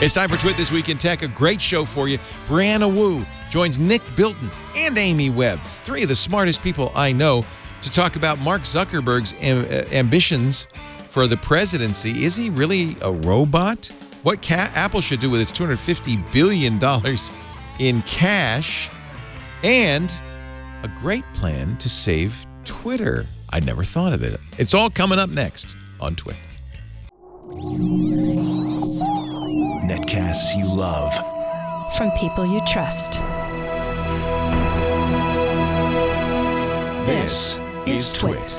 It's time for Twit This Week in Tech, a great show for you. Brianna Wu joins Nick Bilton and Amy Webb, three of the smartest people I know, to talk about Mark Zuckerberg's ambitions for the presidency. Is he really a robot? What Apple should do with its $250 billion in cash, and a great plan to save Twitter. I never thought of it. It's all coming up next on Twit. Netcasts you love. From people you trust. This is Twit.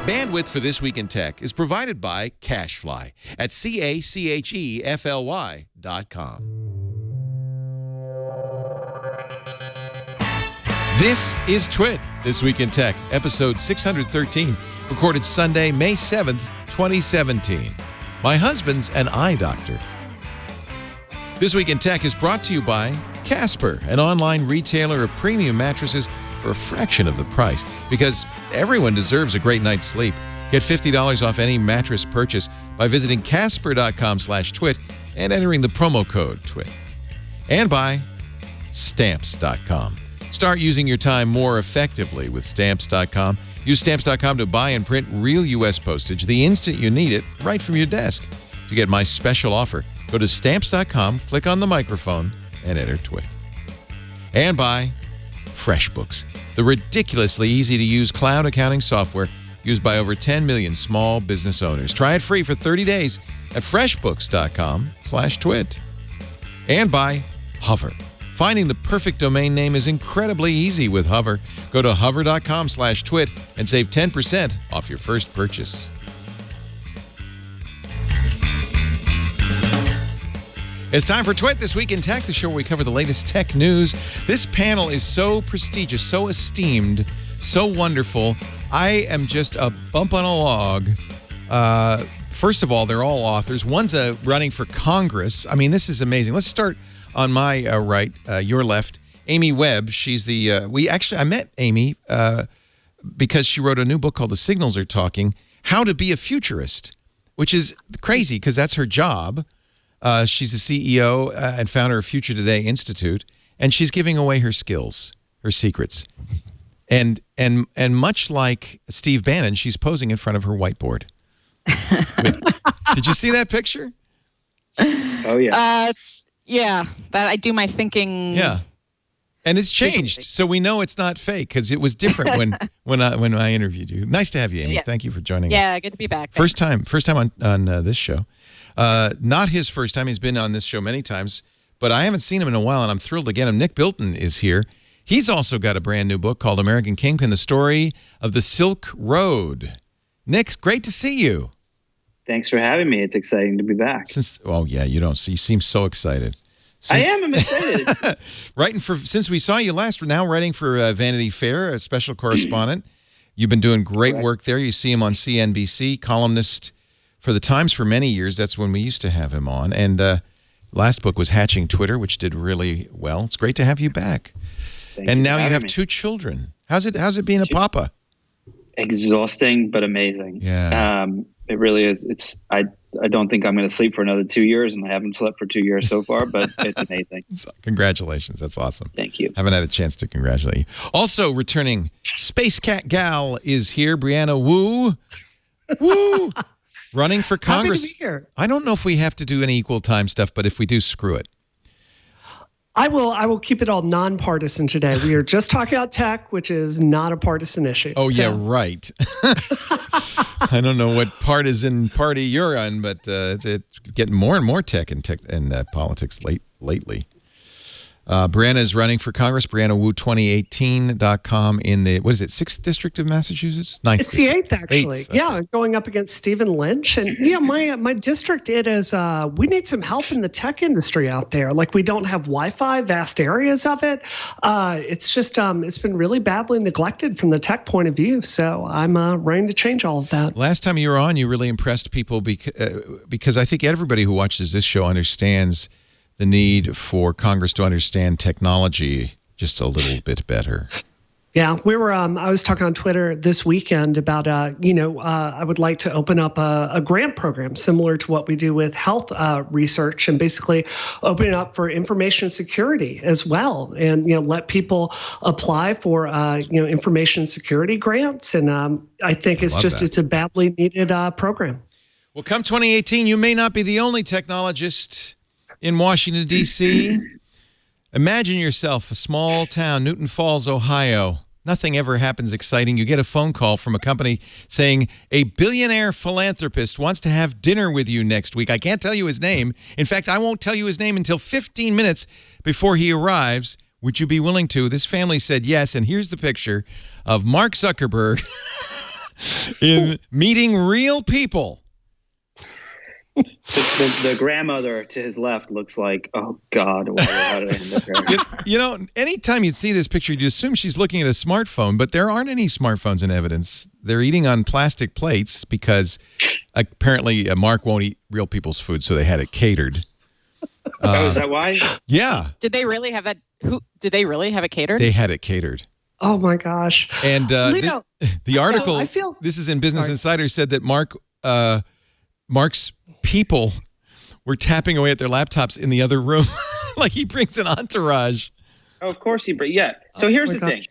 Bandwidth for This Week in Tech is provided by CacheFly at CacheFly.com. This is Twit, This Week in Tech, episode 613, recorded Sunday, May 7th, 2017. My husband's an iDoctor. This Week in Tech is brought to you by Casper, an online retailer of premium mattresses for a fraction of the price, because everyone deserves a great night's sleep. Get $50 off any mattress purchase by visiting Casper.com/twit and entering the promo code TWIT. And by Stamps.com. Start using your time more effectively with Stamps.com. Use Stamps.com to buy and print real U.S. postage the instant you need it, right from your desk. To get my special offer, go to Stamps.com, click on the microphone, and enter TWIT. And by FreshBooks, the ridiculously easy-to-use cloud accounting software used by over 10 million small business owners. Try it free for 30 days at freshbooks.com/twit. And by Hover. Finding the perfect domain name is incredibly easy with Hover. Go to hover.com/twit and save 10% off your first purchase. It's time for Twit This Week in Tech, the show where we cover the latest tech news. This panel is so prestigious, so esteemed, so wonderful. I am just a bump on a log. First of all, they're all authors. One's running for Congress. I mean, this is amazing. Let's start on my right, your left. Amy Webb. She's the I met Amy because she wrote a new book called The Signals Are Talking, How to Be a Futurist, which is crazy because that's her job. She's the CEO and founder of Future Today Institute, and she's giving away her skills, her secrets. And much like Steve Bannon, she's posing in front of her whiteboard. Did you see that picture? Oh, yeah. Yeah, that I do my thinking. Yeah. And it's changed, so we know it's not fake because it was different when I interviewed you. Nice to have you, Amy. Yeah. Thank you for joining us. Yeah, good to be back. First time on this show. Not his first time. He's been on this show many times, but I haven't seen him in a while, and I'm thrilled to get him. Nick Bilton is here. He's also got a brand new book called American Kingpin, The Story of the Silk Road. Nick, great to see you. Thanks for having me. It's exciting to be back. You seem so excited. I'm excited. Since we saw you last, we're now writing for Vanity Fair, a special correspondent. You've been doing great work there. You see him on CNBC, columnist for the Times for many years. That's when we used to have him on. And last book was Hatching Twitter, which did really well. It's great to have you back. And now you have two children. How's it being a papa? Exhausting, but amazing. Yeah. It really is. I don't think I'm going to sleep for another 2 years, and I haven't slept for 2 years so far, but it's amazing. Congratulations. That's awesome. Thank you. Haven't had a chance to congratulate you. Also returning, Space Cat Gal is here. Brianna Wu. Woo! Running for Congress. Happy to be here. I don't know if we have to do any equal time stuff, but if we do, screw it. I will keep it all nonpartisan today. We are just talking about tech, which is not a partisan issue. Oh, yeah, right. I don't know what partisan party you're on, but it's getting more and more tech and politics lately. Brianna is running for Congress. Brianna Wu, 2018.com in the, 6th District of Massachusetts? 9th It's district. the 8th, actually. 8th, okay. Yeah, going up against Stephen Lynch. And yeah, my district, it is, we need some help in the tech industry out there. Like, we don't have Wi-Fi, vast areas of it. It's just, it's been really badly neglected from the tech point of view. So I'm ready to change all of that. Last time you were on, you really impressed people because I think everybody who watches this show understands the need for Congress to understand technology just a little bit better. Yeah, we were. I was talking on Twitter this weekend about, I would like to open up a grant program similar to what we do with health research, and basically open it up for information security as well, and let people apply for information security grants. And I think it's a badly needed program. Well, come 2018, you may not be the only technologist in Washington, D.C. Imagine yourself, a small town, Newton Falls, Ohio. Nothing ever happens exciting. You get a phone call from a company saying a billionaire philanthropist wants to have dinner with you next week. I can't tell you his name. In fact, I won't tell you his name until 15 minutes before he arrives. Would you be willing to? This family said yes, and here's the picture of Mark Zuckerberg in meeting real people. The grandmother to his left looks like, oh God, how did I end up here? Anytime you'd see this picture, you'd assume she's looking at a smartphone, but there aren't any smartphones in evidence. They're eating on plastic plates because apparently Mark won't eat real people's food, so they had it catered. Is that why? Yeah. Did they really have that? Did they really have it catered? They had it catered. Oh my gosh. And the article, this is in Business Insider, said that Mark's people were tapping away at their laptops in the other room. Like he brings an entourage. Oh, of course he brings. Yeah. So here's the thing.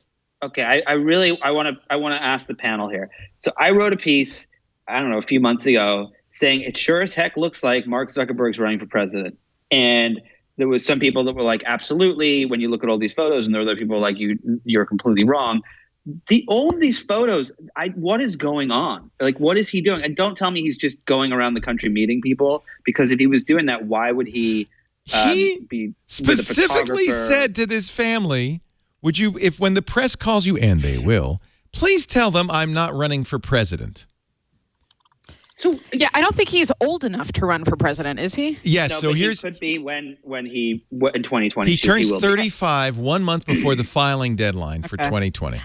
Okay, I want to ask the panel here. So I wrote a piece, I don't know, a few months ago saying it sure as heck looks like Mark Zuckerberg's running for president. And there was some people that were like, absolutely, when you look at all these photos, and there were other people like, you're completely wrong. All of these photos, what is going on? Like, what is he doing? And don't tell me he's just going around the country meeting people, because if he was doing that, why would he be specifically said to this family, would you, if when the press calls you, and they will, please tell them I'm not running for president. So yeah, I don't think he's old enough to run for president, is he? Yes. No, so he could be when in 2020. He turns 35 1 month before the filing deadline for 2020.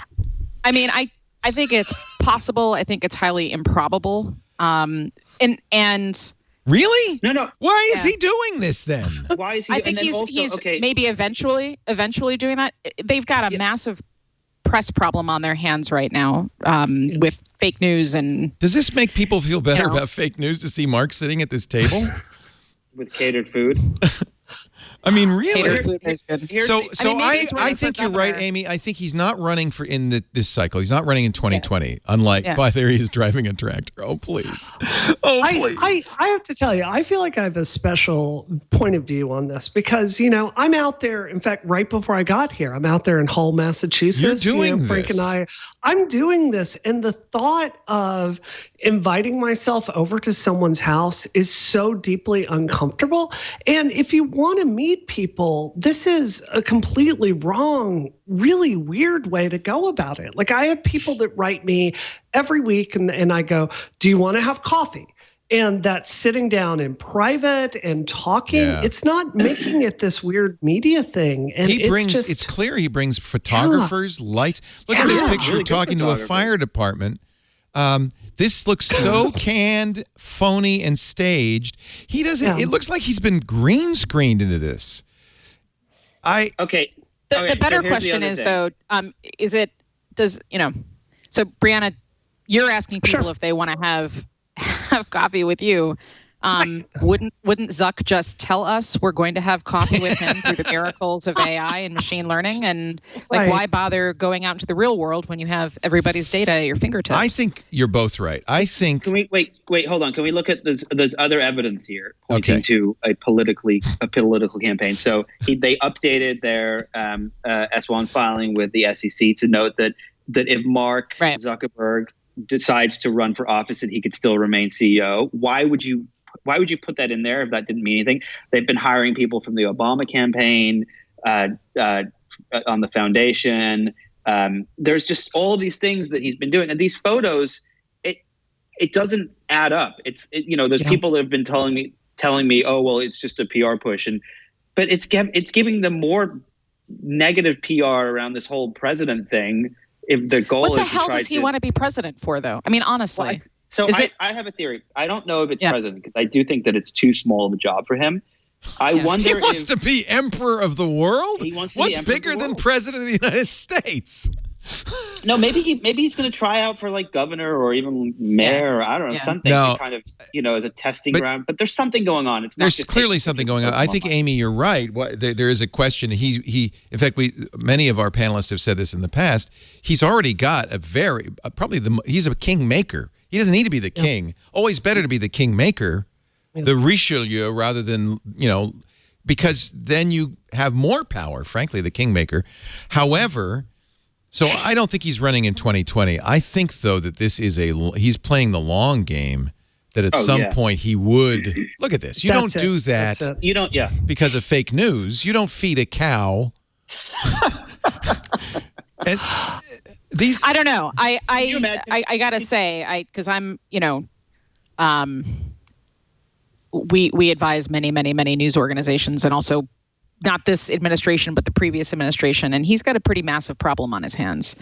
I mean, I think it's possible. I think it's highly improbable. And really? No. Why is he doing this then? Why is he? I think he's maybe eventually doing that. They've got a massive press problem on their hands right now with fake news. And does this make people feel better about fake news to see Mark sitting at this table with catered food? I mean, really? So I think you're right, Amy. I think he's not running in this cycle. He's not running in 2020. Unlike, by there he is driving a tractor. Oh, please. Please. I have to tell you, I feel like I have a special point of view on this because, I'm out there. In fact, right before I got here, I'm out there in Hull, Massachusetts. You're doing this. Frank and I'm doing this. And the thought of inviting myself over to someone's house is so deeply uncomfortable. And if you want to meet people, this is a completely wrong, really weird way to go about it. Like I have people that write me every week and I go, do you want to have coffee? And that's sitting down in private and talking. Yeah. It's not making it this weird media thing. And it's clear he brings photographers, lights. Look at this picture really talking to a fire department. This looks so canned, phony, and staged. He doesn't. Yeah. It looks like he's been green screened into this. The better question is though, So Brianna, you're asking people if they want to have coffee with you. Wouldn't Zuck just tell us we're going to have coffee with him through the miracles of AI and machine learning? And why bother going out into the real world when you have everybody's data at your fingertips? I think you're both right. I think. Can we wait? Hold on. Can we look at there's other evidence here pointing to a political campaign? So they updated their S1 filing with the SEC to note that if Mark Zuckerberg decides to run for office and he could still remain CEO, why would you put that in there if that didn't mean anything? They've been hiring people from the Obama campaign, on the foundation. There's just all these things that he's been doing, and these photos, it doesn't add up. There's people that have been telling me, oh well, it's just a PR push, but it's giving them more negative PR around this whole president thing. If the goal what the hell does he want to be president for, though? I mean, honestly. I have a theory. I don't know if it's president because I do think that it's too small of a job for him. I wonder. He wants to be emperor of the world. He wants to What's be emperor bigger of the than world? president of the United States? No, maybe he's going to try out for like governor or even mayor or I don't know, something to kind of, as a testing ground. But there's something going on. It's not there's clearly something going on. I think, Amy, you're right. There is a question. In fact, many of our panelists have said this in the past. He's already got he's a kingmaker. He doesn't need to be the king. Always better to be the kingmaker, the Richelieu, rather than, because then you have more power, frankly, the kingmaker. However, so I don't think he's running in 2020. I think, though, that this is he's playing the long game, that at some point he would. Look at this. You don't do that. You don't, because of fake news. You don't feed a cow. And these. I don't know. I gotta say, because I'm, we advise many news organizations, and also not this administration, but the previous administration, and he's got a pretty massive problem on his hands.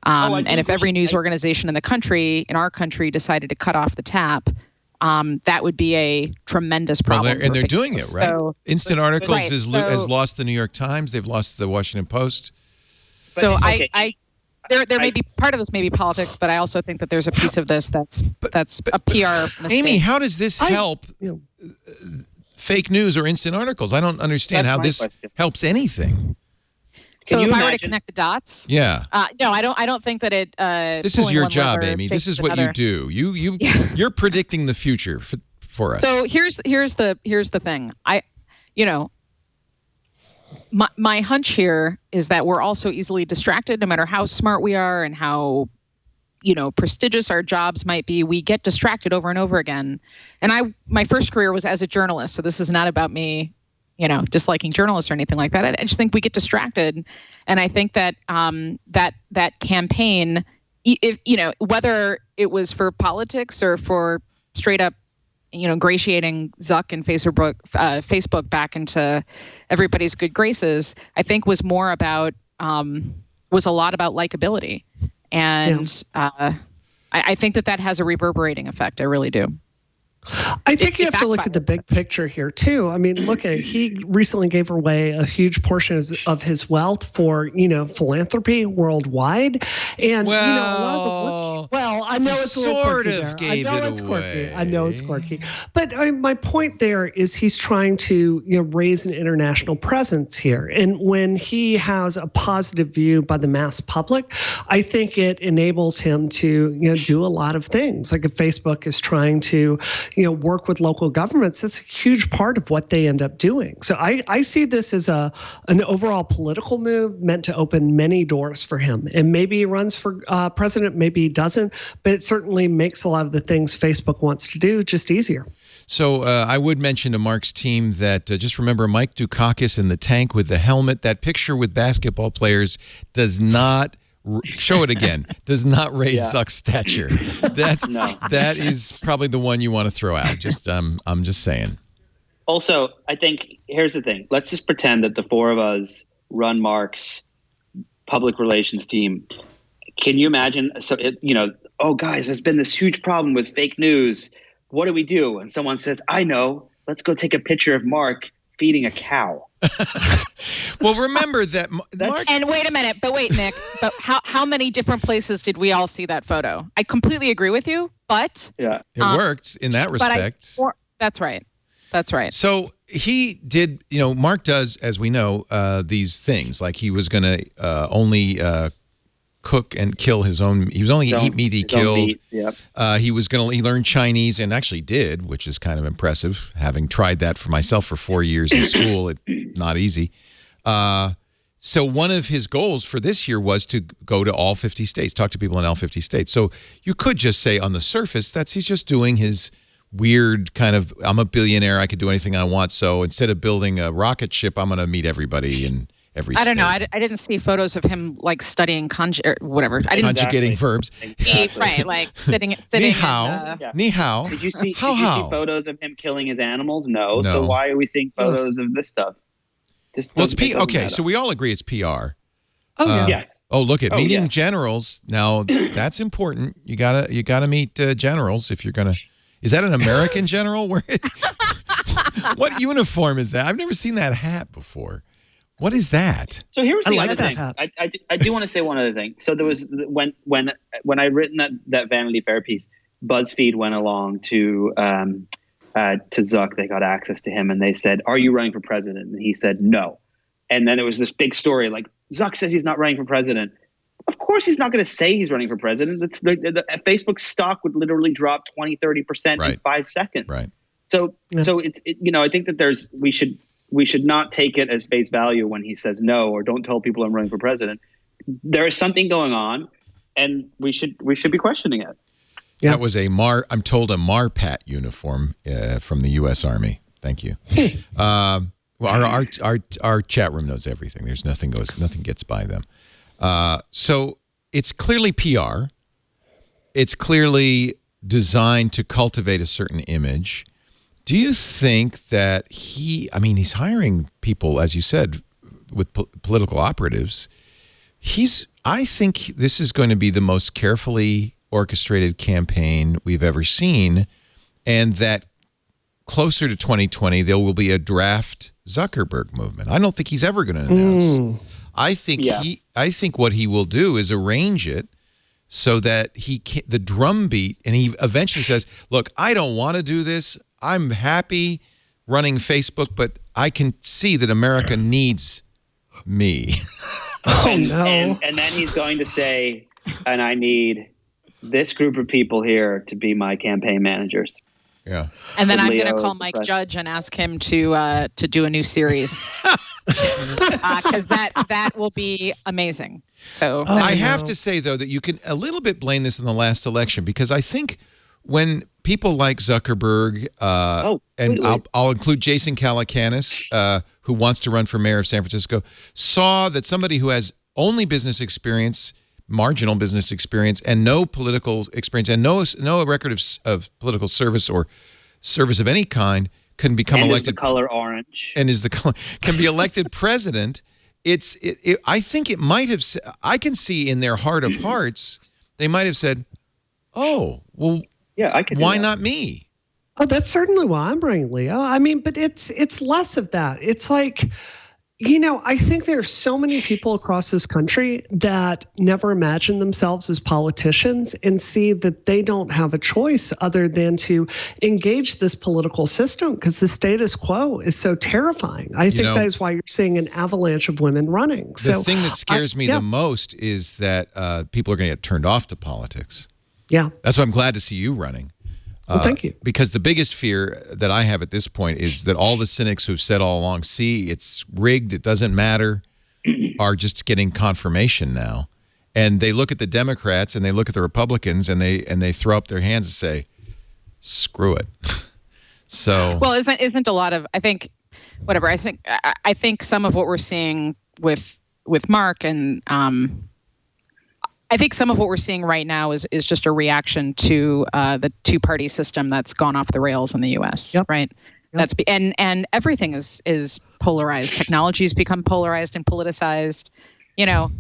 And if every news organization in our country, decided to cut off the tap, that would be a tremendous problem. And they're doing it, right? So, Instant Articles has lost the New York Times. They've lost the Washington Post. So there may be part of this may be politics, but I also think that there's a piece of this that's a PR mistake. Amy, how does this help fake news or instant articles? I don't understand how this helps anything. So if I were to connect the dots, no, I don't think that it. This is your job, Amy. This is what you do. You're predicting the future for us. So here's the thing. My hunch here is that we're also easily distracted, no matter how smart we are and how prestigious our jobs might be. We get distracted over and over again. And my first career was as a journalist, so this is not about me, disliking journalists or anything like that. I just think we get distracted, and I think that that campaign, whether it was for politics or for straight up, ingratiating Zuck and Facebook back into everybody's good graces, I think was more about was a lot about likability. And I think that has a reverberating effect. I really do. I think you have to look at the big picture here, too. I mean, he recently gave away a huge portion of his wealth for, philanthropy worldwide. And, a lot of I know it's a little quirky there. I know it's quirky. But my point there is he's trying to, raise an international presence here. And when he has a positive view by the mass public, I think it enables him to, do a lot of things. Like if Facebook is trying to, work with local governments, that's a huge part of what they end up doing. So I see this as an overall political move meant to open many doors for him. And maybe he runs for president, maybe he doesn't, but it certainly makes a lot of the things Facebook wants to do just easier. So I would mention to Mark's team that just remember Mike Dukakis in the tank with the helmet. That picture with basketball players does not show it again. Does not raise Zuck's stature. That is probably the one you want to throw out. I'm just saying. Also, I think here's the thing. Let's just pretend that the four of us run Mark's public relations team. Can you imagine? So oh guys, there's been this huge problem with fake news. What do we do? And someone says, I know. Let's go take a picture of Mark feeding a cow. Well, remember that Mark. And wait a minute, Nick. But how many different places did we all see that photo? I completely agree with you, but it worked in that respect. That's right. That's right. So he did. Mark does, as we know, these things. Like he was going to only cook and kill his own. He was only going to eat meat he killed. He was going to. He learned Chinese and actually did, which is kind of impressive. Having tried that for myself for 4 years in school, it's not easy. So one of his goals for this year was to go to all 50 states, talk to people in all 50 states. So you could just say on the surface he's just doing his weird kind of, I'm a billionaire, I could do anything I want. So instead of building a rocket ship, I'm going to meet everybody in every state. I don't know. I didn't see photos of him like studying whatever. I didn't conjugating verbs. Exactly. Right, like sitting. Ni hao. Ni hao. Did you see photos of him killing his animals? No. So why are we seeing photos of this stuff? It's okay. So we all agree it's PR. Oh yes. Oh, look at meeting generals. Now that's important. You gotta meet generals if you're gonna. Is that an American general? What uniform is that? I've never seen that hat before. What is that? So here's the like other thing. I do want to say one other thing. So there was when I written that Vanity Fair piece, BuzzFeed went along to Zuck. They got access to him and they said, "Are you running for president?" And he said, "No." And then it was this big story like Zuck says he's not running for president. Of course he's not going to say he's running for president. It's the Facebook stock would literally drop 20-30% in 5 seconds. Right. So it's I think that we should not take it as face value when he says no or don't tell people I'm running for president. There is something going on, and we should be questioning it. Yeah. That was I'm told a Marpat uniform from the U.S. Army. Thank you. Well, our chat room knows everything. There's nothing gets by them. So it's clearly PR. It's clearly designed to cultivate a certain image. Do you think that he's hiring people, as you said, with political operatives. I think this is going to be the most carefully orchestrated campaign we've ever seen, and that closer to 2020, there will be a draft Zuckerberg movement. I don't think he's ever going to announce. I think what he will do is arrange it so that the drumbeat, and he eventually says, "Look, I don't want to do this. I'm happy running Facebook, but I can see that America needs me." And then he's going to say, "And I need this group of people here to be my campaign managers." Yeah. And then I'm going to call Mike Judge and ask him to do a new series. Because that will be amazing. So I have to say, though, that you can a little bit blame this on the last election, because I think when people like Zuckerberg, and I'll include Jason Calacanis, who wants to run for mayor of San Francisco, saw that somebody who has only business experience, marginal business experience, and no political experience, and no record of political service or service of any kind, can become elected. Is the color orange. And can be elected president. I think it might have. I can see in their heart of hearts, they might have said, "Oh, well, yeah, I could. Why not me?" Oh, that's certainly why I'm bringing Leo. I mean, but it's less of that. It's like, I think there are so many people across this country that never imagine themselves as politicians and see that they don't have a choice other than to engage this political system, because the status quo is so terrifying. I think that is why you're seeing an avalanche of women running. The thing that scares me the most is that people are going to get turned off to politics. Yeah. That's why I'm glad to see you running. Well, thank you. Because the biggest fear that I have at this point is that all the cynics who've said all along, "See, it's rigged, it doesn't matter," are just getting confirmation now. And they look at the Democrats and they look at the Republicans and they throw up their hands and say, "Screw it." So well, isn't a lot of I think some of what we're seeing with Mark and I think some of what we're seeing right now is just a reaction to the two-party system that's gone off the rails in the U.S. Yep. Right? Yep. And everything is polarized. Technology has become polarized and politicized.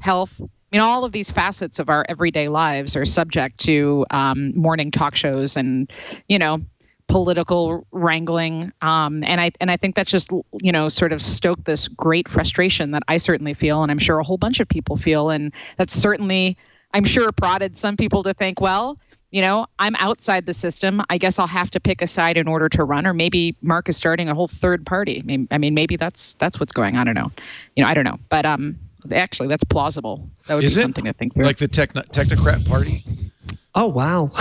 Health. All of these facets of our everyday lives are subject to morning talk shows and political wrangling. And I think that's just sort of stoked this great frustration that I certainly feel, and I'm sure a whole bunch of people feel, and that's certainly, I'm sure, prodded some people to think, well, I'm outside the system. I guess I'll have to pick a side in order to run, or maybe Mark is starting a whole third party. I mean, maybe that's what's going on. I don't know. I don't know. But actually, that's plausible. That would be something to think through. Like the technocrat party? Oh, wow.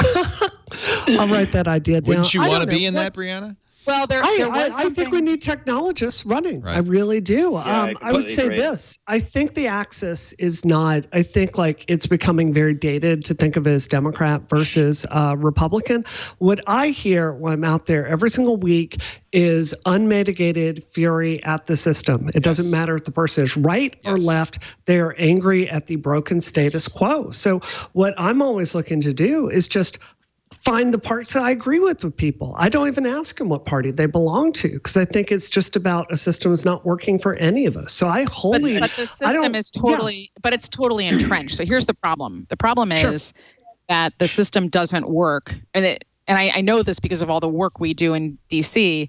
I'll write that idea down. Wouldn't you want to be in that, Brianna? Well, I think we need technologists running. Right. I really do. Yeah, I would say this. I think the axis is not, I think it's becoming very dated to think of it as Democrat versus Republican. What I hear when I'm out there every single week is unmitigated fury at the system. It doesn't matter if the person is right or left. They are angry at the broken status quo. So what I'm always looking to do is just find the parts that I agree with people. I don't even ask them what party they belong to, because I think it's just about a system is not working for any of us. So I wholly... But the system is totally... But it's totally entrenched. So here's the problem. The problem is that the system doesn't work. And I know this because of all the work we do in D.C.,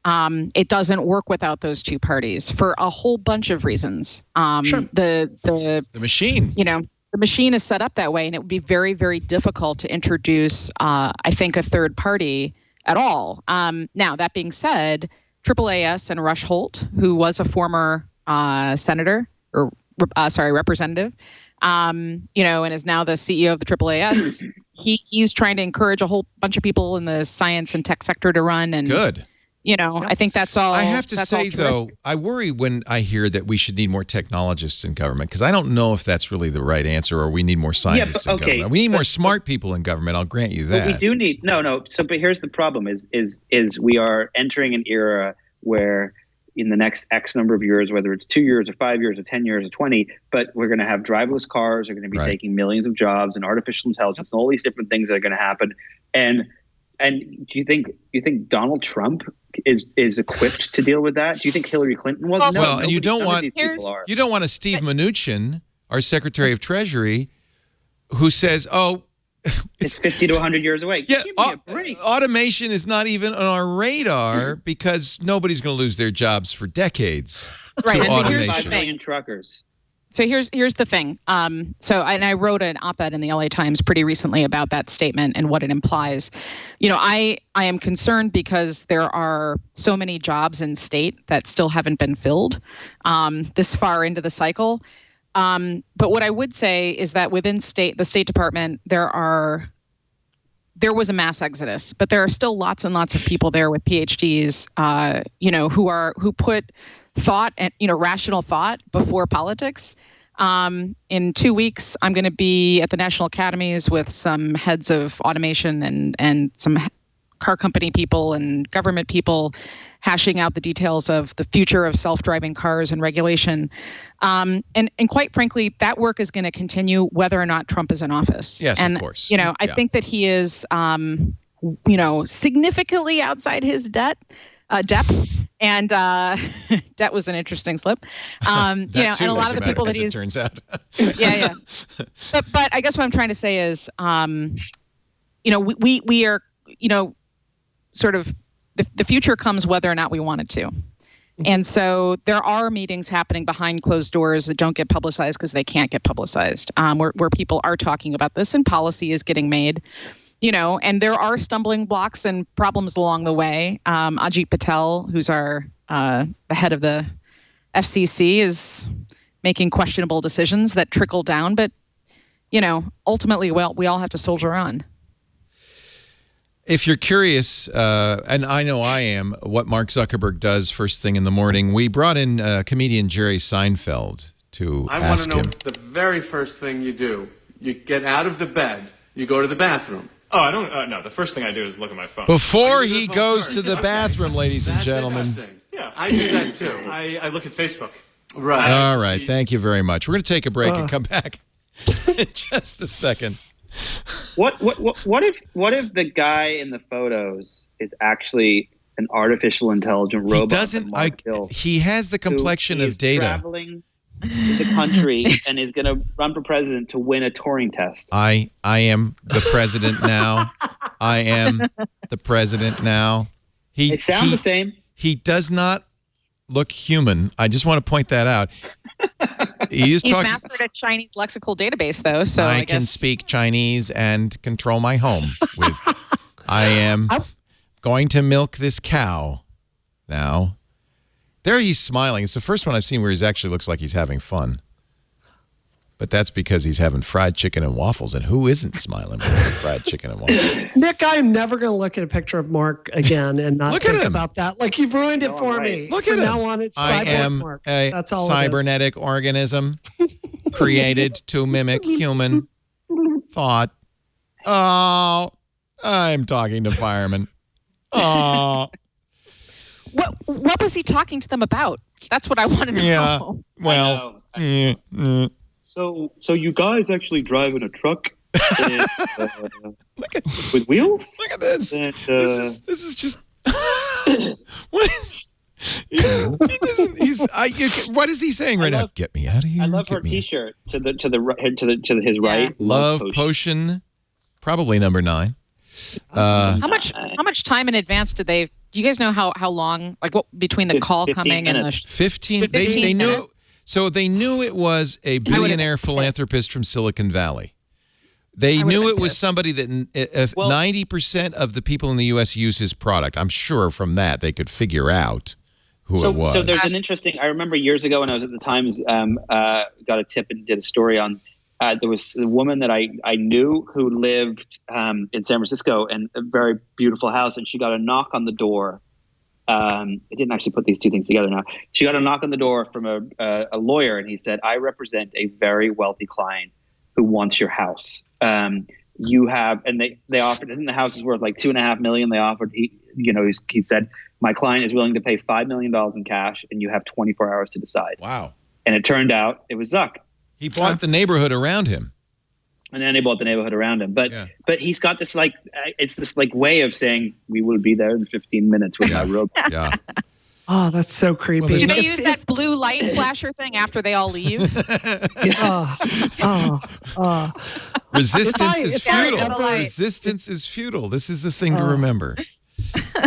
it doesn't work without those two parties for a whole bunch of reasons. Sure. The machine. The machine is set up that way, and it would be very, very difficult to introduce, I think, a third party at all. Now, that being said, AAAS and Rush Holt, who was a former representative, and is now the CEO of the AAAS, he's trying to encourage a whole bunch of people in the science and tech sector to run. And good. I think that's all. I have to say, though, I worry when I hear that we should need more technologists in government, because I don't know if that's really the right answer, or we need more scientists in government. We need more smart people in government. I'll grant you that. But we do need but here's the problem: is we are entering an era where in the next X number of years, whether it's 2 years or 5 years or 10 years or 20, but we're going to have driverless cars. Are going to be taking millions of jobs, and artificial intelligence, and all these different things that are going to happen. And do you think Donald Trump is equipped to deal with that? Do you think Hillary Clinton was? Well, and you don't want a Steve Mnuchin, our Secretary of Treasury, who says, it's 50 to 100 years away. Yeah, Give me a break. Automation is not even on our radar because nobody's going to lose their jobs for decades to automation. 5 million truckers. So here's the thing. I wrote an op-ed in the LA Times pretty recently about that statement and what it implies. I am concerned because there are so many jobs in state that still haven't been filled this far into the cycle. But what I would say is that within the State Department, there was a mass exodus, but there are still lots and lots of people there with PhDs, who put thought and rational thought before politics. In 2 weeks, I'm going to be at the National Academies with some heads of automation and some car company people and government people, hashing out the details of the future of self-driving cars and regulation. And quite frankly, that work is going to continue whether or not Trump is in office. Yes, and, of course. I think that he is, significantly outside his depth. And that was an interesting slip. And a lot of the people that it turns out. yeah. But I guess what I'm trying to say is, we are, sort of the future comes whether or not we want it to. And so there are meetings happening behind closed doors that don't get publicized because they can't get publicized, where people are talking about this and policy is getting made. And there are stumbling blocks and problems along the way. Ajit Patel, who's the head of the FCC, is making questionable decisions that trickle down. But, ultimately, we all have to soldier on. If you're curious, and I know I am, what Mark Zuckerberg does first thing in the morning, we brought in comedian Jerry Seinfeld to ask him. I want to know the very first thing you do. You get out of the bed. You go to the bathroom. Oh, I don't no. The first thing I do is look at my phone. Before he goes to the bathroom, ladies and gentlemen. Yeah, I do that too. I look at Facebook. Right. All right. Thank you very much. We're going to take a break and come back in just a second. What if the guy in the photos is actually an artificial intelligent robot? He has the complexion of data. Traveling the country and is going to run for president to win a Turing test. I am the president now. I am the president now. They sound the same. He does not look human. I just want to point that out. He's mastered a Chinese lexical database, though. So I can speak Chinese and control my home. I am going to milk this cow now. There he's smiling. It's the first one I've seen where he actually looks like he's having fun. But that's because he's having fried chicken and waffles. And who isn't smiling when they have fried chicken and waffles? Nick, I'm never going to look at a picture of Mark again and not think about that. Like, you've ruined it for me. Look at him. Now on, it's I am Mark. a That's all cybernetic organism created to mimic human thought. Oh, I'm talking to firemen. Oh. What was he talking to them about? That's what I wanted to know. Well, So you guys actually drive in a truck and, with wheels? Look at this. And, this is just. What is? What is he saying right now? Get me out of here. I love her T-shirt to his right. Love potion, probably number 9. How much time in advance did they Do you guys know how long, like what between the call coming and the 15? They knew. So they knew it was a billionaire philanthropist from Silicon Valley. They knew it was somebody that 90% of the people in the U.S. use his product. I'm sure from that they could figure out who it was. So there's an interesting. I remember years ago when I was at the Times, got a tip and did a story on. There was a woman that I knew who lived in San Francisco in a very beautiful house, and she got a knock on the door. I didn't actually put these two things together now. She got a knock on the door from a lawyer, and he said, "I represent a very wealthy client who wants your house. You have," and they offered, and the house is worth like $2.5 million. They offered, he said, "My client is willing to pay $5 million in cash, and you have 24 hours to decide." Wow! And it turned out it was Zuck. He bought the neighborhood around him. And then they bought the neighborhood around him. But he's got this it's this way of saying, we will be there in 15 minutes with our rope. Yeah. Oh, that's so creepy. Do they use that blue light flasher thing after they all leave? Resistance is futile. Resistance is futile. This is the thing to remember.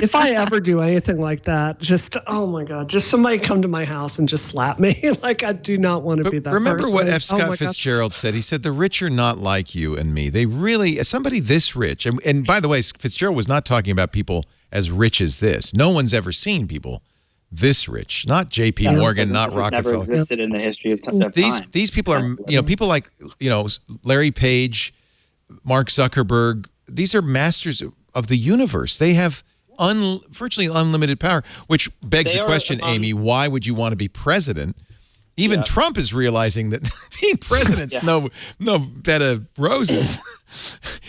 If I ever do anything like that, just, oh my God, just somebody come to my house and just slap me. Like, I do not want to be that remember person. what F. Scott Fitzgerald said? He said, the rich are not like you and me. They really, somebody this rich, and by the way, Fitzgerald was not talking about people as rich as this. No one's ever seen people this rich. Not J.P. Morgan, not Rockefeller. Never existed in the history of time. These people are, people like, Larry Page, Mark Zuckerberg. These are masters of the universe. They have virtually unlimited power, which begs the question, Amy, why would you want to be president? Even Trump is realizing that being president's no bed of roses.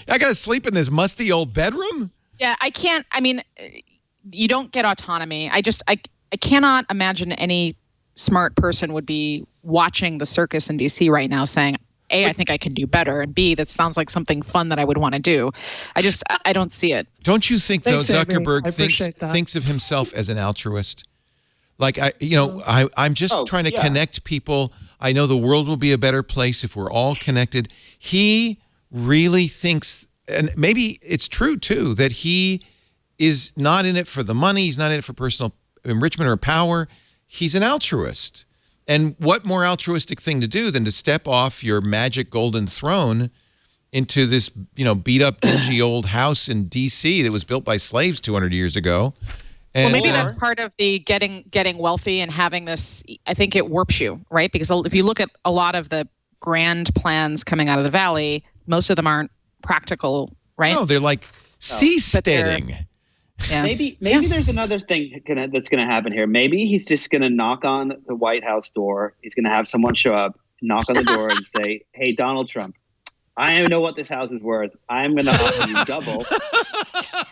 I got to sleep in this musty old bedroom? Yeah, I can't. I mean, you don't get autonomy. I cannot imagine any smart person would be watching the circus in D.C. right now saying, A, I think I can do better, and B, that sounds like something fun that I would want to do. I don't see it. Don't you think, though, Zuckerberg thinks of himself as an altruist? Like, I'm just trying to connect people. I know the world will be a better place if we're all connected. He really thinks, and maybe it's true, too, that he is not in it for the money. He's not in it for personal enrichment or power. He's an altruist. And what more altruistic thing to do than to step off your magic golden throne into this, beat up, dingy old house in D.C. that was built by slaves 200 years ago? And, well, maybe that's part of the getting wealthy and having this. I think it warps you, right? Because if you look at a lot of the grand plans coming out of the Valley, most of them aren't practical, right? No, they're like seasteading. Yeah. Maybe there's another thing that's going to happen here. Maybe he's just going to knock on the White House door. He's going to have someone show up, knock on the door, and say, "Hey, Donald Trump, I know what this house is worth. I'm going to offer you double.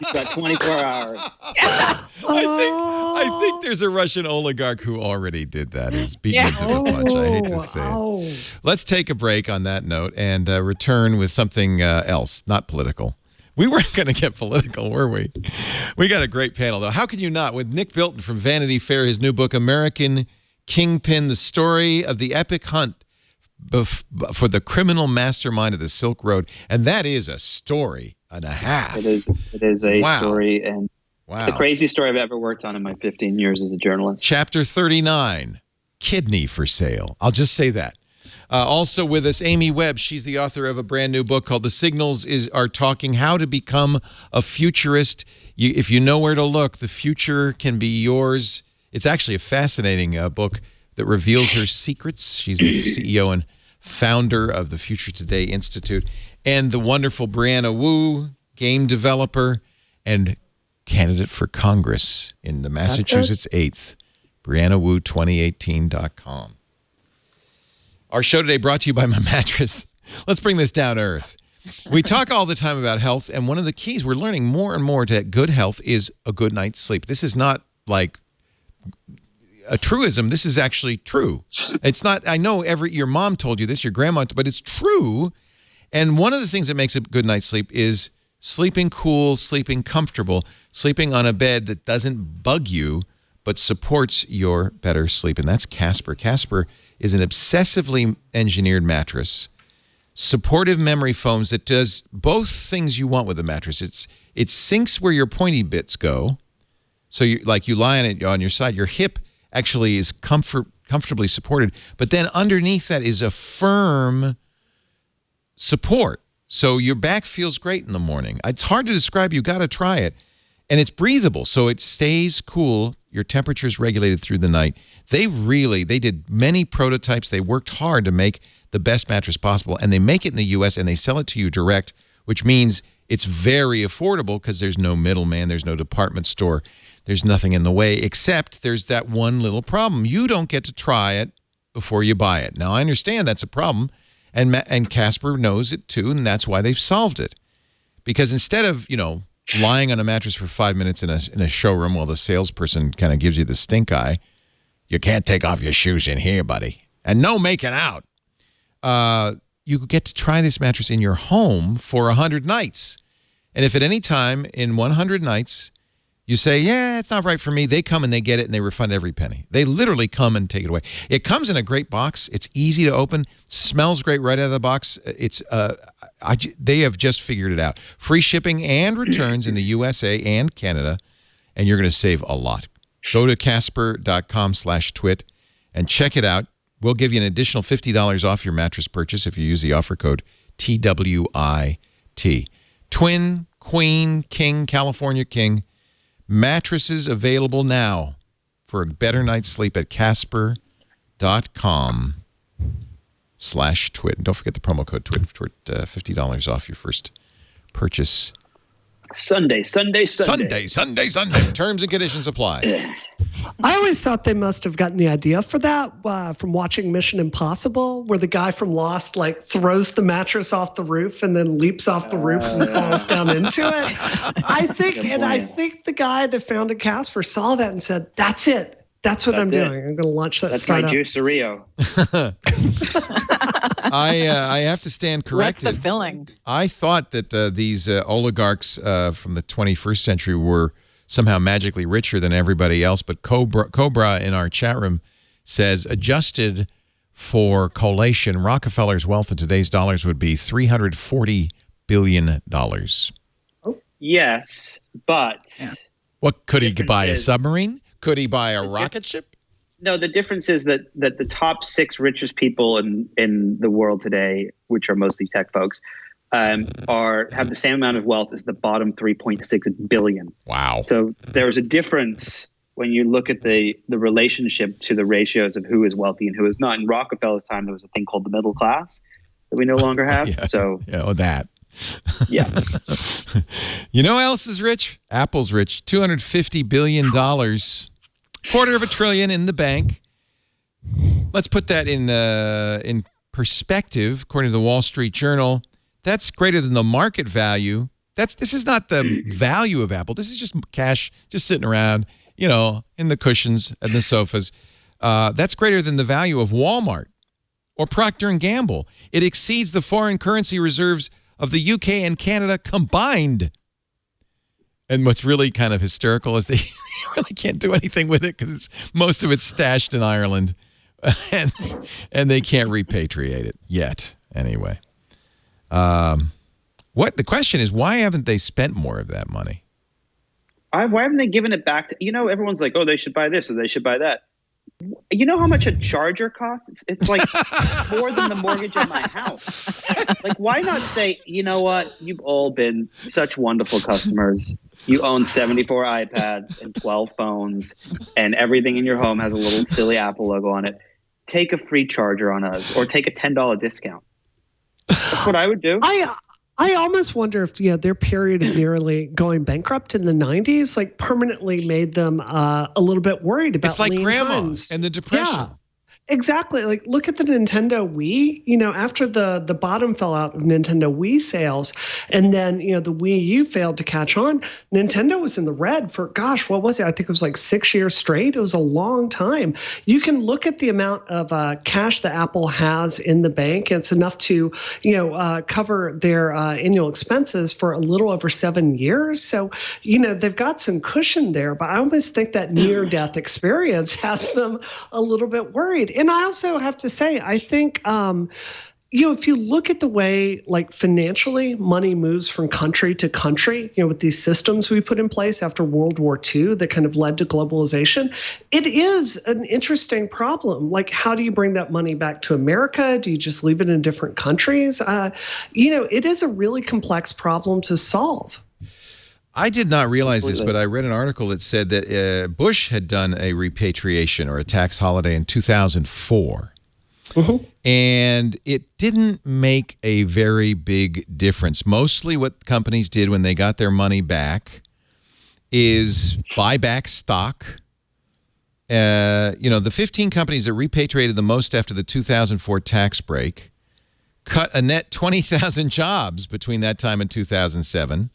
You've got 24 hours." I think there's a Russian oligarch who already did that. He's beaten it to the punch. I hate to say it. Let's take a break on that note and return with something else, not political. We weren't going to get political, were we? We got a great panel, though. How can you not? With Nick Bilton from Vanity Fair, his new book, American Kingpin, the story of the epic hunt for the criminal mastermind of the Silk Road. And that is a story and a half. It is a story, and it's the craziest story I've ever worked on in my 15 years as a journalist. Chapter 39, kidney for sale. I'll just say that. Also with us, Amy Webb. She's the author of a brand new book called The Signals Are Talking, How to Become a Futurist. If you know where to look, the future can be yours. It's actually a fascinating book that reveals her secrets. She's the CEO and founder of the Future Today Institute. And the wonderful Brianna Wu, game developer and candidate for Congress in the Massachusetts 8th. BriannaWu2018.com. Our show today brought to you by my mattress. Let's bring this down to earth. We talk all the time about health, and one of the keys we're learning more and more to good health is a good night's sleep. This is not like a truism. This is actually true. It's not, I know your mom told you this, your grandma, but it's true. And one of the things that makes a good night's sleep is sleeping cool, sleeping comfortable, sleeping on a bed that doesn't bug you, but supports your better sleep. And that's Casper. Casper is an obsessively engineered mattress, supportive memory foams that does both things you want with a mattress. It sinks where your pointy bits go, So you lie on it on your side. Your hip actually is comfortably supported, but then underneath that is a firm support. So your back feels great in the morning. It's hard to describe. You got to try it. And it's breathable, so it stays cool. Your temperature is regulated through the night. They did many prototypes. They worked hard to make the best mattress possible, and they make it in the U.S., and they sell it to you direct, which means it's very affordable because there's no middleman, there's no department store, there's nothing in the way, except there's that one little problem. You don't get to try it before you buy it. Now, I understand that's a problem, and Casper knows it too, and that's why they've solved it. Because instead of, lying on a mattress for 5 minutes in a showroom while the salesperson kind of gives you the stink eye, you can't take off your shoes in here, buddy. And no making out. You get to try this mattress in your home for 100 nights. And if at any time in 100 nights you say, yeah, it's not right for me, they come and they get it and they refund every penny. They literally come and take it away. It comes in a great box. It's easy to open. Smells great right out of the box. They have just figured it out. Free shipping and returns in the USA and Canada, and you're going to save a lot. Go to casper.com/twit and check it out. We'll give you an additional $50 off your mattress purchase if you use the offer code TWIT. Twin, Queen, King, California King. Mattresses available now for a better night's sleep at casper.com/twit. And don't forget the promo code TWIT for $50 off your first purchase. Sunday. Terms and conditions apply. I always thought they must have gotten the idea for that from watching Mission Impossible, where the guy from Lost throws the mattress off the roof and then leaps off the roof and falls down into it. I think the guy that founded Casper saw that and said, "That's it. That's what I'm doing. I'm going to launch that startup." That's my Juicerio. I have to stand corrected. What's the filling? I thought that these oligarchs from the 21st century were somehow magically richer than everybody else, but Cobra in our chat room says, adjusted for collation, Rockefeller's wealth in today's dollars would be $340 billion. Yes, but... What, could he buy a submarine? Could he buy a rocket ship? No, the difference is that the top 6 richest people in the world today, which are mostly tech folks, have the same amount of wealth as the bottom 3.6 billion. Wow. So there's a difference when you look at the relationship to the ratios of who is wealthy and who is not. In Rockefeller's time, there was a thing called the middle class that we no longer have. That. Yeah. You know who else is rich? Apple's rich. $250 billion. $250 billion in the bank. Let's put that in perspective. According to the Wall Street Journal, that's greater than the market value. This is not the value of Apple. This is just cash just sitting around, in the cushions and the sofas. That's greater than the value of Walmart or Procter & Gamble. It exceeds the foreign currency reserves of the UK and Canada combined. And what's really kind of hysterical is they really can't do anything with it because most of it's stashed in Ireland, and they can't repatriate it yet. Anyway, the question is, why haven't they spent more of that money? Why haven't they given it back to? Everyone's like, oh, they should buy this or they should buy that. You know how much a charger costs? It's like more than the mortgage on my house. Why not say, you know what? You've all been such wonderful customers. You own 74 iPads and 12 phones, and everything in your home has a little silly Apple logo on it. Take a free charger on us, or take a $10 discount. That's what I would do. I almost wonder if their period of nearly going bankrupt in the 90s permanently made them a little bit worried about. It's like lean grandma times. and the Depression. Yeah. Exactly. Look at the Nintendo Wii. After the bottom fell out of Nintendo Wii sales, and then the Wii U failed to catch on, Nintendo was in the red for, what was it? I think it was 6 years straight. It was a long time. You can look at the amount of cash that Apple has in the bank. It's enough to cover their annual expenses for a little over 7 years. So they've got some cushion there. But I almost think that near-death experience has them a little bit worried. And I also have to say, I think, if you look at the way, like financially, money moves from country to country, with these systems we put in place after World War II that kind of led to globalization, it is an interesting problem. Like, how do you bring that money back to America? Do you just leave it in different countries? It is a really complex problem to solve. I did not realize this, but I read an article that said that Bush had done a repatriation or a tax holiday in 2004. Mm-hmm. And it didn't make a very big difference. Mostly what companies did when they got their money back is buy back stock. The 15 companies that repatriated the most after the 2004 tax break cut a net 20,000 jobs between that time and 2007,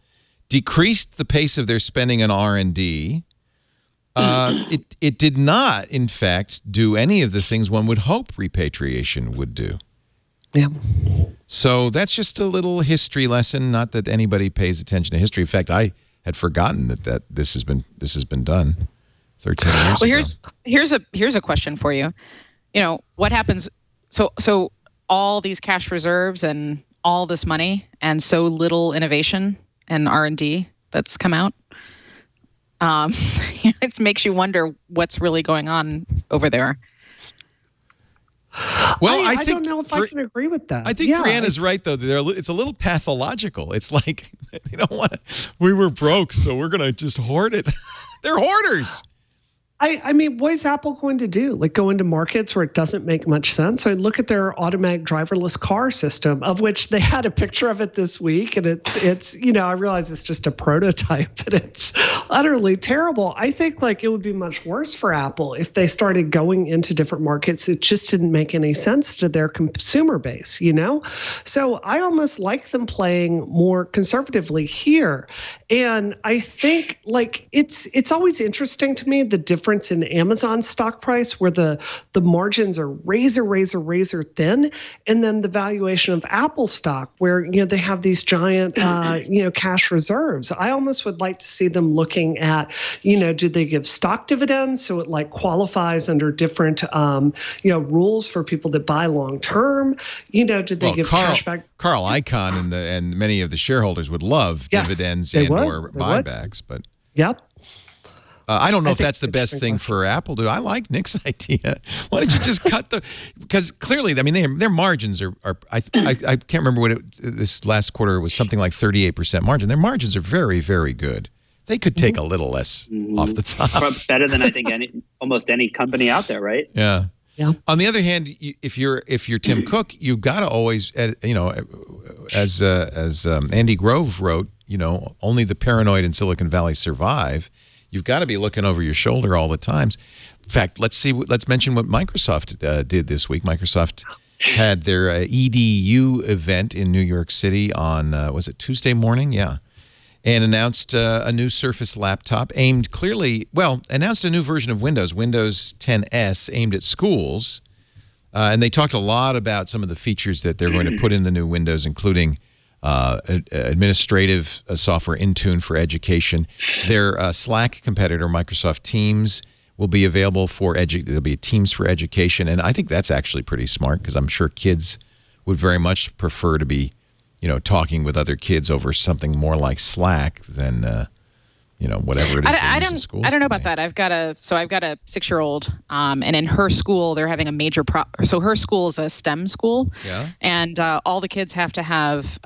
decreased the pace of their spending on R&D. It did not, in fact, do any of the things one would hope repatriation would do. Yeah. So that's just a little history lesson. Not that anybody pays attention to history. In fact, I had forgotten that this has been done 13 years ago. Well, here's a question for you. What happens? So all these cash reserves and all this money and so little innovation and R&D that's come out. It makes you wonder what's really going on over there. Well, I don't know if I can agree with that. I think Brianna's right, though. It's a little pathological. It's like they don't want to. We were broke, so we're going to just hoard it. They're hoarders. I mean, what is Apple going to do? Like, go into markets where it doesn't make much sense? I look at their automatic driverless car system, of which they had a picture of it this week, and it's I realize it's just a prototype, but it's utterly terrible. I think it would be much worse for Apple if they started going into different markets. It just didn't make any sense to their consumer base, So I almost like them playing more conservatively here, and I think it's always interesting to me the difference in Amazon stock price where the margins are razor thin, and then the valuation of Apple stock where they have these giant cash reserves. I almost would like to see them looking at do they give stock dividends so it qualifies under different rules for people that buy long term? Do they give cash back? Carl Icahn and many of the shareholders would love dividends or buybacks, but yep. I don't know if that's the best thing for Apple. I like Nick's idea. Why don't you just cut because clearly, I mean, their margins are I can't remember this last quarter was something like 38% margin. Their margins are very, very good. They could take a little less off the top. Better than I think almost any company out there, right? Yeah. Yeah. On the other hand, if you're Tim Cook, you've got to always, as Andy Grove wrote, only the paranoid in Silicon Valley survive. You've got to be looking over your shoulder all the times. In fact, let's mention what Microsoft did this week. Microsoft had their EDU event in New York City on, was it Tuesday morning? Yeah. And announced a new Surface laptop announced a new version of Windows 10S aimed at schools. And they talked a lot about some of the features that they're going to put in the new Windows, including administrative software Intune for education. Their Slack competitor, Microsoft Teams, will be available for there'll be Teams for education, and I think that's actually pretty smart because I'm sure kids would very much prefer to be, talking with other kids over something more like Slack than whatever it is. I don't know about that. I've got a 6-year-old, and in her school they're having a major so her school is a STEM school, and all the kids have to have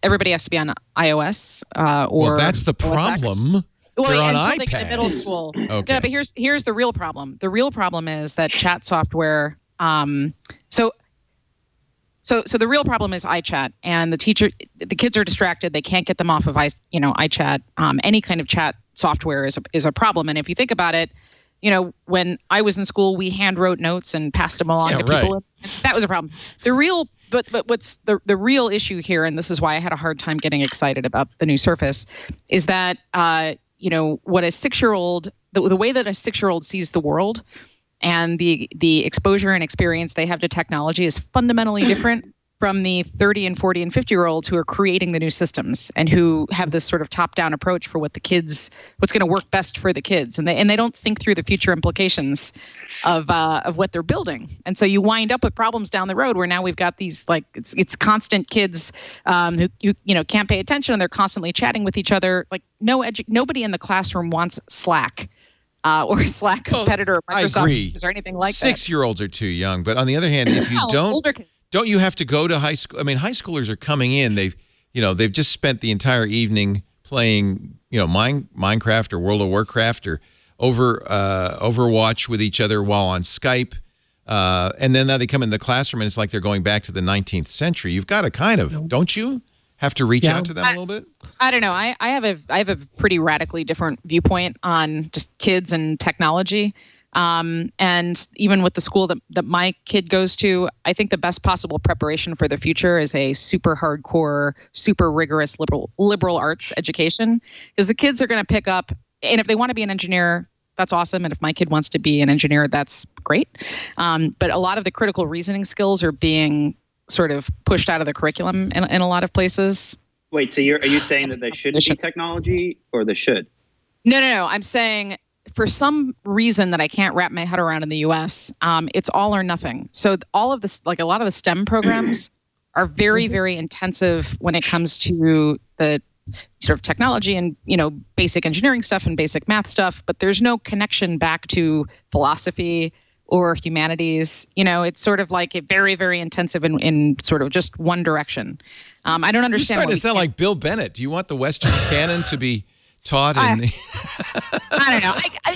everybody has to be on iOS or. Well, that's the problem. They're on iPads. They get to middle school. Okay. Yeah, but here's the real problem. The real problem is that chat software. So the real problem is iChat, and the kids are distracted. They can't get them off of iChat. Any kind of chat software is a problem. And if you think about it, when I was in school, we hand wrote notes and passed them along to people. Right. And that was a problem. But what's the real issue here, and this is why I had a hard time getting excited about the new Surface, is that what a 6-year-old, the way that a 6-year-old sees the world. And the exposure and experience they have to technology is fundamentally different from the 30 and 40 and 50-year-olds who are creating the new systems and who have this sort of top-down approach for what's going to work best for the kids, and they don't think through the future implications of what they're building. And so you wind up with problems down the road where now we've got these it's constant kids who can't pay attention, and they're constantly chatting with each other. Like nobody in the classroom wants Slack. Or Slack competitor, Microsoft, I agree. or anything like that. 6-year-olds are too young, but on the other hand, if you don't you have to go to high school? I mean, high schoolers are coming in. They've just spent the entire evening playing, Minecraft or World of Warcraft or Overwatch with each other while on Skype, and then now they come in the classroom and it's like they're going back to the 19th century. You've got to don't you have to reach out to them a little bit? I don't know. I have a pretty radically different viewpoint on just kids and technology. And even with the school that my kid goes to, I think the best possible preparation for the future is a super hardcore, super rigorous liberal arts education, because the kids are going to pick up, and if they want to be an engineer, that's awesome. And if my kid wants to be an engineer, that's great. But a lot of the critical reasoning skills are being sort of pushed out of the curriculum in a lot of places. Wait, so are you saying that there shouldn't be technology, or there should? No. I'm saying for some reason that I can't wrap my head around in the U.S., it's all or nothing. So all of this, like a lot of the STEM programs are very, very intensive when it comes to the sort of technology and, basic engineering stuff and basic math stuff, but there's no connection back to philosophy or humanities. It's sort of like a very, very intensive in sort of just one direction. I don't understand. You're starting to sound like Bill Bennett. Do you want the Western canon to be taught in I don't know.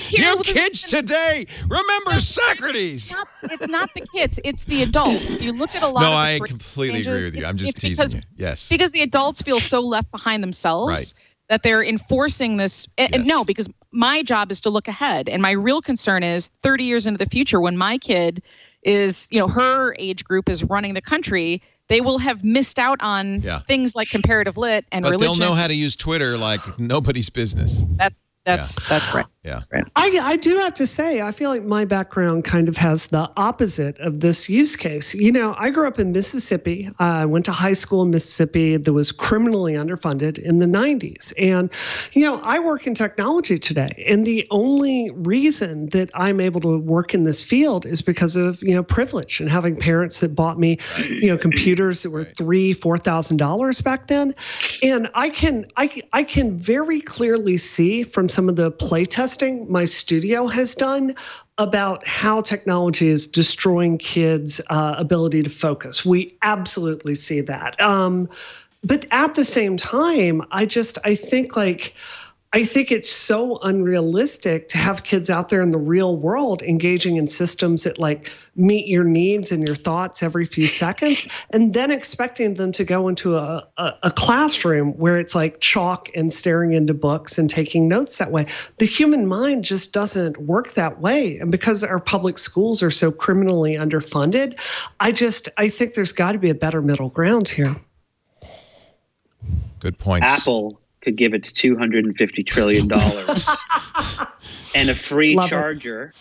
You kids today, remember Socrates. It's not the kids, it's the adults. If you look at a lot of I completely agree with you. I'm just teasing you. Yes. Because the adults feel so left behind themselves that they're enforcing this. And no, because my job is to look ahead. And my real concern is 30 years into the future, when my kid is, her age group is running the country, they will have missed out on things like comparative lit and religion. But they'll know how to use Twitter like nobody's business. That's right. Yeah. Right. I do have to say, I feel like my background kind of has the opposite of this use case. I grew up in Mississippi. I went to high school in Mississippi that was criminally underfunded in the 90s. And, I work in technology today. And the only reason that I'm able to work in this field is because of, privilege and having parents that bought me, computers that were $3,000-$4,000 back then. And I can very clearly see from some of the play testing my studio has done about how technology is destroying kids' ability to focus. We absolutely see that. But at the same time, I think it's so unrealistic to have kids out there in the real world engaging in systems that meet your needs and your thoughts every few seconds, and then expecting them to go into a classroom where it's like chalk and staring into books and taking notes that way. The human mind just doesn't work that way. And because our public schools are so criminally underfunded, I think there's got to be a better middle ground here. Good points. Apple could give its $250 trillion and a free charger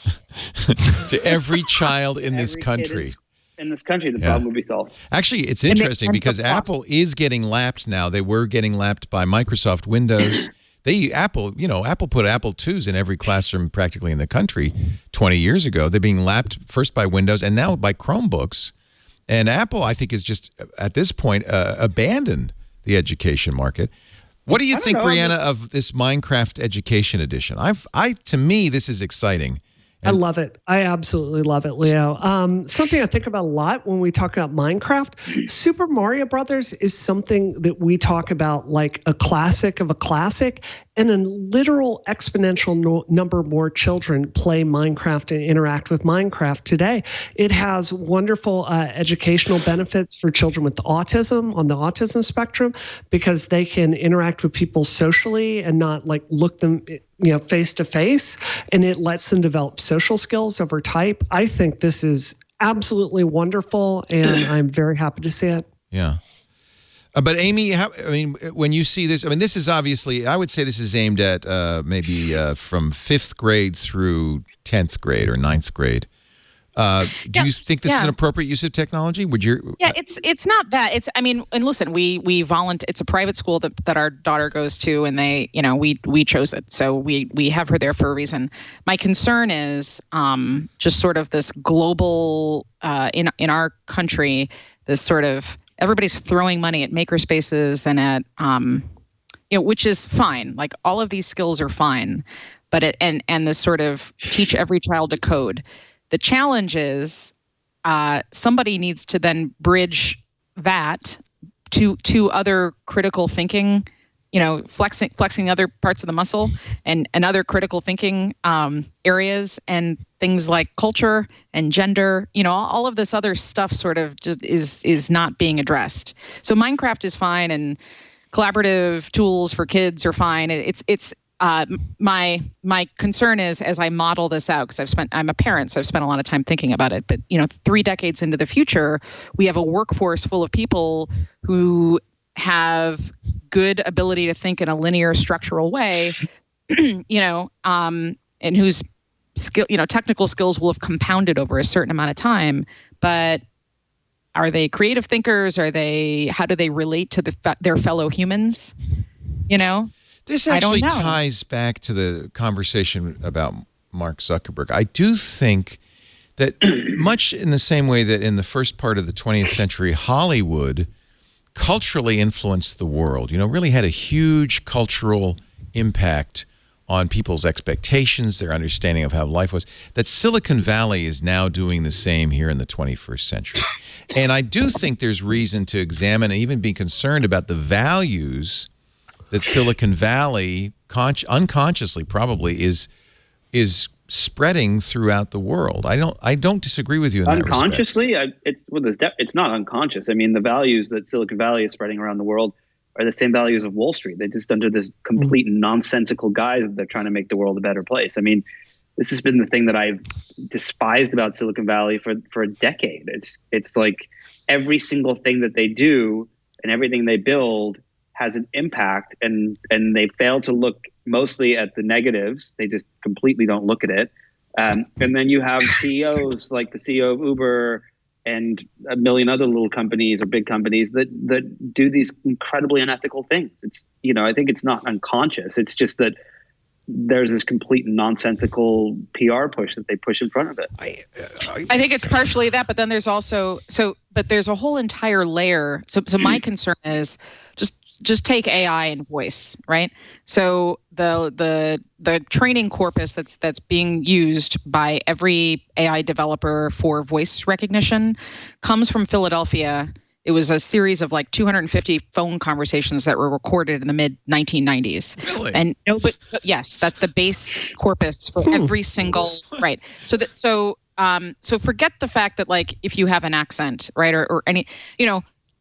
to every child in this country. In this country, the problem would be solved. Actually, it's interesting because Apple is getting lapped now. They were getting lapped by Microsoft Windows. Apple put Apple IIs in every classroom practically in the country 20 years ago. They're being lapped first by Windows and now by Chromebooks. And Apple, I think, is just at this point abandoned the education market. What do you think, Brianna, of this Minecraft Education Edition? To me, this is exciting. I love it. I absolutely love it, Leo. Something I think about a lot when we talk about Minecraft. Super Mario Brothers is something that we talk about like a classic of a classic, and a literal exponential number more children play Minecraft and interact with Minecraft today. It has wonderful educational benefits for children with autism, on the autism spectrum, because they can interact with people socially and not look them face to face, and it lets them develop social skills over type. I think this is absolutely wonderful, and I'm very happy to see it. Yeah. But Amy, when you see this, this is obviously, I would say this is aimed at maybe from 5th grade through 10th grade or 9th grade. Do you think this is an appropriate use of technology? Would you? Yeah, it's not that. And listen, we volunteer. It's a private school that our daughter goes to, and we chose it, so we have her there for a reason. My concern is just sort of this global in our country, this sort of everybody's throwing money at makerspaces and at which is fine. Like all of these skills are fine, but and this sort of teach every child to code. The challenge is somebody needs to then bridge that to other critical thinking, flexing other parts of the muscle and other critical thinking areas and things like culture and gender. All of this other stuff sort of just is not being addressed. So Minecraft is fine and collaborative tools for kids are fine. It's my concern is as I model this out, because I'm a parent, so I've spent a lot of time thinking about it. But 3 decades into the future, we have a workforce full of people who have good ability to think in a linear, structural way, and whose skill, technical skills will have compounded over a certain amount of time. But are they creative thinkers? How do they relate to their fellow humans? This actually ties back to the conversation about Mark Zuckerberg. I do think that much in the same way that in the first part of the 20th century, Hollywood culturally influenced the world, really had a huge cultural impact on people's expectations, their understanding of how life was, that Silicon Valley is now doing the same here in the 21st century. And I do think there's reason to examine and even be concerned about the values that Silicon Valley unconsciously probably is spreading throughout the world. I don't disagree with you in that respect. Unconsciously, it's not unconscious. I mean, the values that Silicon Valley is spreading around the world are the same values of Wall Street. They're just under this complete nonsensical guise that they're trying to make the world a better place. I mean, this has been the thing that I've despised about Silicon Valley for a decade. It's like every single thing that they do and everything they build has an impact, and they fail to look mostly at the negatives. They just completely don't look at it. And then you have CEOs like the CEO of Uber and a million other little companies or big companies that do these incredibly unethical things. It's, I think it's not unconscious. It's just that there's this complete nonsensical PR push that they push in front of it. I think it's partially that, but then there's also but there's a whole entire layer. So my concern is just take AI and voice, right? So the training corpus that's being used by every AI developer for voice recognition comes from Philadelphia. It was a series of like 250 phone conversations that were recorded in the mid 1990s. Really? And yes, that's the base corpus for every single right. So forget the fact that like if you have an accent, right, or any,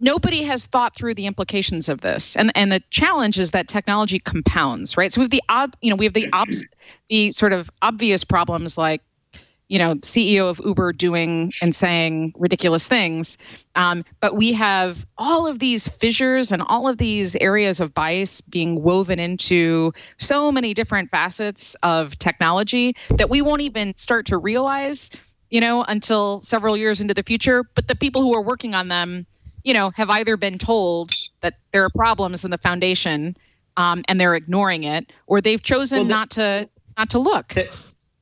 nobody has thought through the implications of this, and the challenge is that technology compounds, right? So we have the sort of obvious problems like, CEO of Uber doing and saying ridiculous things, but we have all of these fissures and all of these areas of bias being woven into so many different facets of technology that we won't even start to realize, until several years into the future. But the people who are working on them, have either been told that there are problems in the foundation, and they're ignoring it, or they've chosen not to look.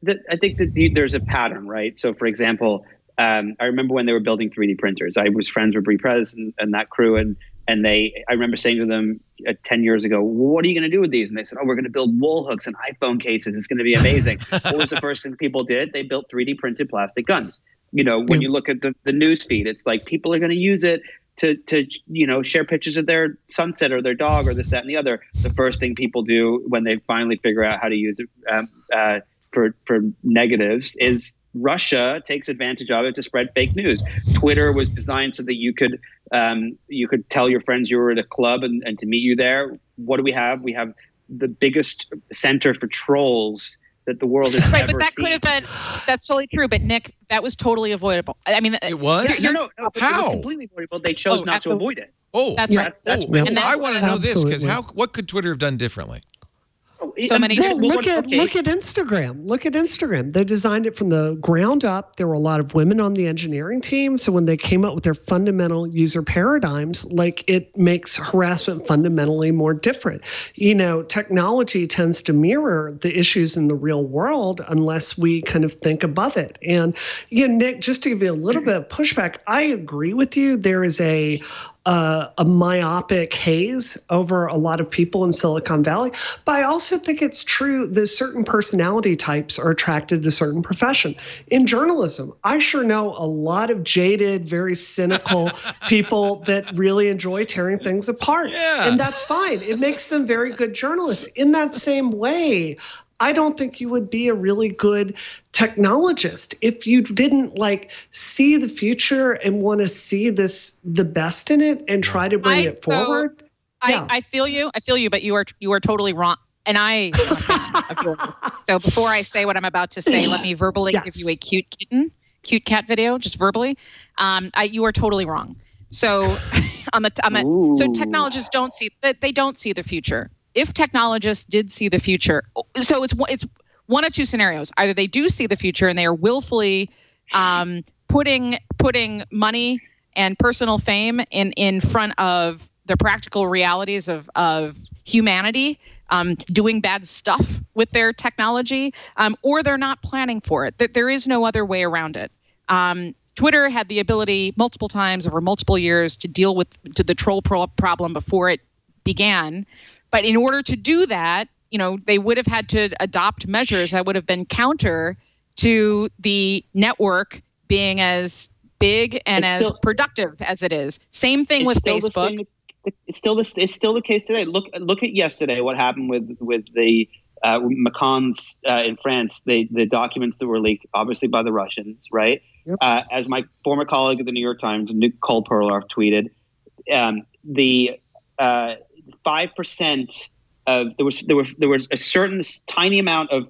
I think that there's a pattern, right? So, for example, I remember when they were building 3D printers. I was friends with Brie Prez and that crew, and I remember saying to them 10 years ago, well, "What are you going to do with these?" And they said, "Oh, we're going to build wool hooks and iPhone cases. It's going to be amazing." What was the first thing people did? They built 3D printed plastic guns. When you look at the news feed, it's like people are going to use it to share pictures of their sunset or their dog or this, that, and the other. The first thing people do when they finally figure out how to use it for negatives is Russia takes advantage of it to spread fake news. Twitter was designed so that you could tell your friends you were at a club and to meet you there. What do we have? We have the biggest center for trolls that the world has ever seen. Right, but that could have been, that's totally true. But Nick, that was totally avoidable. I mean, it was? Yeah, no, how? It was completely avoidable. They chose not to avoid it. Oh, that's right. I want to know this, because what could Twitter have done differently? so many. Look at Instagram. Look at Instagram. They designed it from the ground up. There were a lot of women on the engineering team. So when they came up with their fundamental user paradigms, like it makes harassment fundamentally more different. Technology tends to mirror the issues in the real world unless we kind of think above it. And Nick, just to give you a little bit of pushback, I agree with you. There is a myopic haze over a lot of people in Silicon Valley. But I also think it's true that certain personality types are attracted to certain profession. In journalism, I sure know a lot of jaded, very cynical people that really enjoy tearing things apart. Yeah. And that's fine. It makes them very good journalists. In that same way, I don't think you would be a really good technologist if you didn't see the future and want to see the best in it and try to bring it forward. I feel you, but you are totally wrong. And I so before I say what I'm about to say, let me verbally give you a cute cat video, just verbally. You are totally wrong. So so technologists don't see the future. If technologists did see the future, so it's one of two scenarios. Either they do see the future and they are willfully putting money and personal fame in front of the practical realities of humanity, doing bad stuff with their technology, or they're not planning for it. That there is no other way around it. Twitter had the ability multiple times over multiple years to deal with the troll problem before it began. But in order to do that, they would have had to adopt measures that would have been counter to the network being as big and as productive as it is. Same thing with Facebook. It's still the case today. Look at yesterday. What happened with the Mnuchin's in France? The documents that were leaked, obviously by the Russians, right? Yep. As my former colleague at the New York Times, Nicole Perloff, tweeted, the 5% of there was a certain tiny amount of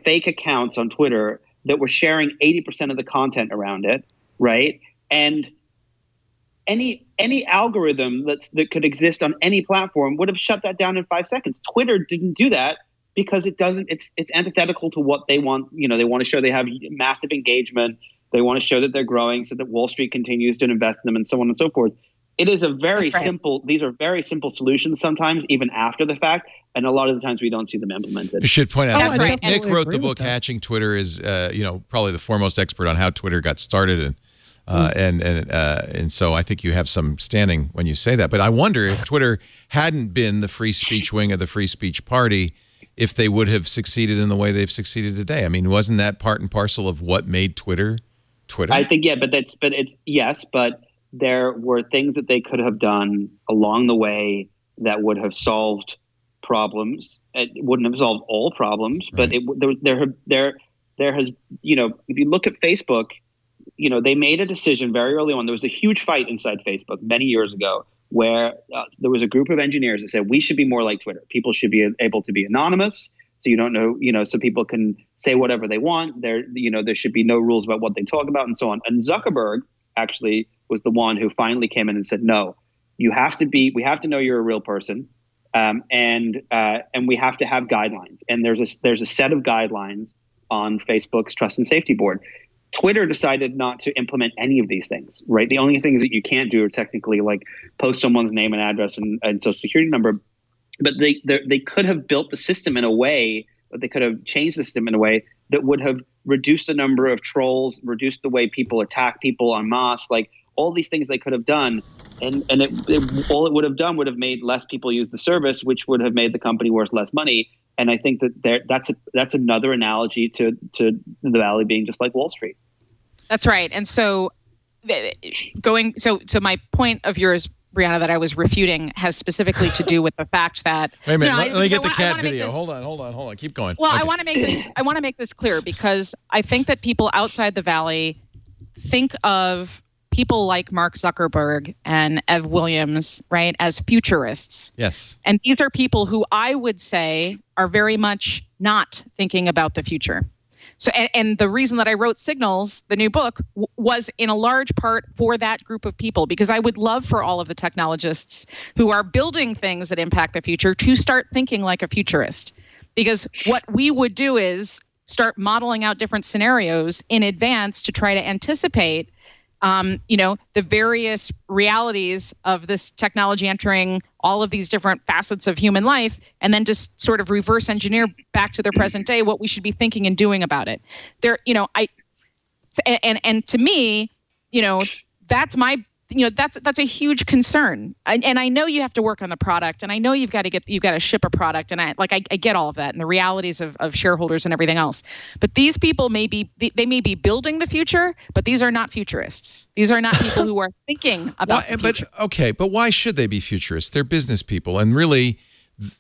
fake accounts on Twitter that were sharing 80% of the content around it, right? And any algorithm that could exist on any platform would have shut that down in 5 seconds. Twitter didn't do that because it doesn't. It's antithetical to what they want. They want to show they have massive engagement. They want to show that they're growing so that Wall Street continues to invest in them and so on and so forth. It is a very simple. These are very simple solutions sometimes, even after the fact, and a lot of the times we don't see them implemented. You should point out, Nick wrote the book "Hatching Twitter." Is probably the foremost expert on how Twitter got started, and so I think you have some standing when you say that. But I wonder if Twitter hadn't been the free speech wing of the free speech party, if they would have succeeded in the way they've succeeded today. I mean, wasn't that part and parcel of what made Twitter? I think but there were things that they could have done along the way that would have solved problems. It wouldn't have solved all problems, but there has, if you look at Facebook, they made a decision very early on. There was a huge fight inside Facebook many years ago where there was a group of engineers that said we should be more like Twitter. People should be able to be anonymous, so you don't know, so people can say whatever they want. There should be no rules about what they talk about and so on. And Zuckerberg actually was the one who finally came in and said, no, we have to know you're a real person. And we have to have guidelines. And there's a set of guidelines on Facebook's Trust and Safety Board. Twitter decided not to implement any of these things, right? The only things that you can't do are technically post someone's name and address and social security number. But they could have built the system in a way, but they could have changed the system in a way that would have reduced the number of trolls, reduced the way people attack people en masse, all these things they could have done. And all it would have done would have made less people use the service, which would have made the company worth less money. And I think that's another analogy to the Valley being just like Wall Street. That's right. And so so my point of yours, Brianna, that I was refuting has specifically to do with the fact that wait a minute, let me get the cat video. Hold on. Keep going. Well, okay. I want to make this clear because I think that people outside the Valley think of people like Mark Zuckerberg and Ev Williams, right, as futurists. Yes. And these are people who I would say are very much not thinking about the future. So, and the reason that I wrote Signals, the new book, was in a large part for that group of people, because I would love for all of the technologists who are building things that impact the future to start thinking like a futurist. Because what we would do is start modeling out different scenarios in advance to try to anticipate, the various realities of this technology entering all of these different facets of human life, and then just sort of reverse engineer back to the present day what we should be thinking and doing about it. And to me, that's my, that's a huge concern. And I know you have to work on the product, and I know you've got to ship a product, and I get all of that and the realities of shareholders and everything else. But these people may be building the future, but these are not futurists. These are not people who are thinking about the future. But why should they be futurists? They're business people, and really,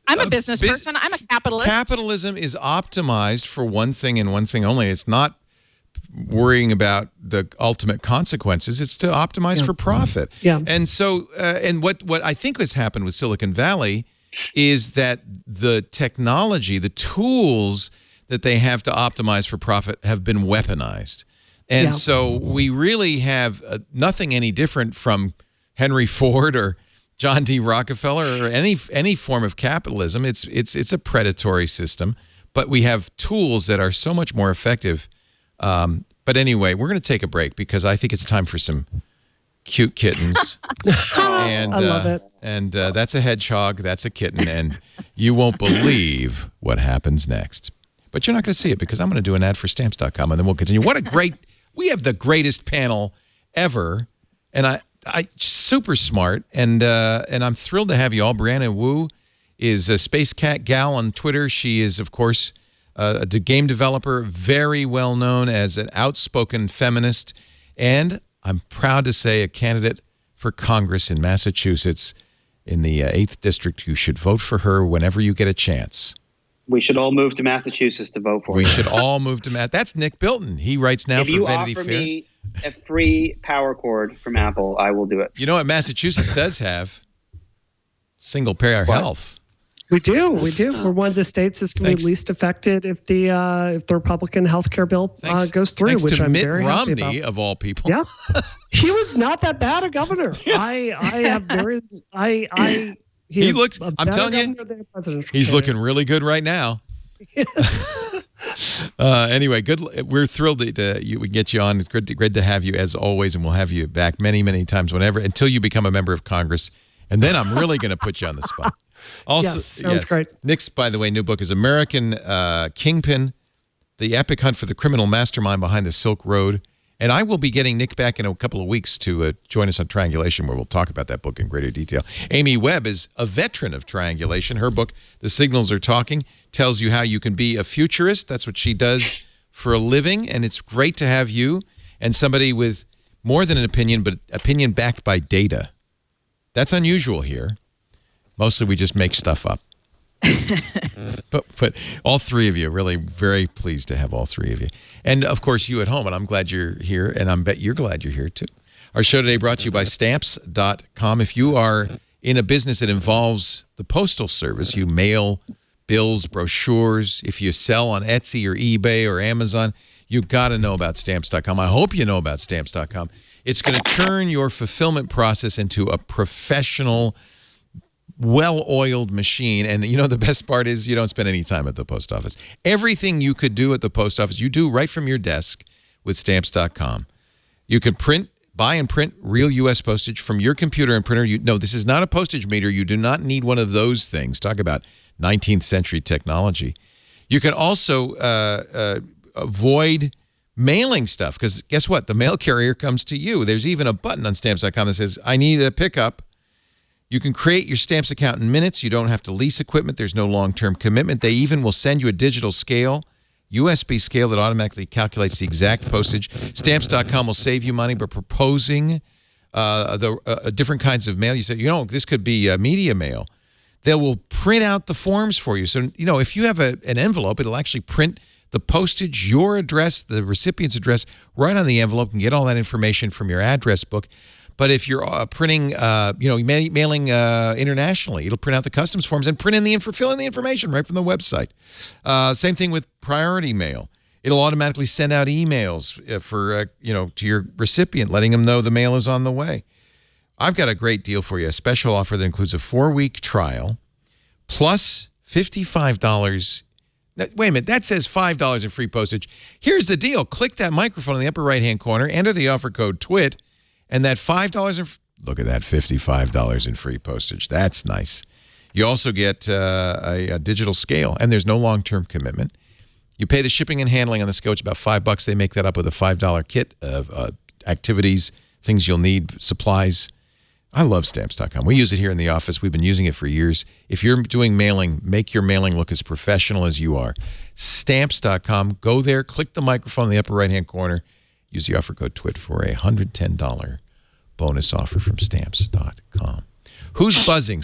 I'm a business person. I'm a capitalist. Capitalism is optimized for one thing and one thing only. It's not worrying about the ultimate consequences. It's to optimize for profit. Yeah. And so, and what I think has happened with Silicon Valley is that the technology, the tools that they have to optimize for profit have been weaponized. And so we really have nothing any different from Henry Ford or John D. Rockefeller or any form of capitalism. It's a predatory system, but we have tools that are so much more effective. But anyway, we're going to take a break because I think it's time for some cute kittens. And I love it. And that's a hedgehog, that's a kitten, and you won't believe what happens next. But you're not going to see it because I'm going to do an ad for Stamps.com, and then we'll continue. We have the greatest panel ever, and I super smart, and I'm thrilled to have you all. Brianna Wu is a Space Cat Gal on Twitter. She is, of course, a game developer, very well known as an outspoken feminist, and I'm proud to say a candidate for Congress in Massachusetts in the 8th District. You should vote for her whenever you get a chance. We should all move to Massachusetts to vote for her. We should all move to Matt. That's Nick Bilton. He writes now for Vanity Fair. If you offer me a free power cord from Apple, I will do it. You know what Massachusetts does have? Single payer health. We do. We're one of the states that's going to be least affected if the Republican health care bill goes through, which I'm very happy about. Romney, of all people. Yeah, he was not that bad a governor. He looks. I'm telling you, he's looking really good right now. Anyway, good. We're thrilled that we get you on. It's great to have you as always, and we'll have you back many, many times whenever until you become a member of Congress, and then I'm really going to put you on the spot. Also, sounds great. Nick's, by the way, new book is American Kingpin, the epic hunt for the criminal mastermind behind the Silk Road. And I will be getting Nick back in a couple of weeks to join us on Triangulation, where we'll talk about that book in greater detail. Amy Webb is a veteran of Triangulation. Her book, The Signals Are Talking, tells you how you can be a futurist. That's what she does for a living. And it's great to have you and somebody with more than an opinion, but opinion backed by data. That's unusual here. Mostly we just make stuff up. But all three of you, really very pleased to have all three of you. And, of course, you at home, and I'm glad you're here, and I bet you're glad you're here, too. Our show today brought to you by Stamps.com. If you are in a business that involves the Postal Service, you mail bills, brochures. If you sell on Etsy or eBay or Amazon, you've got to know about Stamps.com. I hope you know about Stamps.com. It's going to turn your fulfillment process into a professional, well-oiled machine. And you know, the best part is you don't spend any time at the post office. Everything you could do at the post office, you do right from your desk with Stamps.com. You can buy and print real U.S. postage from your computer and printer. No, this is not a postage meter. You do not need one of those things. Talk about 19th century technology. You can also avoid mailing stuff, because guess what? The mail carrier comes to you. There's even a button on Stamps.com that says, I need a pickup. You can create your Stamps account in minutes. You don't have to lease equipment. There's no long-term commitment. They even will send you a digital scale, USB scale that automatically calculates the exact postage. Stamps.com will save you money by proposing different kinds of mail. You say, this could be media mail. They will print out the forms for you. So, if you have an envelope, it'll actually print the postage, your address, the recipient's address, right on the envelope, and get all that information from your address book. But if you're printing, mailing internationally, it'll print out the customs forms and fill in the information right from the website. Same thing with priority mail. It'll automatically send out emails for to your recipient, letting them know the mail is on the way. I've got a great deal for you, a special offer that includes a 4-week trial plus $55. Wait a minute, that says $5 in free postage. Here's the deal. Click that microphone in the upper right-hand corner, enter the offer code TWIT, and that $5 look at that, $55 in free postage. That's nice. You also get a digital scale, and there's no long-term commitment. You pay the shipping and handling on the scale, which is about $5. They make that up with a $5 kit of activities, things you'll need, supplies. I love Stamps.com. We use it here in the office. We've been using it for years. If you're doing mailing, make your mailing look as professional as you are. Stamps.com. Go there, click the microphone in the upper right-hand corner. Use the offer code TWIT for a $110 bonus offer from Stamps.com. Who's buzzing?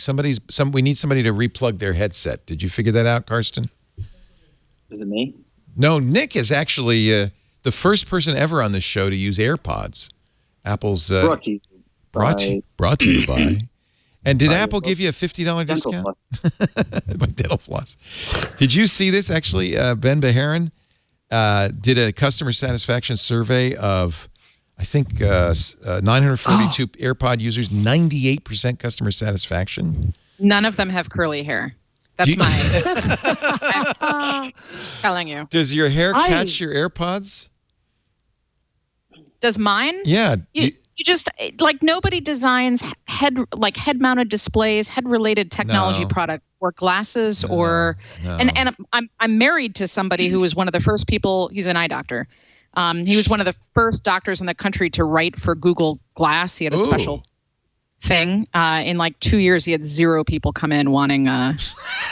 We need somebody to replug their headset. Did you figure that out, Karsten? Is it me? No, Nick is actually the first person ever on this show to use AirPods. Apple's brought to you by. And did Apple give you a $50 discount? By Dental Floss. Did you see this? Actually, Ben Beharan did a customer satisfaction survey of, I think, 942 AirPod users, 98% customer satisfaction. None of them have curly hair. That's I'm telling you. Does your hair catch your AirPods? Does mine? Yeah. You just, like, nobody designs head-mounted displays, head-related technology product, or glasses, and I'm married to somebody who was one of the first people. He's an eye doctor. He was one of the first doctors in the country to write for Google Glass. He had a special thing. In like 2 years, he had 0 people come in wanting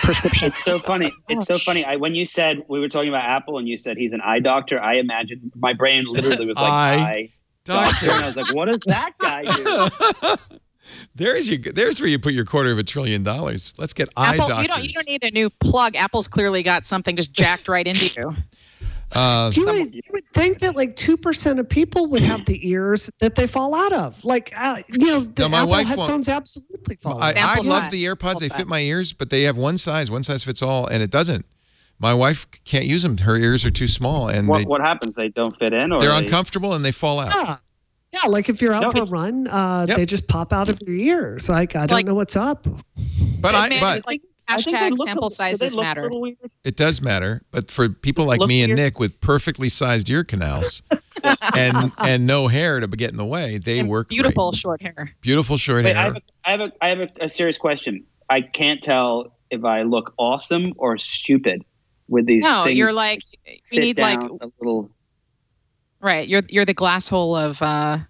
prescription. It's so funny. It's so funny. When you said, we were talking about Apple and you said he's an eye doctor, I imagined, my brain literally was like, eye doctor. And I was like, what does that guy do? There's where you put your $250 billion. Let's get eye doctors. You don't need a new plug. Apple's clearly got something just jacked right into you. You would think that like 2% of people would have the ears that they fall out of. Like, my Apple headphones absolutely fall out. I love the AirPods. They fit my ears, but they have one size fits all, and it doesn't. My wife can't use them. Her ears are too small. And what happens? They don't fit in? Or they're uncomfortable and they fall out. Yeah, like if you're out for a run, they just pop out of your ears. Like, I don't know what's up. But hashtag sample sizes matter. It does matter, but for people like me and Nick with perfectly sized ear canals and no hair to get in the way, they work beautiful great. Short hair. Beautiful short hair. I have a serious question. I can't tell if I look awesome or stupid with these things. No, you're like, you need like a little. Right, you're the glass hole of my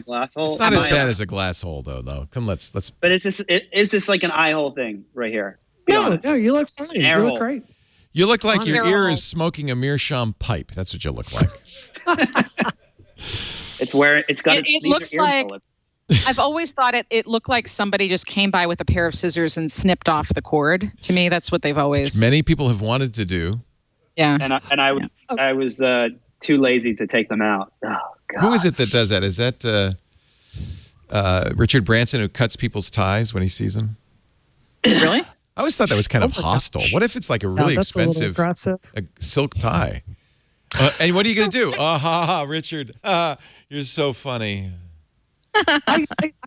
glass hole. It's not as bad as a glass hole though. Come, let's. But is this like an eye hole thing right here? No, you look fine. You look great. You look like your ear is smoking a meerschaum pipe. That's what you look like. It's where it's got. It looks like. I've always thought it looked like somebody just came by with a pair of scissors and snipped off the cord. To me, that's what they've always. Many people have wanted to do. Yeah. And I was too lazy to take them out. Oh, God. Who is it that does that? Is that Richard Branson, who cuts people's ties when he sees them? Really? I always thought that was kind of hostile. What if it's like a really expensive a silk tie? And what are you going to do? Richard, you're so funny. I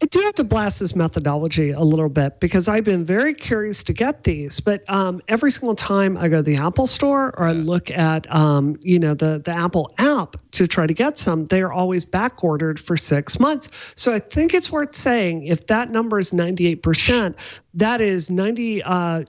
do have to blast this methodology a little bit because I've been very curious to get these, but every single time I go to the Apple store or I look at the Apple app to try to get some, they are always back ordered for 6 months. So I think it's worth saying if that number is 98%, that is 90.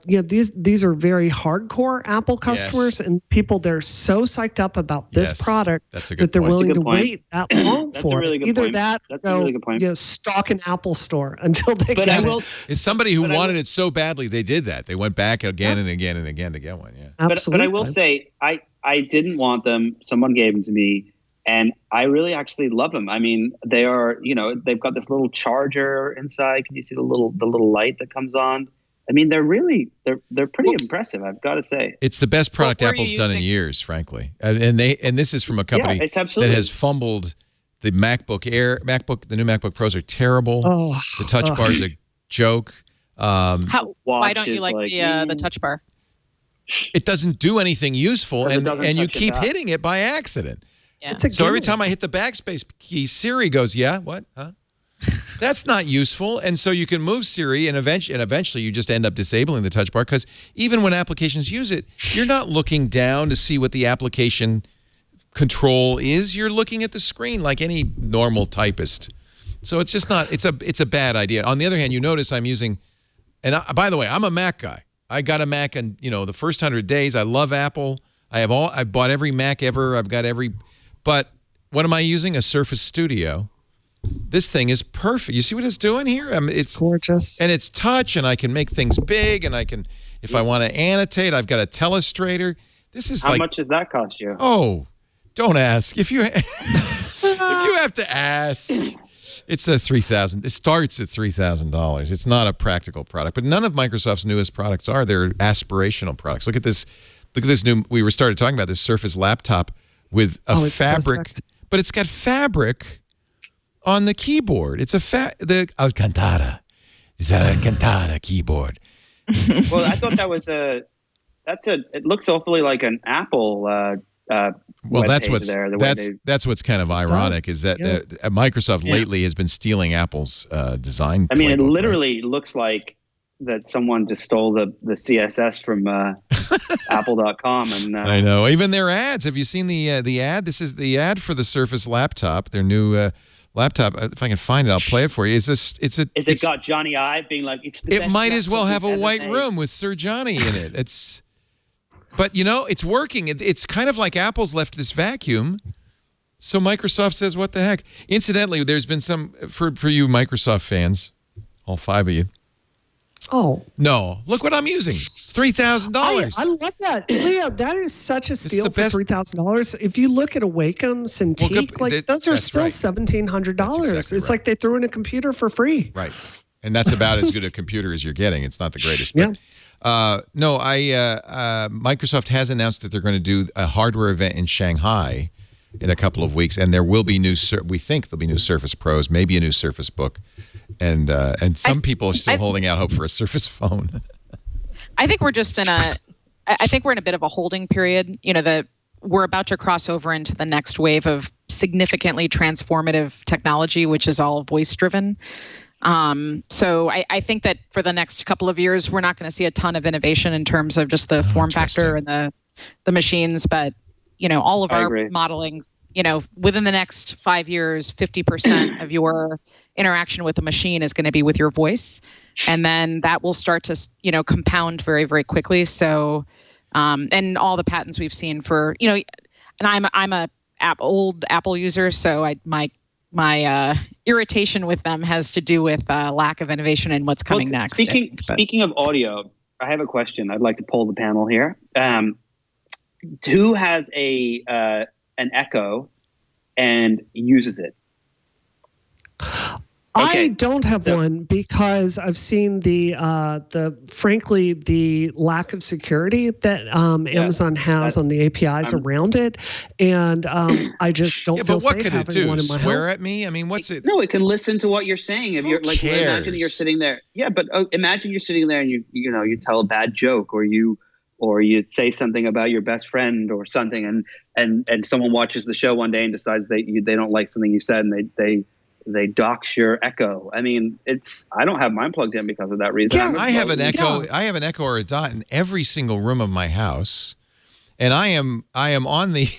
These are very hardcore Apple customers and people they're so psyched up about this product that they're willing to wait that long for it. Either that, that's a really good point. Stock an Apple store until they get it. It's somebody who wanted it so badly they did that. They went back again and again and again to get one. Yeah, absolutely. But I will say I didn't want them. Someone gave them to me, and I really actually love them. I mean, they are they've got this little charger inside. Can you see the little light that comes on? I mean, they're pretty impressive. I've got to say, it's the best product Apple's done in years, frankly. And this is from a company that has fumbled. The MacBook Air, the new MacBook Pros are terrible. The Touch Bar is a joke. Why don't you like the Touch Bar? it doesn't do anything useful, and you keep hitting it by accident. Yeah. So every time I hit the backspace key, Siri goes, "Yeah, what? Huh?" That's not useful. And so you can move Siri, and eventually you just end up disabling the touch bar, because even when applications use it, you're not looking down to see what the application control is. You're looking at the screen like any normal typist. So it's just not. It's a bad idea. On the other hand, you notice I'm using, and by the way, I'm a Mac guy. I got a Mac, and the first 100 days, I love Apple. I bought every Mac ever. I've got every. But what am I using? A Surface Studio. This thing is perfect. You see what it's doing here? It's gorgeous. And it's touch, and I can make things big, and I can, if I want to annotate, I've got a telestrator. This is How much does that cost you? Oh, don't ask. If you have to ask, it's $3,000. It starts at $3,000. It's not a practical product, but none of Microsoft's newest products are. They're aspirational products. Look at this new. We started talking about this Surface laptop with a fabric, but it's got fabric on the keyboard. It's the Alcantara. It's an Alcantara keyboard. Well, I thought that was it looks awfully like an Apple well, that's what's kind of ironic, is that Microsoft lately has been stealing Apple's design. I mean, it playbook, literally looks like that someone just stole the CSS from apple.com. And I know. Even their ads. Have you seen the ad? This is the ad for the Surface laptop, their new laptop. If I can find it, I'll play it for you. Is it got Johnny Ive being like, it's the it best might as well have a white made. room with Sir Johnny in it. But it's working. It's kind of like Apple's left this vacuum. So Microsoft says, what the heck? Incidentally, there's been some, for you Microsoft fans, all 5 of you. Oh. No. Look what I'm using. $3,000. I love that. Leo, that is such a steal for $3,000. If you look at a Wacom Cintiq, those are still $1,700. Exactly it's like they threw in a computer for free. Right. And that's about as good a computer as you're getting. It's not the greatest. But, Microsoft has announced that they're going to do a hardware event in Shanghai in a couple of weeks, and there will be we think there'll be new Surface Pros, maybe a new Surface Book, and some people are still holding out hope for a Surface Phone. I think we're just I think we're in a bit of a holding period. We're about to cross over into the next wave of significantly transformative technology, which is all voice driven. So I think that for the next couple of years, we're not going to see a ton of innovation in terms of just the form factor and the machines, but all of our modeling, within the next 5 years, 50% of your interaction with the machine is going to be with your voice. And then that will start to, compound very, very quickly. So, and all the patents we've seen for, and I'm a old Apple user. So my irritation with them has to do with lack of innovation and what's coming next. Speaking of audio, I have a question. I'd like to poll the panel here. Who has an Echo and uses it? Okay. I don't have one because I've seen the lack of security that Amazon has on the APIs around it, and I just don't feel safe having one in my house. Swear at me? I mean, what's it? No, it can listen to what you're saying. If you're like, imagine you're sitting there. Yeah, but imagine you're sitting there and you tell a bad joke, or you say something about your best friend or something, and someone watches the show one day and decides they don't like something you said, and they dox your Echo. I mean, I don't have mine plugged in because of that reason. Yeah, I have an Echo. Yeah. I have an Echo or a Dot in every single room of my house, and I am on the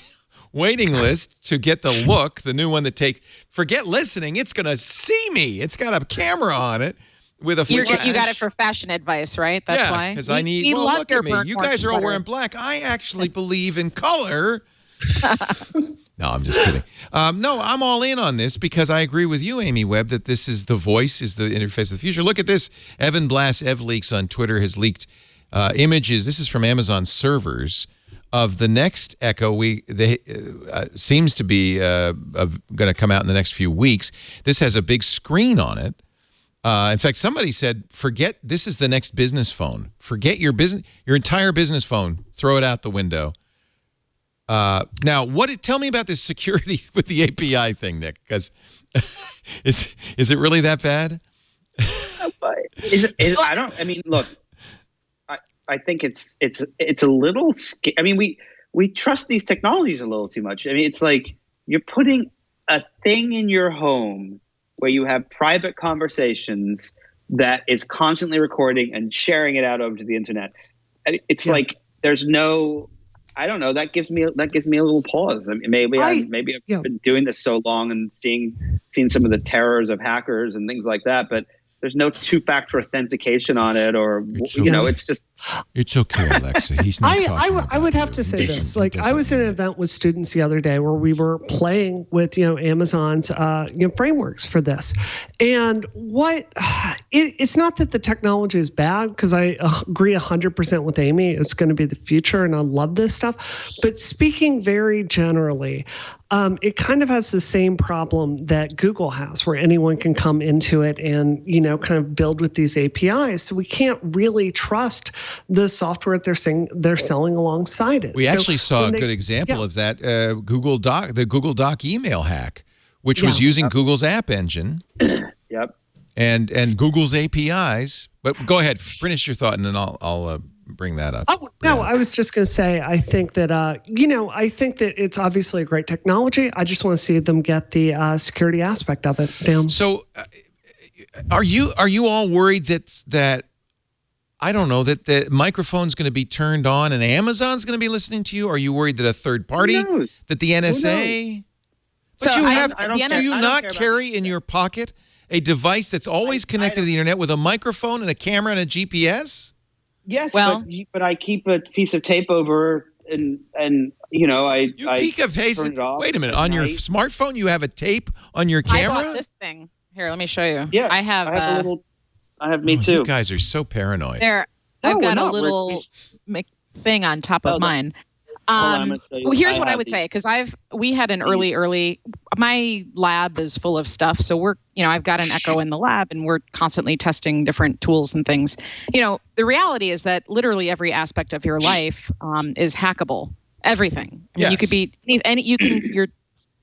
waiting list to get the new one that forget listening. It's going to see me. It's got a camera on it with a flash. You got it for fashion advice, right? That's why. Because I need. Well, look at me. You guys are all wearing black. I actually believe in color. No, I'm just kidding. No, I'm all in on this because I agree with you, Amy Webb, that this is the voice, is the interface of the future. Look at this. Evan Blass, EvLeaks on Twitter, has leaked images. This is from Amazon servers of the next Echo. Seems to be going to come out in the next few weeks. This has a big screen on it. In fact, somebody said, "Forget this is the next business phone. Forget your entire business phone. Throw it out the window." Now, tell me about this security with the API thing, Nick, because is it really that bad? Look, I think it's a little I mean, we trust these technologies a little too much. I mean, it's like you're putting a thing in your home where you have private conversations that is constantly recording and sharing it out over to the internet. It's like there's no, I don't know. That gives me a little pause. I mean, maybe I've been doing this so long and seen some of the terrors of hackers and things like that, but there's no two-factor authentication on it, or it's just. It's okay, Alexa. He's not talking about I would have to say this. Like, I was at an event with students the other day where we were playing with Amazon's frameworks for this, and it's not that the technology is bad, because I agree 100% with Amy. It's going to be the future, and I love this stuff. But speaking very generally, it kind of has the same problem that Google has, where anyone can come into it and, kind of build with these APIs. So we can't really trust the software that they're selling alongside it. We actually saw a good example of that, the Google Doc email hack, which was using Google's App Engine. Yep. And Google's APIs. But go ahead, finish your thought, and then I'll bring that up. Oh, no, I was just going to say, I think that, I think that it's obviously a great technology. I just want to see them get the security aspect of it down. So are you all worried that I don't know, that the microphone's going to be turned on and Amazon's going to be listening to you? Are you worried that a third party, that the NSA? But do you not carry in your pocket a device that's always connected to the internet with a microphone and a camera and a GPS? Yes, but I keep a piece of tape over and I turn it off. Wait a minute, on your smartphone you have a tape on your camera? I bought this thing. Here, let me show you. Yeah, I have a little. I have me too. You guys are so paranoid. I've got a little thing on top of mine. Here's what I would say, because we had an early. My lab is full of stuff, so I've got an Echo in the lab, and we're constantly testing different tools and things. The reality is that literally every aspect of your life is hackable. Everything. I mean, you could be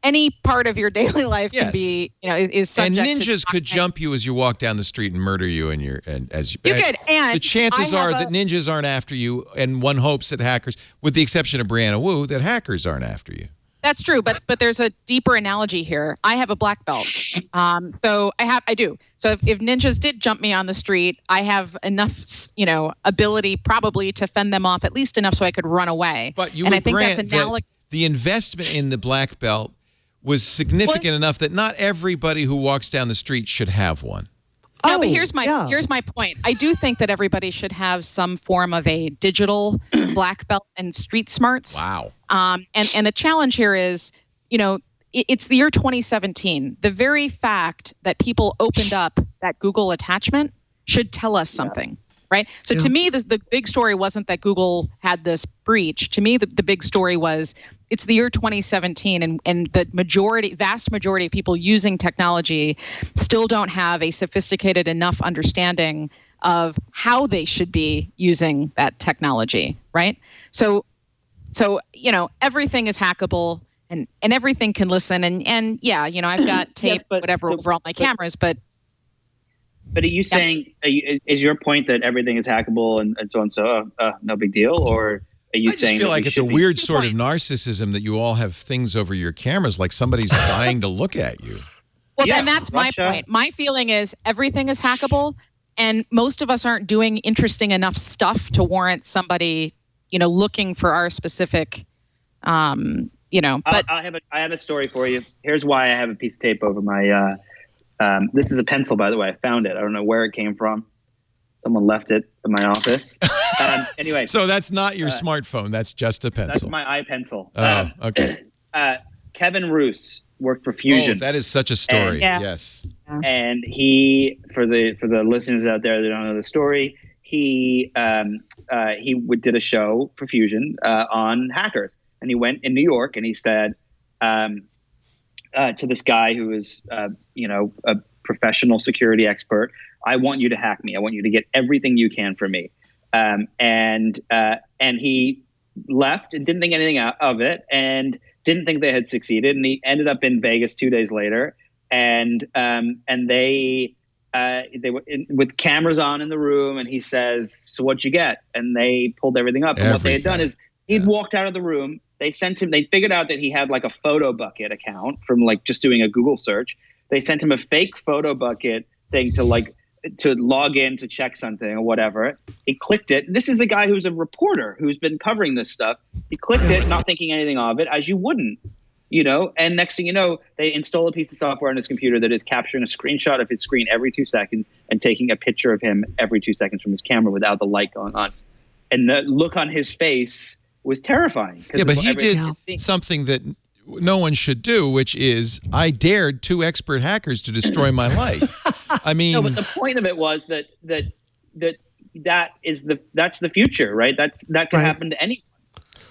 any part of your daily life can be, is subject to. And ninjas could jump you as you walk down the street and murder you, as you could. And the chances are that ninjas aren't after you, and one hopes that hackers, with the exception of Brianna Wu, that hackers aren't after you. That's true, but there's a deeper analogy here. I have a black belt, so I do. So if ninjas did jump me on the street, I have enough, ability probably to fend them off, at least enough so I could run away. But I think that's analogous. The investment in the black belt was significant enough that not everybody who walks down the street should have one. No, but here's my point. I do think that everybody should have some form of a digital black belt and street smarts. Wow. And the challenge here is, it's the year 2017. The very fact that people opened up that Google attachment should tell us something. Right. So to me, the big story wasn't that Google had this breach. To me, the big story was it's the year 2017, and the vast majority of people using technology still don't have a sophisticated enough understanding of how they should be using that technology. Right. So everything is hackable, and everything can listen. And I've got tape, over all my cameras, but. But are you saying, is your point that everything is hackable and so on, so no big deal? Or are you saying? I feel like it's a weird sort of narcissism that you all have things over your cameras, like somebody's dying to look at you. Well, and that's my point. My feeling is everything is hackable, and most of us aren't doing interesting enough stuff to warrant somebody, looking for our specific, But I have a story for you. Here's why I have a piece of tape over my. This is a pencil, by the way. I found it. I don't know where it came from. Someone left it in my office. Anyway. So that's not your smartphone. That's just a pencil. That's my iPencil. Oh, okay. Kevin Roos worked for Fusion. Oh, that is such a story. Yes. And he, for the listeners out there that don't know the story, he did a show for Fusion on hackers. And he went in New York and he said, to this guy who is, a professional security expert, I want you to hack me. I want you to get everything you can from me. And he left and didn't think anything of it and didn't think they had succeeded. And he ended up in Vegas 2 days later. And they They were with cameras on in the room, and he says, "So what'd you get?" And they pulled everything up. And what they had done is he'd walked out of the room. They sent him. They figured out that he had like a photo bucket account from like just doing a Google search. They sent him a fake photo bucket thing to log in to check something or whatever. He clicked it. This is a guy who's a reporter who's been covering this stuff. He clicked it, not thinking anything of it, as you wouldn't, and next thing you know, they install a piece of software on his computer that is capturing a screenshot of his screen every 2 seconds and taking a picture of him every 2 seconds from his camera without the light going on. And the look on his face was terrifying. Yeah, but he did something that no one should do, which is I dared 2 expert hackers to destroy my life. I mean, no, but the point of it was that's the future, right? That could happen to anyone.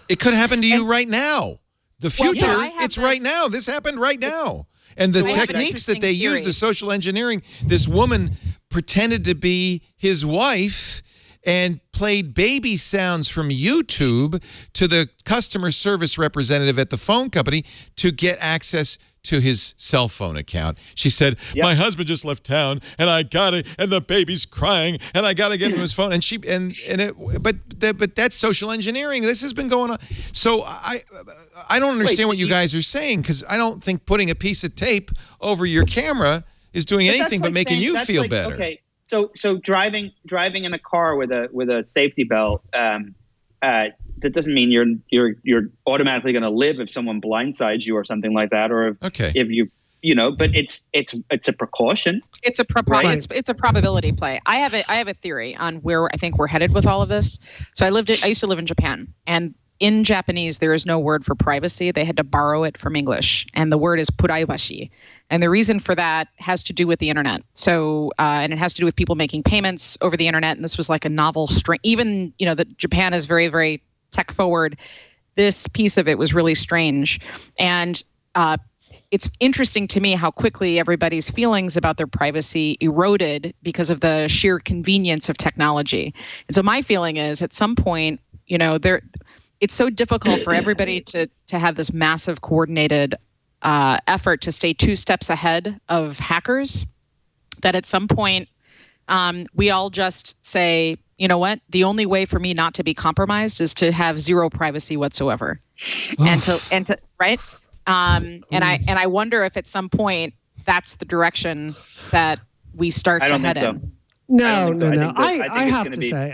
It could happen to you right now. The future, it's right now. This happened right now. And the techniques that they use, the social engineering, this woman pretended to be his wife and played baby sounds from YouTube to the customer service representative at the phone company to get access to his cell phone account. She said, my husband just left town and I got it, and the baby's crying and I got to get him his phone. And but that's social engineering. This has been going on. So I don't understand what you guys are saying, because I don't think putting a piece of tape over your camera is doing anything but making you feel better. Okay. So driving in a car with a safety belt, that doesn't mean you're automatically going to live if someone blindsides you or something like that, or if you but it's a precaution. It's a probability play. I have a theory on where I think we're headed with all of this. So I used to live in Japan, and in Japanese, there is no word for privacy. They had to borrow it from English, and the word is puraibashi. And the reason for that has to do with the internet. So, and it has to do with people making payments over the internet. And this was like a novel string. Even, that Japan is very, very tech forward. This piece of it was really strange. And it's interesting to me how quickly everybody's feelings about their privacy eroded because of the sheer convenience of technology. And so my feeling is at some point, it's so difficult for everybody to have this massive coordinated effort to stay 2 steps ahead of hackers, that at some point we all just say, you know what, the only way for me not to be compromised is to have zero privacy whatsoever. And to right. And I wonder if at some point that's the direction that we start to head in. No. I have to say,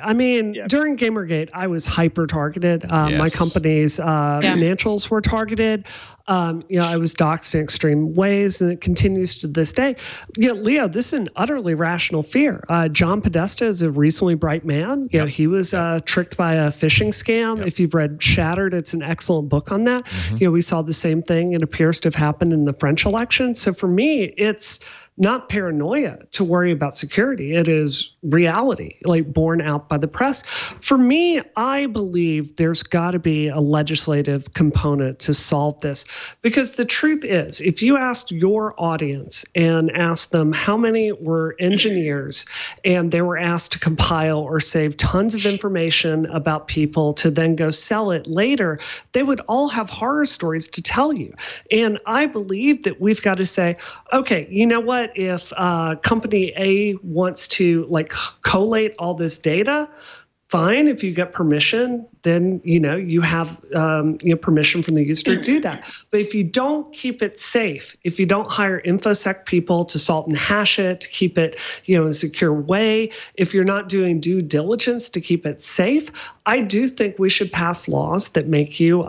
during Gamergate, I was hyper targeted. My company's financials were targeted. I was doxxed in extreme ways, and it continues to this day. Leo, this is an utterly rational fear. John Podesta is a reasonably bright man. He was tricked by a phishing scam. If you've read Shattered, it's an excellent book on that. We saw the same thing. It appears to have happened in the French election. So for me, it's not paranoia to worry about security. It is reality, like borne out by the press. For me, I believe there's got to be a legislative component to solve this, because the truth is, if you asked your audience and asked them how many were engineers and they were asked to compile or save tons of information about people to then go sell it later, they would all have horror stories to tell you. And I believe that we've got to say, okay, you know what? If company A wants to collate all this data, fine. If you get permission, then you have permission from the user to do that. But if you don't keep it safe, if you don't hire InfoSec people to salt and hash it, to keep it in a secure way, if you're not doing due diligence to keep it safe, I do think we should pass laws that make you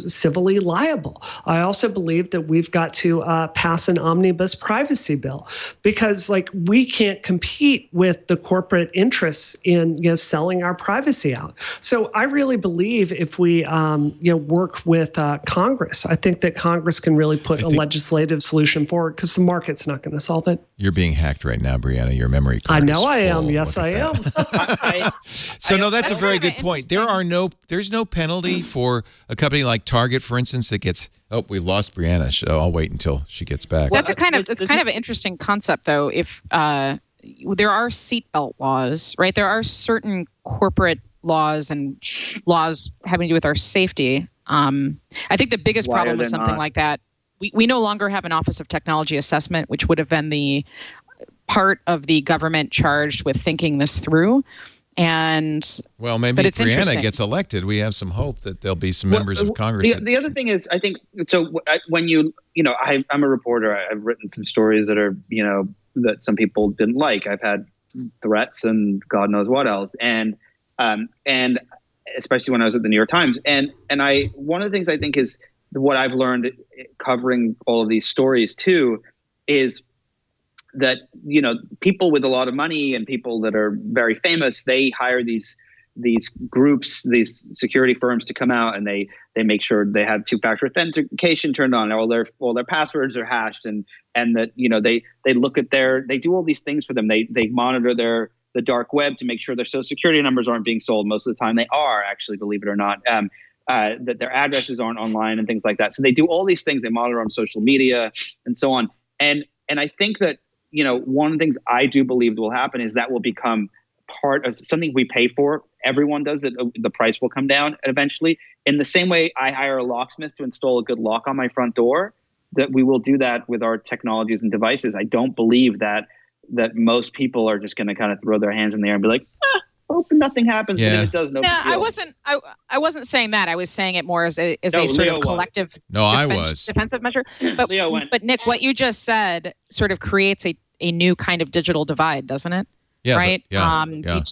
civilly liable. I also believe that we've got to pass an omnibus privacy bill, because we can't compete with the corporate interests in selling our privacy out. So I really believe if we work with Congress, I think that Congress can really put a legislative solution forward, because the market's not going to solve it. You're being hacked right now, Brianna. Your memory card I know is I full. am. Yes, I am. That's a very good point. There's no penalty for a company like Target, for instance, that gets. Oh, we lost Brianna. So I'll wait until she gets back. That's kind of an interesting concept, though. If there are seatbelt laws, right? There are certain corporate laws and laws having to do with our safety. I think the biggest problem with something like that, we no longer have an Office of Technology Assessment, which would have been the part of the government charged with thinking this through. And well, maybe if Brianna gets elected, we have some hope that there'll be some members of Congress. The other thing is, I think, so when I'm a reporter, I've written some stories that are, that some people didn't like. I've had threats and God knows what else. And especially when I was at the New York Times. And one of the things I think is what I've learned covering all of these stories too, is that, people with a lot of money and people that are very famous, they hire these groups, these security firms to come out, and they make sure they have two-factor authentication turned on, all their passwords are hashed, and that, they look at they do all these things for them. They monitor the dark web to make sure their social security numbers aren't being sold. Most of the time they are, actually, believe it or not, that their addresses aren't online and things like that. So they do all these things. They monitor on social media and so on. And I think that, one of the things I do believe will happen is that will become part of something we pay for. Everyone does it. The price will come down eventually. In the same way I hire a locksmith to install a good lock on my front door, that we will do that with our technologies and devices. I don't believe that most people are just going to kind of throw their hands in the air and be like, hope nothing happens. Yeah. But if it does, no big deal. I wasn't saying that. I was saying it more as a sort of collective defensive measure. But Nick, what you just said sort of creates a new kind of digital divide, doesn't it? Yeah, right.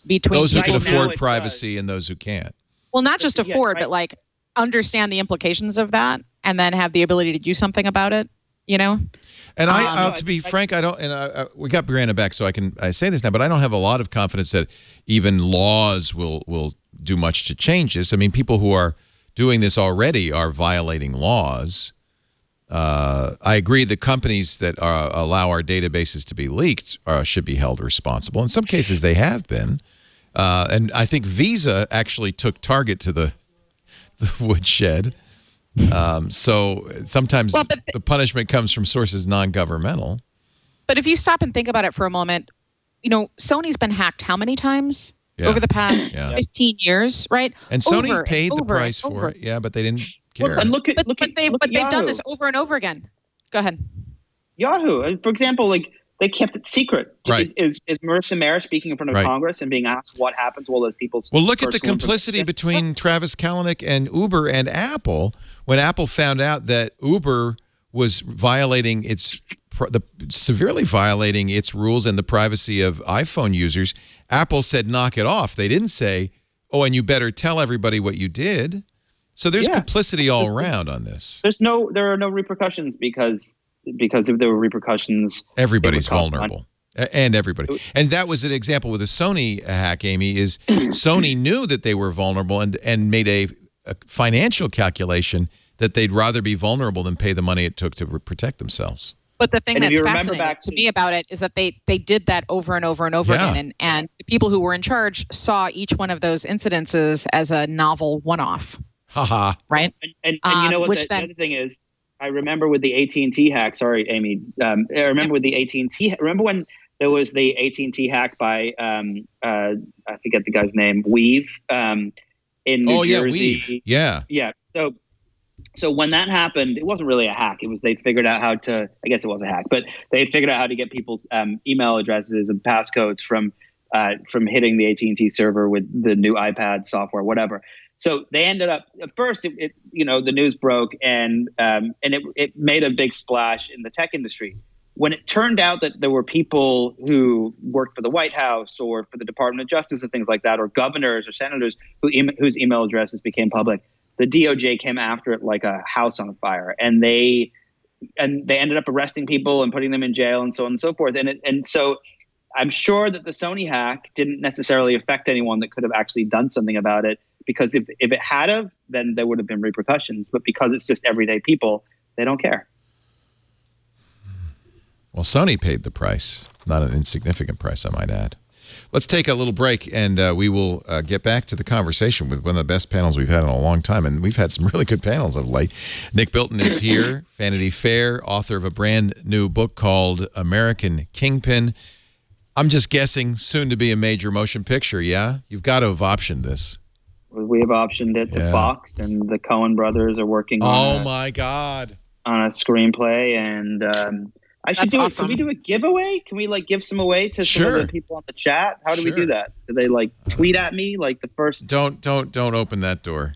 Between those who can afford privacy and those who can't. Well, not just afford, but like understand the implications of that, and then have the ability to do something about it. And to be frank, I don't. And we got Brianna back, so I say this now, but I don't have a lot of confidence that even laws will do much to change this. I mean, people who are doing this already are violating laws. I agree that companies that allow our databases to be leaked should be held responsible. In some cases, they have been. And I think Visa actually took Target to the woodshed. So sometimes the punishment comes from sources non-governmental. But if you stop and think about it for a moment, Sony's been hacked how many times over the past 15 years, right? And Sony paid the price for it, but they didn't care. They've done this over and over again. Go ahead. Yahoo, for example, they kept it secret. Right. Is Marissa Mayer speaking in front of Congress and being asked what happened to all those people's... Well, look at the complicity between Travis Kalanick and Uber and Apple. When Apple found out that Uber was severely violating its rules and the privacy of iPhone users, Apple said, knock it off. They didn't say, oh, and you better tell everybody what you did. So there's complicity all around on this. There are no repercussions because if there were repercussions, everybody's vulnerable. And everybody. And that was an example with the Sony hack, Amy, is Sony knew that they were vulnerable and made a financial calculation that they'd rather be vulnerable than pay the money it took to protect themselves. But the thing that's fascinating to me about it is that they did that over and over and over again. And the people who were in charge saw each one of those incidences as a novel one-off. Haha. Right? And you know what the other thing is? I remember with the AT&T hack. Sorry, Amy. I remember with the AT&T. Remember when there was the AT&T hack by I forget the guy's name, Weave, in New Jersey. Weave. Yeah. Yeah. So when that happened, it wasn't really a hack. It was they figured out how to. I guess it was a hack, but they had figured out how to get people's email addresses and passcodes from hitting the AT&T server with the new iPad software, whatever. So they ended up at first, the news broke and it made a big splash in the tech industry. When it turned out that there were people who worked for the White House or for the Department of Justice and things like that, or governors or senators whose email addresses became public, the DOJ came after it like a house on fire, and they ended up arresting people and putting them in jail and so on and so forth. And so I'm sure that the Sony hack didn't necessarily affect anyone that could have actually done something about it. Because if it had of, then there would have been repercussions. But because it's just everyday people, they don't care. Well, Sony paid the price. Not an insignificant price, I might add. Let's take a little break, and we will get back to the conversation with one of the best panels we've had in a long time. And we've had some really good panels of late. Nick Bilton is here, Vanity Fair, author of a brand new book called American Kingpin. I'm just guessing soon to be a major motion picture, yeah? You've got to have optioned this. We have optioned it to Fox, and the Coen brothers are working on my God. on a screenplay, and I should That's do awesome. it. Can we do a giveaway? Can we give some away to some of the people on the chat? How do we do that? Do they tweet at me the first? Don't open that door.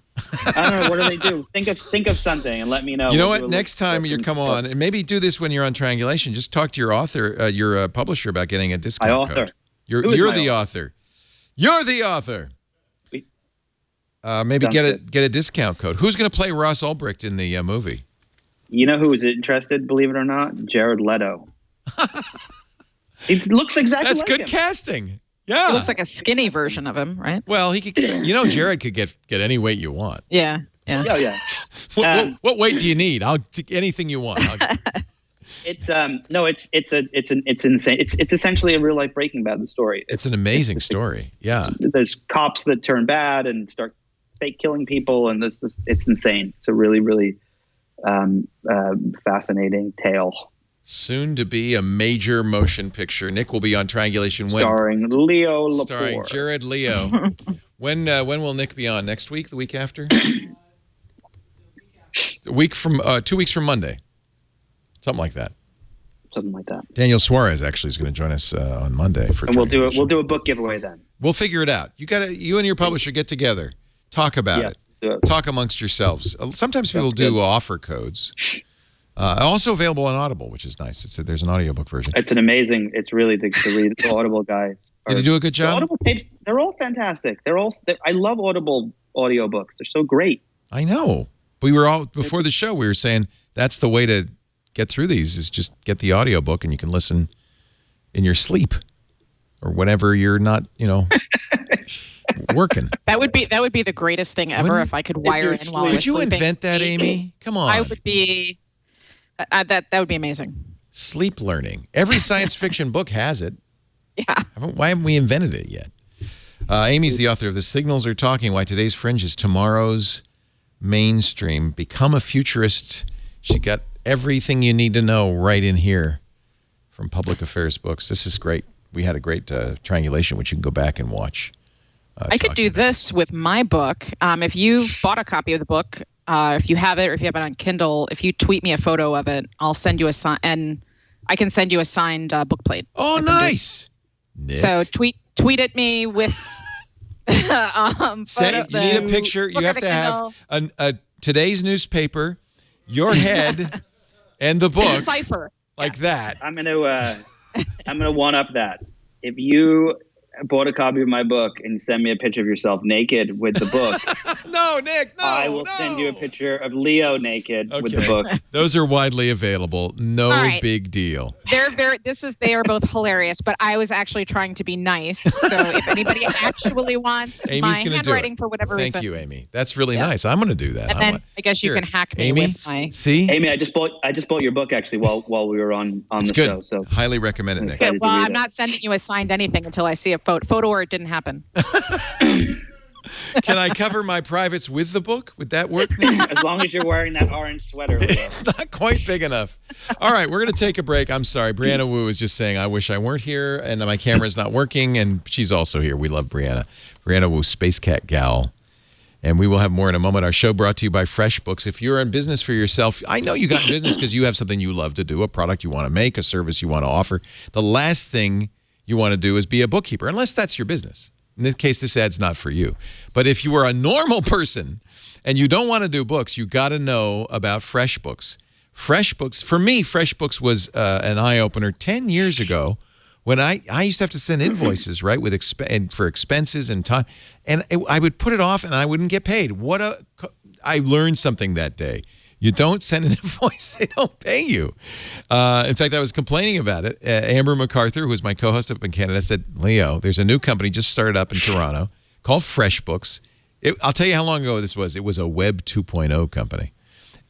I don't know. What do they do? Think of something and let me know. You know what? Next time you come on, and maybe do this when you're on Triangulation. Just talk to your author, your publisher, about getting a discount code. You're the author. You're the author. Maybe get a discount code. Who's going to play Ross Ulbricht in the movie? You know who is interested? Believe it or not, Jared Leto. It looks exactly. That's like good him. casting. Yeah, It looks like a skinny version of him, right? Well, he could. Jared could get any weight you want. Yeah. Oh yeah. What weight do you need? I'll take anything you want. It's insane. It's essentially a real life Breaking Bad. The story. It's an amazing story. Yeah. There's cops that turn bad and start fake killing people, and it's insane. It's a really, really fascinating tale. Soon to be a major motion picture. Nick will be on Triangulation. Starring Leo Laporte. Starring Jared Leo. When will Nick be on? Next week? The week after? A week from 2 weeks from Monday. Something like that. Daniel Suarez actually is going to join us on Monday for. And we'll do a book giveaway then. We'll figure it out. You and your publisher get together, talk about it. Talk amongst yourselves. Sometimes people do offer codes. Also available on Audible, which is nice. There's an audiobook version. It's an amazing. It's really the Audible guys. Did they do a good job? The Audible tapes. They're all fantastic. I love Audible audiobooks. They're so great. I know. We were all before the show. We were saying that's the way to get through these is just get the audiobook and you can listen in your sleep or whenever you're not, working. That would be the greatest thing ever if I could wire in while I was Could you sleeping. invent that, Amy? Come on. I would be that would be amazing. Sleep learning. Every science fiction book has it. Yeah. Why haven't we invented it yet? Amy's the author of The Signals Are Talking, Why Today's Fringe is Tomorrow's Mainstream. Become a futurist. She got everything you need to know right in here from Public Affairs Books. This is great. We had a great triangulation, which you can go back and watch. I could do this with my book. If you bought a copy of the book, if you have it or if you have it on Kindle, if you tweet me a photo of it, I'll send you and I can send you a signed book plate. Oh, nice. Nick. So tweet at me with you need a picture. You have to have a today's newspaper, your head, and the book. Cipher. Like that. I'm gonna one up that. If you bought a copy of my book and send me a picture of yourself naked with the book. No, Nick, no. I will send you a picture of Leo naked with the book. Those are widely available. No big deal. They are both hilarious, but I was actually trying to be nice. So if anybody actually wants my handwriting for whatever reason. Thank you, Amy. That's really nice. I'm going to do that. And then I guess you can hack me Amy, with my... See? Amy, I just bought your book actually while we were on the show. So highly recommend it, Nick. Okay, well, I'm not sending you a signed anything until I see a photo or it didn't happen. Can I cover my privates with the book? Would that work? As long as you're wearing that orange sweater. It's not quite big enough. All right, we're going to take a break. I'm sorry. Brianna Wu is just saying, I wish I weren't here, and my camera's not working, and she's also here. We love Brianna. Brianna Wu, Space Cat Gal. And we will have more in a moment. Our show brought to you by Fresh Books. If you're in business for yourself, I know you got in business because you have something you love to do, a product you want to make, a service you want to offer. The last thing you want to do is be a bookkeeper, unless that's your business. In this case, this ad's not for you. But if you are a normal person and you don't want to do books, you got to know about Fresh Books. Fresh Books, for me, Fresh Books was an eye-opener 10 years ago when I used to have to send invoices, right, for expenses and time. And I would put it off and I wouldn't get paid. I learned something that day. You don't send an invoice, they don't pay you. In fact, I was complaining about it. Amber MacArthur, who was my co-host up in Canada, said, Leo, there's a new company just started up in Toronto called Fresh Books. I'll tell you how long ago this was. It was a Webb 2.0 company.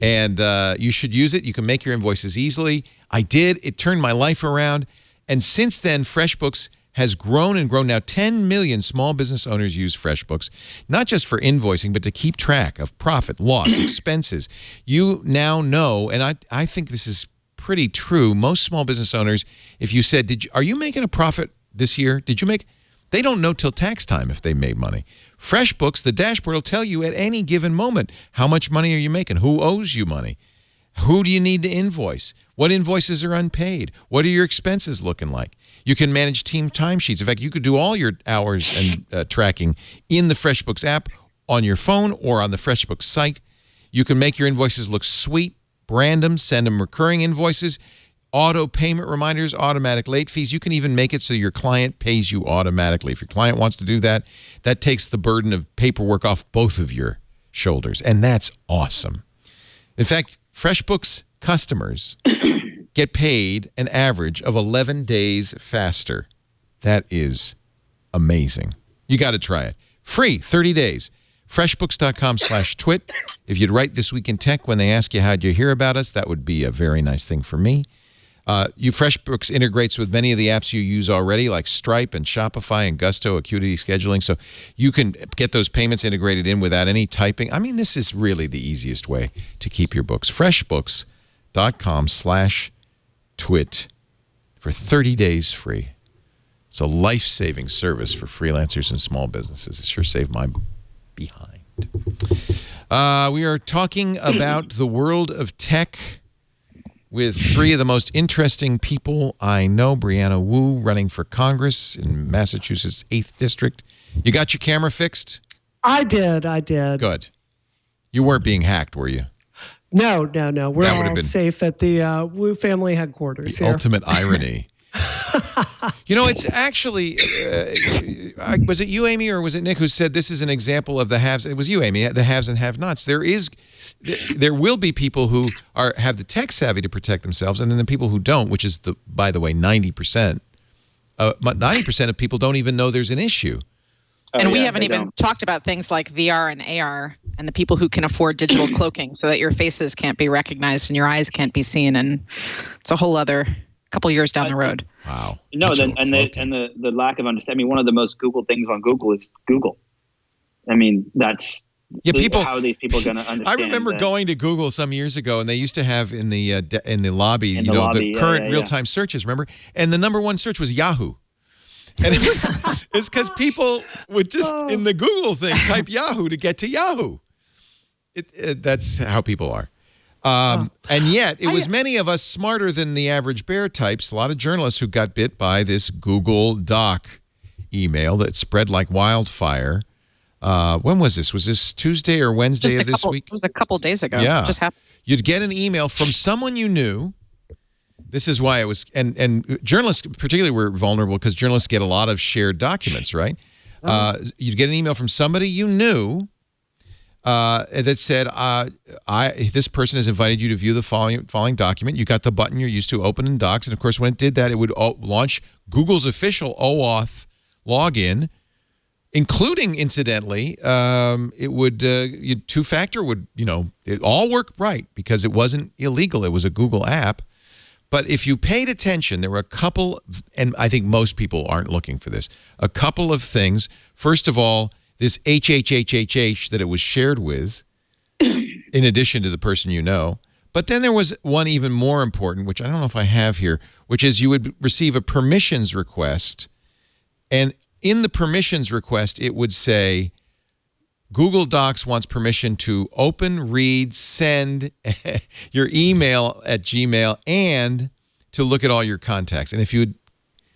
And you should use it. You can make your invoices easily. I did. It turned my life around. And since then, FreshBooks has grown and grown. Now 10 million small business owners use FreshBooks, not just for invoicing, but to keep track of profit, loss, expenses. You now know, and I think this is pretty true, most small business owners, if you said, are you making a profit this year? They don't know till tax time if they made money. FreshBooks, the dashboard will tell you at any given moment, how much money are you making? Who owes you money? Who do you need to invoice? What invoices are unpaid? What are your expenses looking like? You can manage team timesheets. In fact, you could do all your hours and tracking in the FreshBooks app on your phone or on the FreshBooks site. You can make your invoices look sweet, brand them, send them recurring invoices, auto payment reminders, automatic late fees. You can even make it so your client pays you automatically. If your client wants to do that, that takes the burden of paperwork off both of your shoulders, and that's awesome. In fact, FreshBooks customers get paid an average of 11 days faster. That is amazing. You got to try it. Free, 30 days. FreshBooks.com/twit. If you'd write This Week in Tech when they ask you how'd you hear about us, that would be a very nice thing for me. FreshBooks integrates with many of the apps you use already, like Stripe and Shopify and Gusto, Acuity Scheduling, so you can get those payments integrated in without any typing. I mean, this is really the easiest way to keep your books. FreshBooks.com/twit for 30 days free. It's a life-saving service for freelancers and small businesses. It sure saved my behind. We are talking about the world of tech with three of the most interesting people I know. Brianna Wu, running for Congress in Massachusetts' 8th District. You got your camera fixed? I did. Good. You weren't being hacked, were you? No. We're all safe at the Wu family headquarters here. Ultimate irony. You know, it's actually, was it you, Amy, or was it Nick who said this is an example of the haves? It was you, Amy, the haves and have-nots. There will be people who have the tech savvy to protect themselves, and then the people who don't, which is, by the way, 90%. 90% of people don't even know there's an issue. And we haven't even talked about things like VR and AR and the people who can afford digital cloaking so that your faces can't be recognized and your eyes can't be seen. And it's a whole other couple years down the road. Wow. No, the lack of understanding. I mean, one of the most Googled things on Google is Google. I mean, that's how these people are going to understand. I remember going to Google some years ago, and they used to have in the lobby, the current real-time searches, remember? And the number one search was Yahoo. And it's because people would just, in the Google thing, type Yahoo to get to Yahoo. That's how people are. And yet, it was many of us smarter than the average bear types, a lot of journalists who got bit by this Google Doc email that spread like wildfire. When was this? Was this Tuesday or Wednesday of this week? It was a couple days ago. Yeah. It just happened. You'd get an email from someone you knew. This is why it was, and journalists particularly were vulnerable because journalists get a lot of shared documents, right? You'd get an email from somebody you knew that said, this person has invited you to view the following document. You got the button you're used to, open in Docs. And, of course, when it did that, it would launch Google's official OAuth login, including, incidentally, it would two-factor would, it all worked right because it wasn't illegal. It was a Google app. But if you paid attention, there were a couple, and I think most people aren't looking for this, a couple of things. First of all, this HHHHH that it was shared with, in addition to the person you know. But then there was one even more important, which I don't know if I have here, which is you would receive a permissions request. And in the permissions request, it would say, Google Docs wants permission to open, read, send your email at Gmail, and to look at all your contacts. And if you had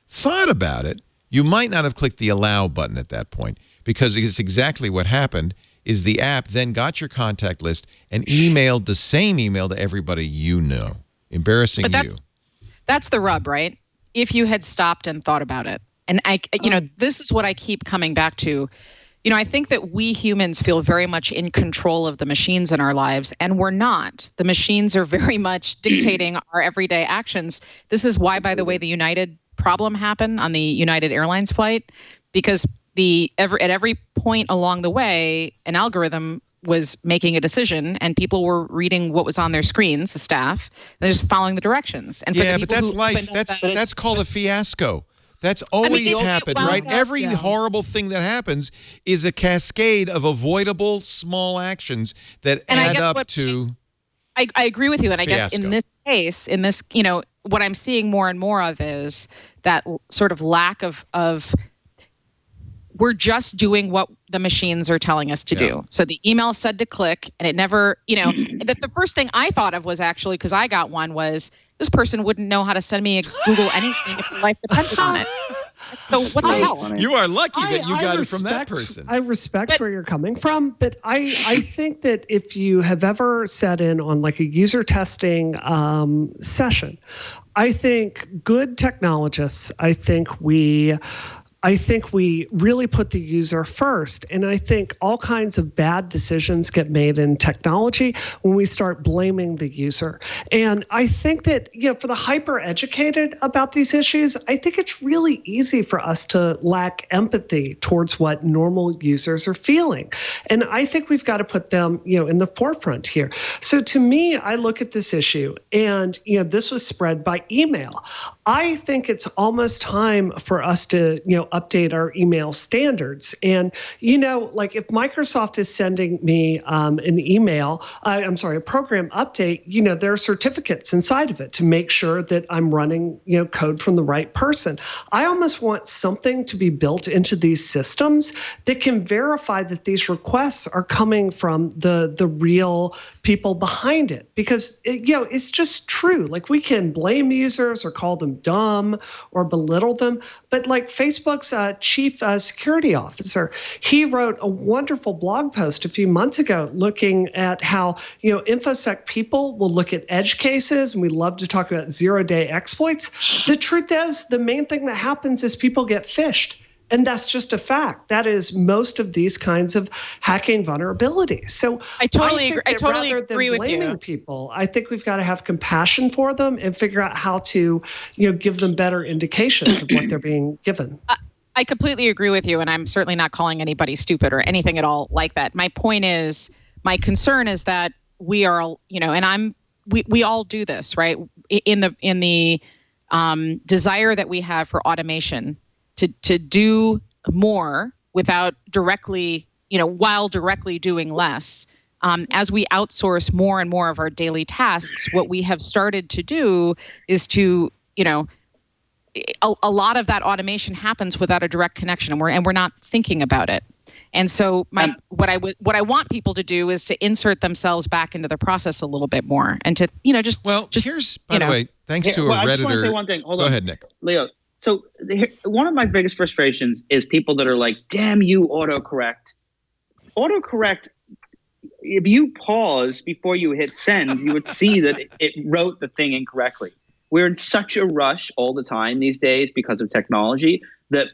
thought about it, you might not have clicked the allow button at that point, because it's exactly what happened is the app then got your contact list and emailed the same email to everybody you know, embarrassing you. That's the rub, right? If you had stopped and thought about it. And this is what I keep coming back to. I think that we humans feel very much in control of the machines in our lives, and we're not. The machines are very much dictating our everyday actions. This is why, by the way, the United problem happened on the United Airlines flight, because at every point along the way, an algorithm was making a decision, and people were reading what was on their screens, the staff, and they're just following the directions. And but that's life. That's called a fiasco. That's always happened, right? Every horrible thing that happens is a cascade of avoidable small actions that add up to. I agree with you, and I guess in this case, what I'm seeing more and more of is that sort of lack of we're just doing what the machines are telling us to do. So the email said to click, and it never, the first thing I thought of was actually, because I got one, was this person wouldn't know how to send me a Google anything if their life depended on it. So what the hell? You are lucky that you got it from that person. I respect where you're coming from, but I think that if you have ever sat in on like a user testing session, I think good technologists, I think we really put the user first. And I think all kinds of bad decisions get made in technology when we start blaming the user. And I think that, for the hyper educated about these issues, I think it's really easy for us to lack empathy towards what normal users are feeling. And I think we've got to put them, in the forefront here. So to me, I look at this issue and, this was spread by email. I think it's almost time for us to, update our email standards. And, like if Microsoft is sending me an email, a program update, there are certificates inside of it to make sure that I'm running, code from the right person. I almost want something to be built into these systems that can verify that these requests are coming from the real people behind it. Because, it's just true. Like we can blame users or call them dumb or belittle them. But like Facebook's chief security officer, he wrote a wonderful blog post a few months ago looking at how, InfoSec people will look at edge cases, and we love to talk about zero-day exploits. The truth is, the main thing that happens is people get phished. And that's just a fact. That is most of these kinds of hacking vulnerabilities. So I totally agree. Rather than blaming people, I think we've got to have compassion for them and figure out how to, give them better indications of what they're being given. I completely agree with you, and I'm certainly not calling anybody stupid or anything at all like that. My point is, my concern is that we are, and we all do this, right? In the desire that we have for automation. To do more without directly, while directly doing less. As we outsource more and more of our daily tasks, what we have started to do is to, a lot of that automation happens without a direct connection, and we're not thinking about it. And so what I want people to do is to insert themselves back into the process a little bit more, and to here's by the way, thanks to a Redditor. I just want to say one thing. Hold on. Go ahead, Nick. Leo. So one of my biggest frustrations is people that are like, damn you, autocorrect. Autocorrect, if you pause before you hit send, you would see that it wrote the thing incorrectly. We're in such a rush all the time these days because of technology that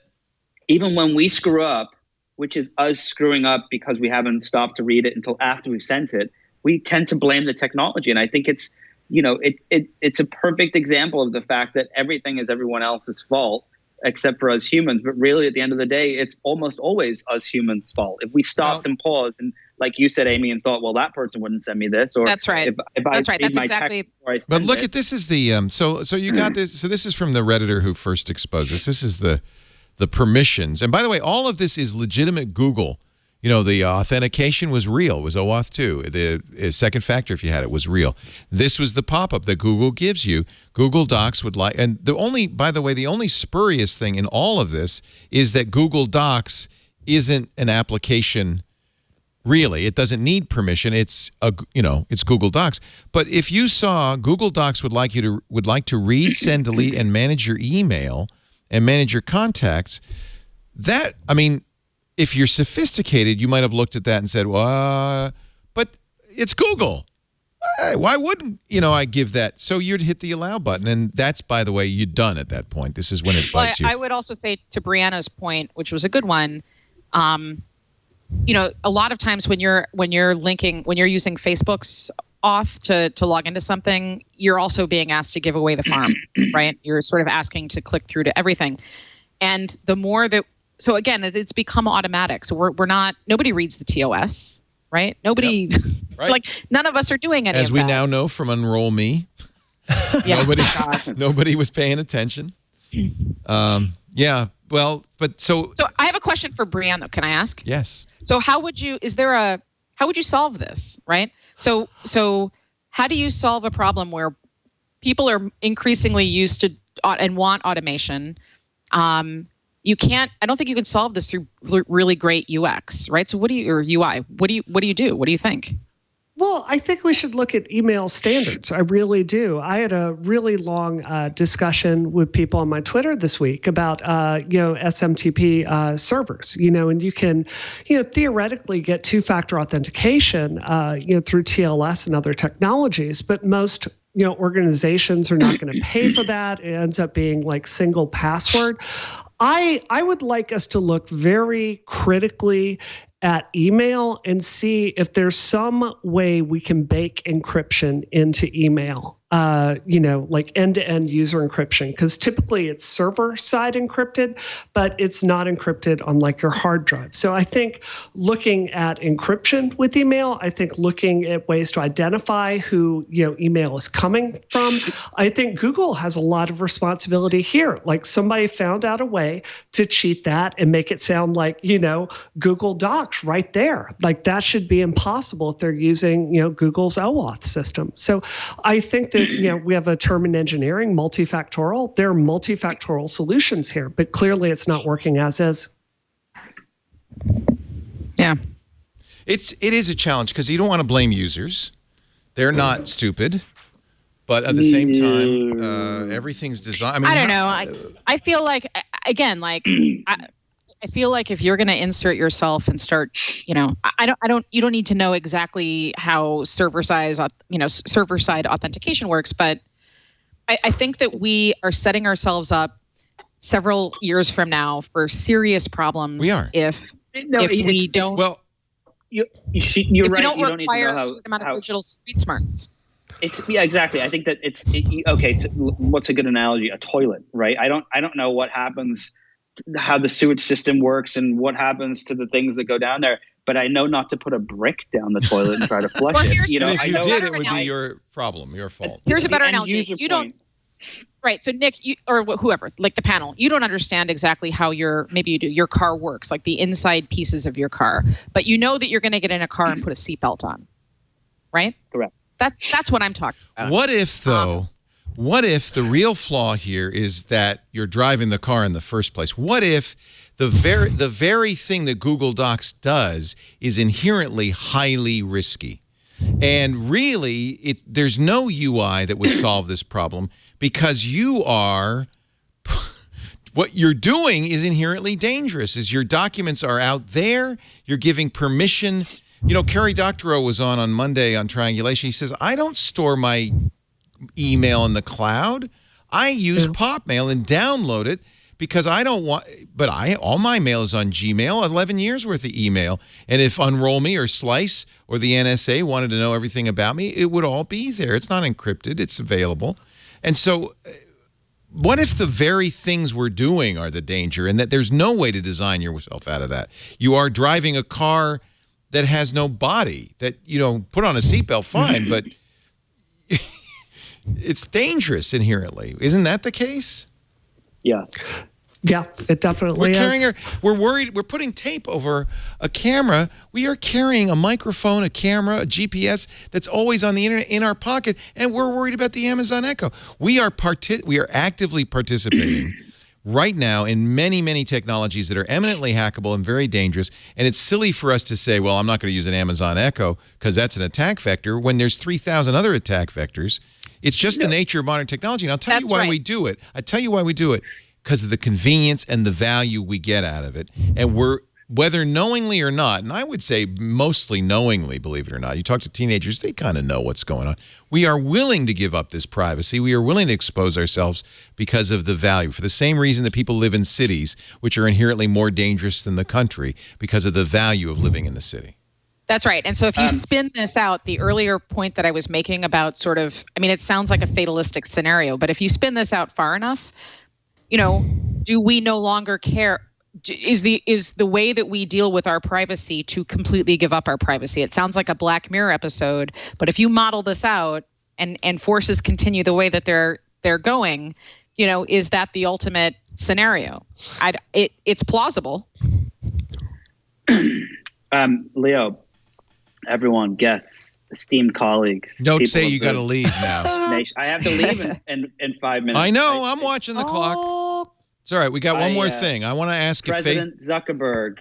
even when we screw up, which is us screwing up because we haven't stopped to read it until after we've sent it, we tend to blame the technology. And I think it's, it's a perfect example of the fact that everything is everyone else's fault except for us humans. But really, at the end of the day, it's almost always us humans' fault. If we stopped and paused and, like you said, Amy, and thought, well, that person wouldn't send me this, or that's right. That's exactly. But look at this is the so you got this. So this is from the Redditor who first exposed this. This is the permissions. And by the way, all of this is legitimate Google. The authentication was real. It was OAuth 2. The second factor, if you had it, was real. This was the pop-up that Google gives you. Google Docs would like, and by the way, the only spurious thing in all of this is that Google Docs isn't an application. Really, it doesn't need permission. It's it's Google Docs. But if you saw Google Docs would like to read, send, delete, and manage your email and manage your contacts, if you're sophisticated, you might have looked at that and said, well, but it's Google. Why wouldn't, I give that? So you'd hit the allow button. And that's, by the way, you're done at that point. This is when it bites you. I would also say to Brianna's point, which was a good one, a lot of times when you're using Facebook's auth to log into something, you're also being asked to give away the farm, right? You're sort of asking to click through to everything. And the more that, so again, it's become automatic. So nobody reads the TOS, right? Nobody, yep. Right. Like none of us are doing any of that. As we now know from Unroll Me, nobody was paying attention. Yeah, well, but so I have a question for Brianna. Can I ask? Yes. So how would you solve this, right? So how do you solve a problem where people are increasingly used to and want automation? I don't think you can solve this through really great UX, right? So or UI, what do you do? What do you think? Well, I think we should look at email standards. I really do. I had a really long discussion with people on my Twitter this week about, SMTP servers, and you can, theoretically get two-factor authentication, through TLS and other technologies, but most organizations are not going to pay for that. It ends up being like single password. I would like us to look very critically at email and see if there's some way we can bake encryption into email, like end-to-end user encryption, because typically it's server-side encrypted, but it's not encrypted on like your hard drive. So I think looking at encryption with email, I think looking at ways to identify who, email is coming from. I think Google has a lot of responsibility here. Like somebody found out a way to cheat that and make it sound like, Google Docs right there. Like that should be impossible if they're using, Google's OAuth system. So I think that, we have a term in engineering, multifactorial. There are multifactorial solutions here, but clearly it's not working as is. Yeah. It is a challenge because you don't want to blame users. They're not stupid. But at the same time, everything's designed. I don't know. I feel like, again, I feel like if you're going to insert yourself and start, you don't need to know exactly how server-side authentication works, but I think that we are setting ourselves up several years from now for serious problems. We are. If we don't. Well, you're right. You don't need to require know a certain amount of digital street smarts. Exactly. I think that okay. So what's a good analogy? A toilet, right? I don't know what happens, how the sewage system works and what happens to the things that go down there, but I know not to put a brick down the toilet and try to flush it. And if you did, it would be your problem, your fault. Here's a better analogy. You don't, right? So Nick, or whoever, like the panel, you don't understand exactly how maybe you do, your car works, like the inside pieces of your car, but you know that you're going to get in a car and put a seatbelt on, right? Correct. That's what I'm talking about. What if though? What if the real flaw here is that you're driving the car in the first place? What if the very thing that Google Docs does is inherently highly risky? And really, there's no UI that would solve this problem because what you're doing is inherently dangerous. As your documents are out there, you're giving permission. Carrie Doctorow was on Monday on Triangulation. He says, I don't store my email in the cloud. I use PopMail and download it because I don't want, but all my mail is on Gmail, 11 years worth of email. And if Unroll Me or Slice or the NSA wanted to know everything about me, it would all be there. It's not encrypted. It's available. And so what if the very things we're doing are the danger and that there's no way to design yourself out of that? You are driving a car that has no body, that, put on a seatbelt, fine, but it's dangerous inherently. Isn't that the case? Yes. Yeah, it definitely is. We're worried. We're putting tape over a camera. We are carrying a microphone, a camera, a GPS that's always on the internet in our pocket, and we're worried about the Amazon Echo. We are actively participating right now in many, many technologies that are eminently hackable and very dangerous. And it's silly for us to say, well, I'm not going to use an Amazon Echo because that's an attack vector when there's 3,000 other attack vectors. It's just the nature of modern technology. And I'll tell you why we do it. I tell you why we do it. Because of the convenience and the value we get out of it. And whether knowingly or not, and I would say mostly knowingly, believe it or not, you talk to teenagers, they kind of know what's going on. We are willing to give up this privacy. We are willing to expose ourselves because of the value, for the same reason that people live in cities, which are inherently more dangerous than the country because of the value of living in the city. That's right. And so if you spin this out, the earlier point that I was making about it sounds like a fatalistic scenario, but if you spin this out far enough, do we no longer care? Is the way that we deal with our privacy to completely give up our privacy? It sounds like a Black Mirror episode, but if you model this out and forces continue the way that they're going, is that the ultimate scenario? It's plausible. Leo, everyone, guests, esteemed colleagues. Don't say you got to leave now. I have to leave in 5 minutes. I know. I'm watching the clock. It's all right. We got one more thing. I want to ask President Zuckerberg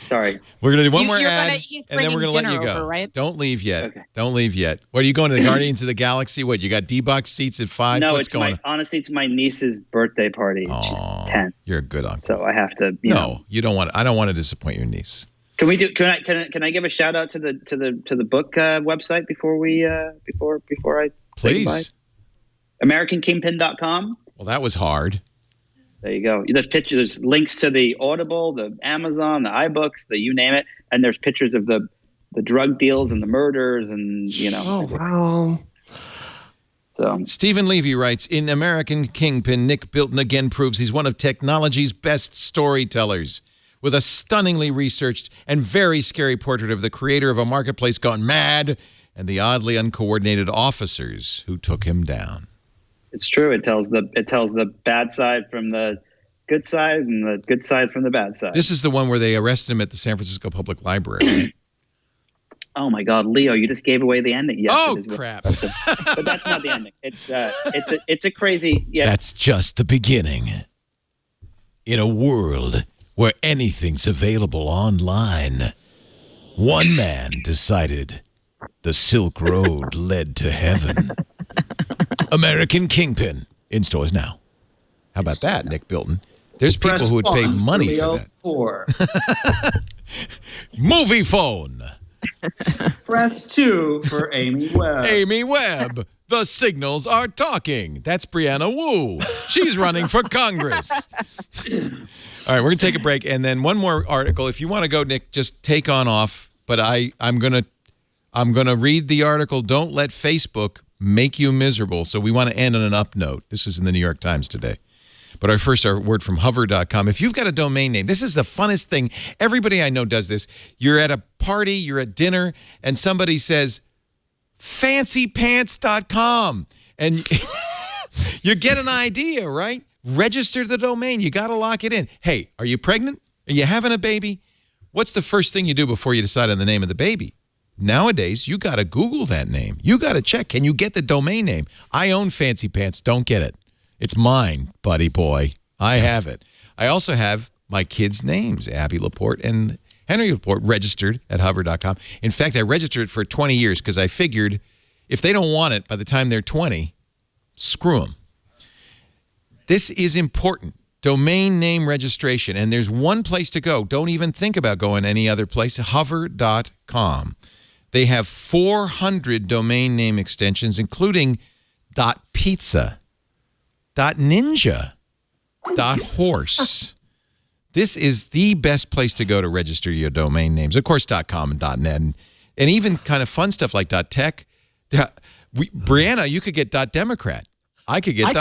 Sorry. We're going to do one more You're ad, he's and then we're going to let you bringing go. dinner over, right? Don't leave yet. Okay. Don't leave yet. What are you going to the Guardians of the Galaxy? What, you got D-Box seats at 5? No, What's going on? Honestly, it's my niece's birthday party. She's 10. You're a good uncle. So I have to. You don't want. I don't want to disappoint your niece. Can we do? Can I give a shout out to the book website before I say goodbye? Please. AmericanKingpin.com. Well, that was hard. There you go. There's pictures. There's links to the Audible, the Amazon, the iBooks, the you name it, and there's pictures of the drug deals and the murders and Oh wow. So Stephen Levy writes, in American Kingpin, Nick Bilton again proves he's one of technology's best storytellers, with a stunningly researched and very scary portrait of the creator of a marketplace gone mad and the oddly uncoordinated officers who took him down. it's true. It tells the bad side from the good side and the good side from the bad side. This is the one where they arrested him at the San Francisco Public Library, right? Oh my God, Leo, you just gave away the ending. Yes, Oh, it is. crap. But that's not the ending. It's a crazy. Yeah. That's just the beginning. In a world where anything's available online, one man decided the Silk Road led to heaven. American Kingpin, in stores now. How about that, Nick Bilton? There's people who would pay money for that. 4. Movie phone. Press 2 for Amy Webb. Amy Webb. The signals are talking. That's Brianna Wu. She's running for Congress. All right, we're going to take a break. And then one more article. If you want to go, Nick, just take on off. But I'm going to read the article, Don't Let Facebook Make You Miserable. So we want to end on an up note. This is in the New York Times today. But our word from hover.com. If you've got a domain name, this is the funnest thing. Everybody I know does this. You're at a party, you're at dinner, and somebody says, fancypants.com. And you get an idea, right? Register the domain. You got to lock it in. Hey, are you pregnant? Are you having a baby? What's the first thing you do before you decide on the name of the baby? Nowadays, you got to Google that name. You got to check. Can you get the domain name? I own Fancy Pants. Don't get it. It's mine, buddy boy. I have it. I also have my kids' names, Abby Laporte and Henry Laporte, registered at hover.com. In fact, I registered it for 20 years because I figured if they don't want it by the time they're 20, screw them. This is important. Domain name registration. And there's one place to go. Don't even think about going any other place. Hover.com. They have 400 domain name extensions, including .pizza, .ninja, .horse. This is the best place to go to register your domain names. Of course, .com and .net, and even kind of fun stuff like .tech. Brianna, you could get .democrat. I could get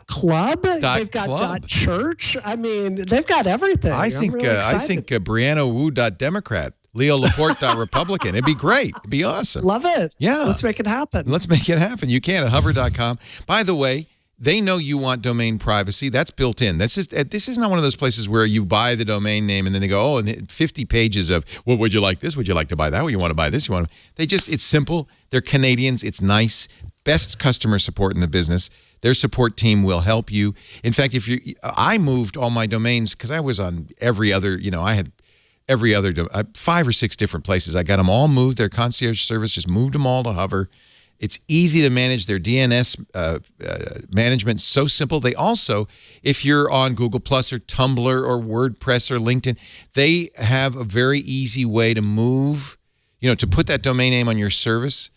.club. They've got .club. .church. I mean, they've got everything. I think Brianna Wu .democrat. Leo Laporte .republican. It'd be great. It'd be awesome. Love it. Yeah. Let's make it happen. Let's make it happen. You can at hover.com. By the way, they know you want domain privacy. That's built in. This is not one of those places where you buy the domain name and then they go, oh, and 50 pages of, well, would you like this? Would you like to buy that? Would you want to buy this? It's simple. They're Canadians. It's nice. Best customer support in the business. Their support team will help you. In fact, I moved all my domains because I was on every other, I had every other, 5 or 6 different places. I got them all moved. Their concierge service just moved them all to Hover. It's easy to manage their DNS management. So simple. They also, if you're on Google Plus or Tumblr or WordPress or LinkedIn, they have a very easy way to move, to put that domain name on your service.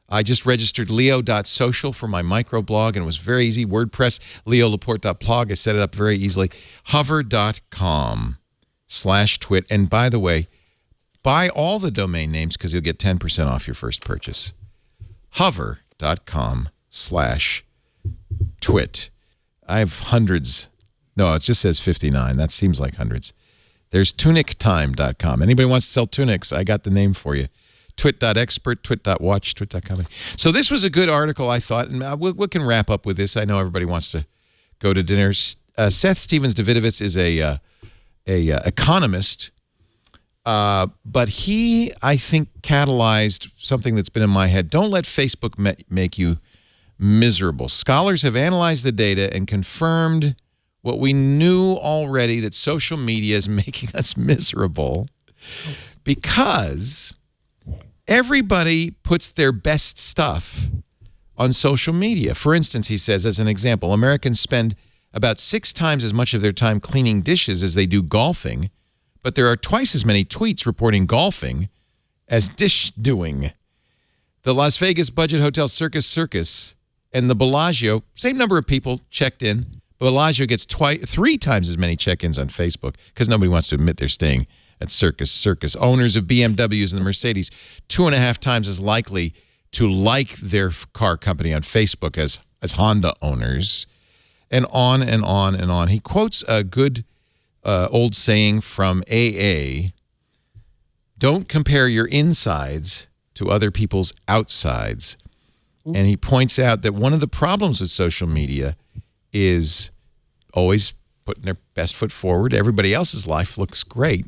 I just registered leo.social for my microblog, and it was very easy. WordPress, leolaporte.blog. I set it up very easily. Hover.com/twit. And by the way, buy all the domain names because you'll get 10% off your first purchase. Hover.com/twit. I have hundreds. No, it just says 59. That seems like hundreds. There's tunictime.com. Anybody wants to sell tunics, I got the name for you. Twit.expert, twit.watch, twit.com. So this was a good article, I thought, and we can wrap up with this. I know everybody wants to go to dinner. Seth Stevens-Davidovitz is a economist, but he, I think, catalyzed something that's been in my head. Don't let Facebook make you miserable. Scholars have analyzed the data and confirmed what we knew already, that social media is making us miserable because everybody puts their best stuff on social media. For instance, he says, as an example, Americans spend about 6 times as much of their time cleaning dishes as they do golfing, but there are twice as many tweets reporting golfing as dish doing. The Las Vegas budget hotel Circus and the Bellagio, same number of people checked in. Bellagio gets 3 times as many check-ins on Facebook because nobody wants to admit they're staying at Circus. Owners of BMWs and the Mercedes, 2.5 times as likely to like their car company on Facebook as Honda owners, and on and on and on. He quotes a good old saying from AA: don't compare your insides to other people's outsides. And he points out that one of the problems with social media is always putting their best foot forward. Everybody else's life looks great.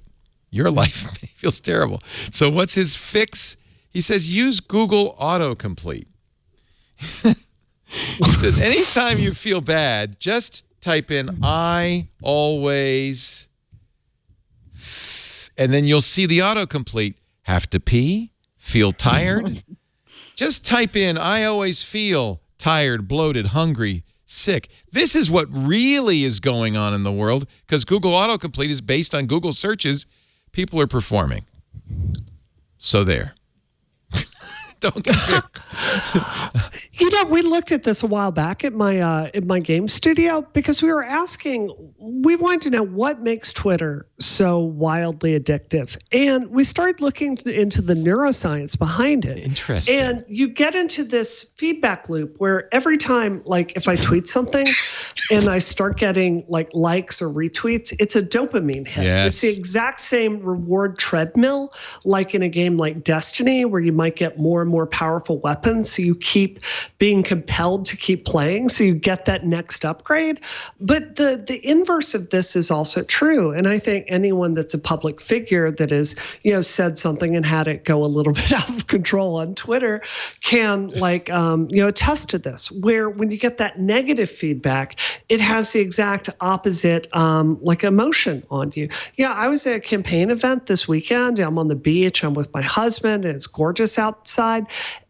Your life feels terrible. So what's his fix? He says, use Google autocomplete. He says, anytime you feel bad, just type in, I always, and then you'll see the autocomplete. Have to pee? Feel tired? Just type in, I always feel tired, bloated, hungry, sick. This is what really is going on in the world, because Google autocomplete is based on Google searches people are performing. So there. Don't compare. We looked at this a while back at my game studio because we wanted to know what makes Twitter so wildly addictive. And we started looking into the neuroscience behind it. Interesting. And you get into this feedback loop where every time, like if I tweet something and I start getting likes or retweets, it's a dopamine hit. Yes. It's the exact same reward treadmill like in a game like Destiny, where you might get more and more powerful weapons, so you keep being compelled to keep playing, so you get that next upgrade. But the inverse of this is also true, and I think anyone that's a public figure that has said something and had it go a little bit out of control on Twitter can attest to this, where when you get that negative feedback, it has the exact opposite emotion on you. Yeah, I was at a campaign event this weekend. I'm on the beach. I'm with my husband, and it's gorgeous outside.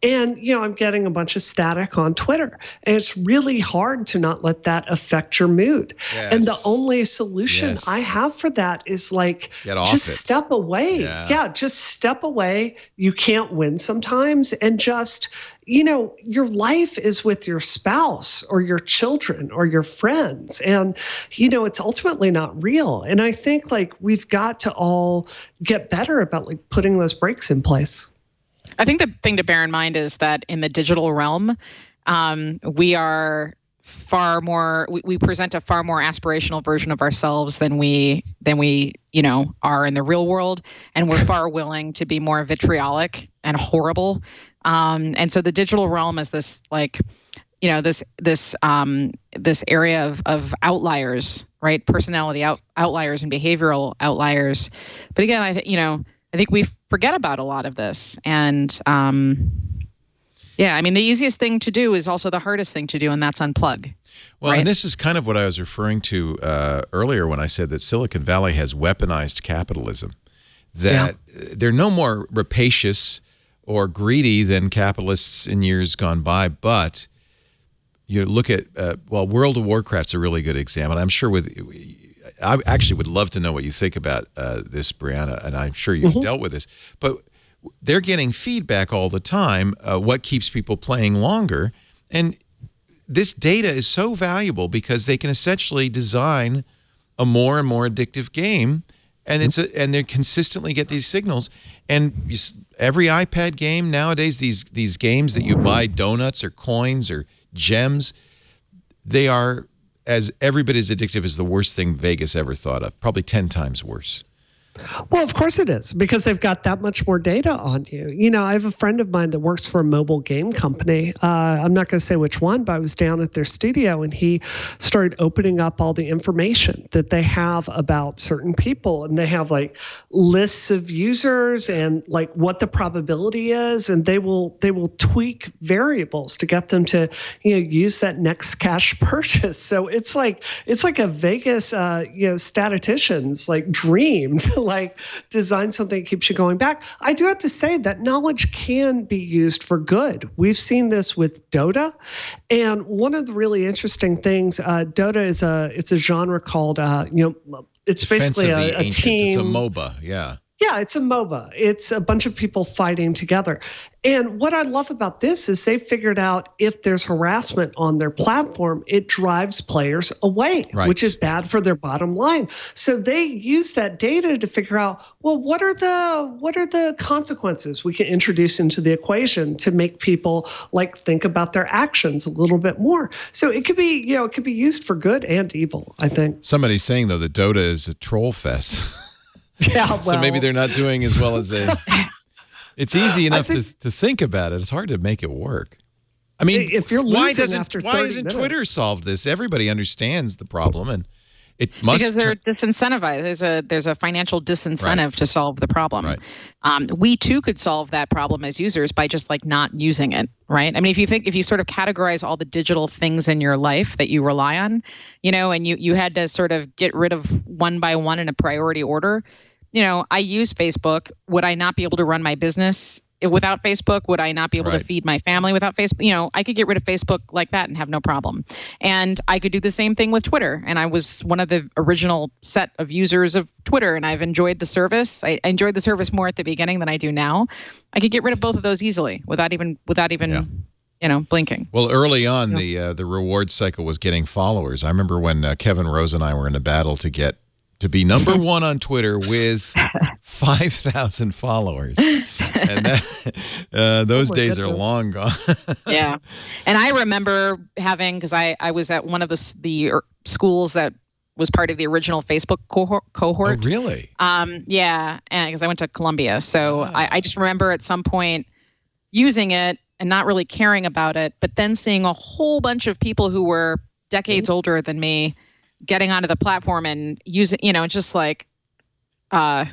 And, I'm getting a bunch of static on Twitter. And it's really hard to not let that affect your mood. Yes. And the only solution I have for that is just step away. Yeah, just step away. You can't win sometimes. And just, your life is with your spouse or your children or your friends. And, it's ultimately not real. And I think we've got to all get better about putting those breaks in place. I think the thing to bear in mind is that in the digital realm, we are far more. We present a far more aspirational version of ourselves than we are in the real world, and we're far willing to be more vitriolic and horrible. And so the digital realm is this this area of outliers, right? Personality outliers and behavioral outliers. But again, I think we forget about a lot of this. And the easiest thing to do is also the hardest thing to do, and that's unplug. Well, right? And this is kind of what I was referring to earlier when I said that Silicon Valley has weaponized capitalism, that they're no more rapacious or greedy than capitalists in years gone by. But you look at, World of Warcraft's a really good example. I'm sure I actually would love to know what you think about this, Brianna, and I'm sure you've dealt with this. But they're getting feedback all the time, what keeps people playing longer. And this data is so valuable because they can essentially design a more and more addictive game, and and they consistently get these signals. And every iPad game nowadays, these games that you buy donuts or coins or gems, they are as every bit as addictive as the worst thing Vegas ever thought of, probably 10 times worse. Well, of course it is, because they've got that much more data on you. You know, I have a friend of mine that works for a mobile game company. I'm not going to say which one, but I was down at their studio and he started opening up all the information that they have about certain people. And they have like lists of users and like what the probability is. And they will tweak variables to get them to, use that next cash purchase. So it's like a Vegas, statistician's like dream to like design something that keeps you going back. I do have to say that knowledge can be used for good. We've seen this with Dota, and one of the really interesting things, Dota is it's a genre called it's basically a team. It's a MOBA, yeah. Yeah, it's a MOBA. It's a bunch of people fighting together. And what I love about this is they figured out if there's harassment on their platform, it drives players away, which is bad for their bottom line. So they use that data to figure out, well, what are the consequences we can introduce into the equation to make people like think about their actions a little bit more. So it could be, it could be used for good and evil, I think. Somebody's saying though that Dota is a troll fest. Yeah, well, so maybe they're not doing as well as they. It's easy enough to think about it. It's hard to make it work. I mean, if you're losing after 30 why doesn't minutes. Twitter solve this? Everybody understands the problem, and it must because they're disincentivized. There's a financial disincentive to solve the problem. Right. We too could solve that problem as users by just like not using it. Right. I mean, if you sort of categorize all the digital things in your life that you rely on, and you had to sort of get rid of one by one in a priority order. I use Facebook. Would I not be able to run my business without Facebook? Would I not be able to feed my family without Facebook? I could get rid of Facebook like that and have no problem. And I could do the same thing with Twitter. And I was one of the original set of users of Twitter, and I've enjoyed the service. I enjoyed the service more at the beginning than I do now. I could get rid of both of those easily without even blinking. Well, early on, the reward cycle was getting followers. I remember when Kevin Rose and I were in a battle to be number one on Twitter with 5,000 followers. And those days are long gone. Yeah. And I remember having, because I was at one of the schools that was part of the original Facebook cohort. Oh, really? Yeah. And because I went to Columbia. So I just remember at some point using it and not really caring about it, but then seeing a whole bunch of people who were decades older than me getting onto the platform and using, just like, so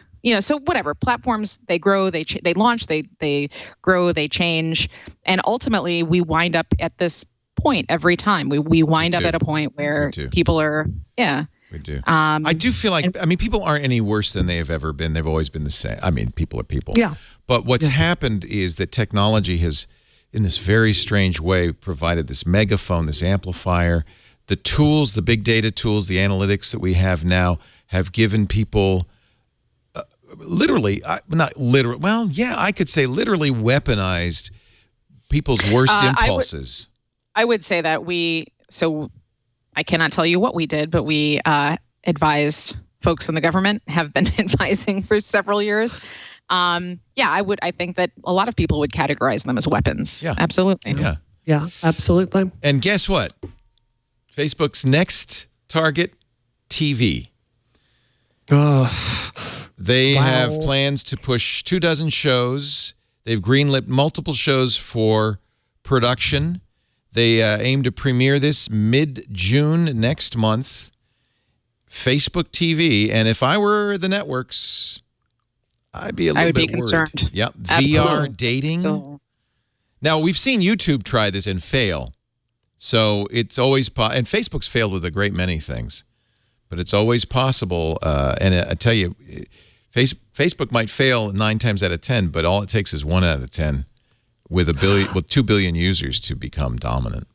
whatever, platforms, they grow, they launch, they grow, they change. And ultimately we wind up at this point every time. We wind up at a point where people are, We do. I do feel like, people aren't any worse than they have ever been. They've always been the same. I mean, people are people. Yeah. But what's happened is that technology has, in this very strange way, provided this megaphone, this amplifier. The tools, the big data tools, the analytics that we have now have given people literally, not literally, well, yeah, I could say literally weaponized people's worst impulses. I would say that so I cannot tell you what we did, but we advised folks in the government, have been advising for several years. I think that a lot of people would categorize them as weapons. Yeah, absolutely. Yeah, absolutely. And guess what? Facebook's next target, TV. They have plans to push 24 shows. They've greenlit multiple shows for production. They aim to premiere this mid-June next month. Facebook TV. And if I were the networks, I'd be a little bit worried. Yep. VR dating. Now, we've seen YouTube try this and fail. So it's always and Facebook's failed with a great many things, but it's always possible. And I tell you, Facebook might fail 9 times out of 10, but all it takes is 1 out of 10 with 2 billion users to become dominant.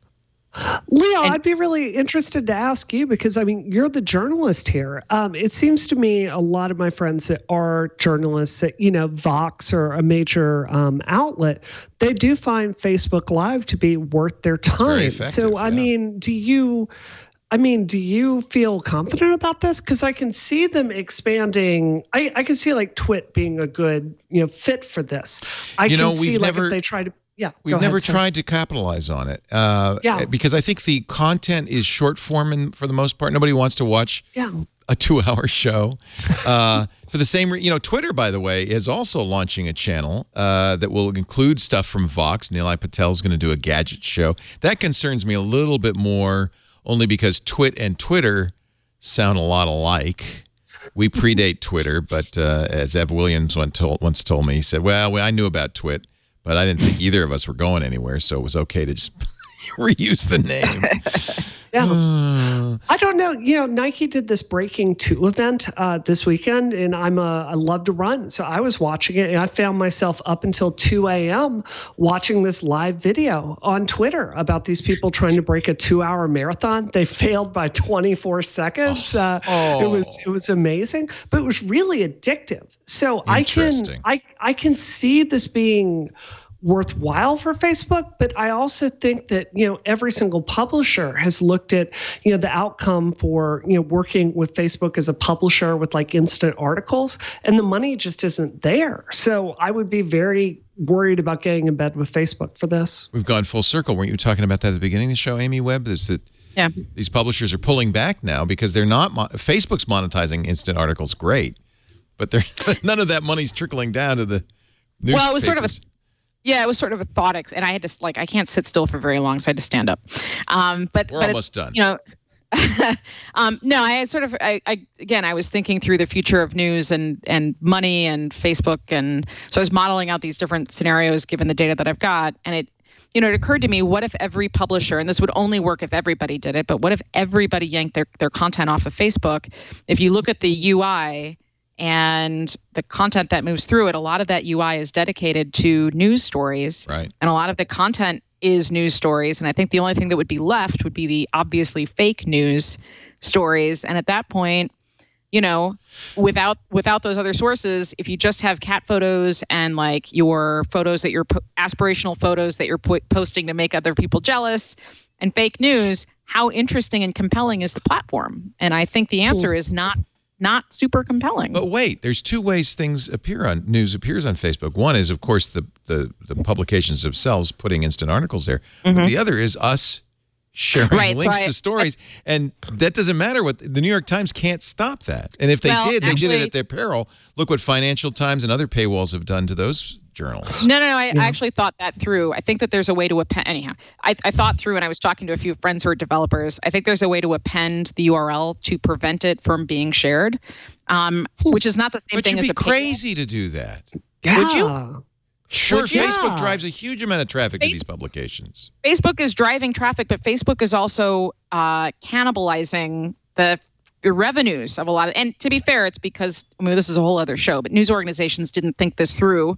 Leo, I'd be really interested to ask you because, you're the journalist here. It seems to me a lot of my friends that are journalists at, Vox or a major outlet, they do find Facebook Live to be worth their time. So, do you feel confident about this? Because I can see them expanding. I can see like Twit being a good, fit for this. I can see if they try to. Yeah, we've never tried to capitalize on it. Because I think the content is short form for the most part. Nobody wants to watch a 2-hour show. For the same, Twitter, by the way, is also launching a channel that will include stuff from Vox. Nilay Patel is going to do a gadget show. That concerns me a little bit more, only because Twit and Twitter sound a lot alike. We predate Twitter, but as Ev Williams once told me, he said, well, I knew about Twit, but I didn't think either of us were going anywhere, so it was okay to just reuse the name. Yeah. I don't know. Nike did this Breaking 2 event this weekend, and I love to run. So I was watching it, and I found myself up until 2 a.m. watching this live video on Twitter about these people trying to break a 2-hour marathon. They failed by 24 seconds. It was amazing, but it was really addictive. So I can see this being worthwhile for Facebook, but I also think that every single publisher has looked at the outcome for working with Facebook as a publisher with like instant articles, and the money just isn't there. So I would be very worried about getting in bed with Facebook for this. We've gone full circle. Weren't you talking about that at the beginning of the show, Amy Webb? Is that these publishers are pulling back now because they're not Facebook's monetizing instant articles, great, but none of that money's trickling down to the newspapers. Well, it was sort of a thought, and I had to I can't sit still for very long, so I had to stand up. But we're almost done. No, I was thinking through the future of news and money and Facebook, and so I was modeling out these different scenarios given the data that I've got, and it occurred to me, what if every publisher, and this would only work if everybody did it, but what if everybody yanked their content off of Facebook? If you look at the UI and the content that moves through it, a lot of that UI is dedicated to news stories. Right. And a lot of the content is news stories. And I think the only thing that would be left would be the obviously fake news stories. And at that point, without those other sources, if you just have cat photos and like your photos that you're aspirational photos that you're posting to make other people jealous and fake news, how interesting and compelling is the platform? And I think the answer is not super compelling. But wait, there's two ways news appears on Facebook. One is, of course, the publications themselves putting instant articles there. Mm-hmm. But the other is us sharing links to stories. And that doesn't matter. The New York Times can't stop that. And if they did it at their peril. Look what Financial Times and other paywalls have done to those journals. No. I actually thought that through. I think that there's a way to append. Anyhow, I thought through, and I was talking to a few friends who are developers. I think there's a way to append the URL to prevent it from being shared, which is not the same thing as a paywall. But you'd be crazy to do that. Yeah. Would you? Sure, Facebook drives a huge amount of traffic to these publications. Facebook is driving traffic, but Facebook is also cannibalizing the revenues of a lot of, and to be fair, it's because, this is a whole other show, but news organizations didn't think this through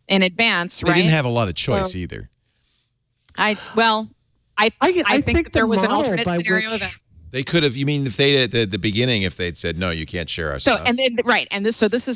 in advance, They didn't have a lot of choice either. I think that there was an alternate scenario that they could have. You mean if they at the beginning, if they'd said no, you can't share our stuff. This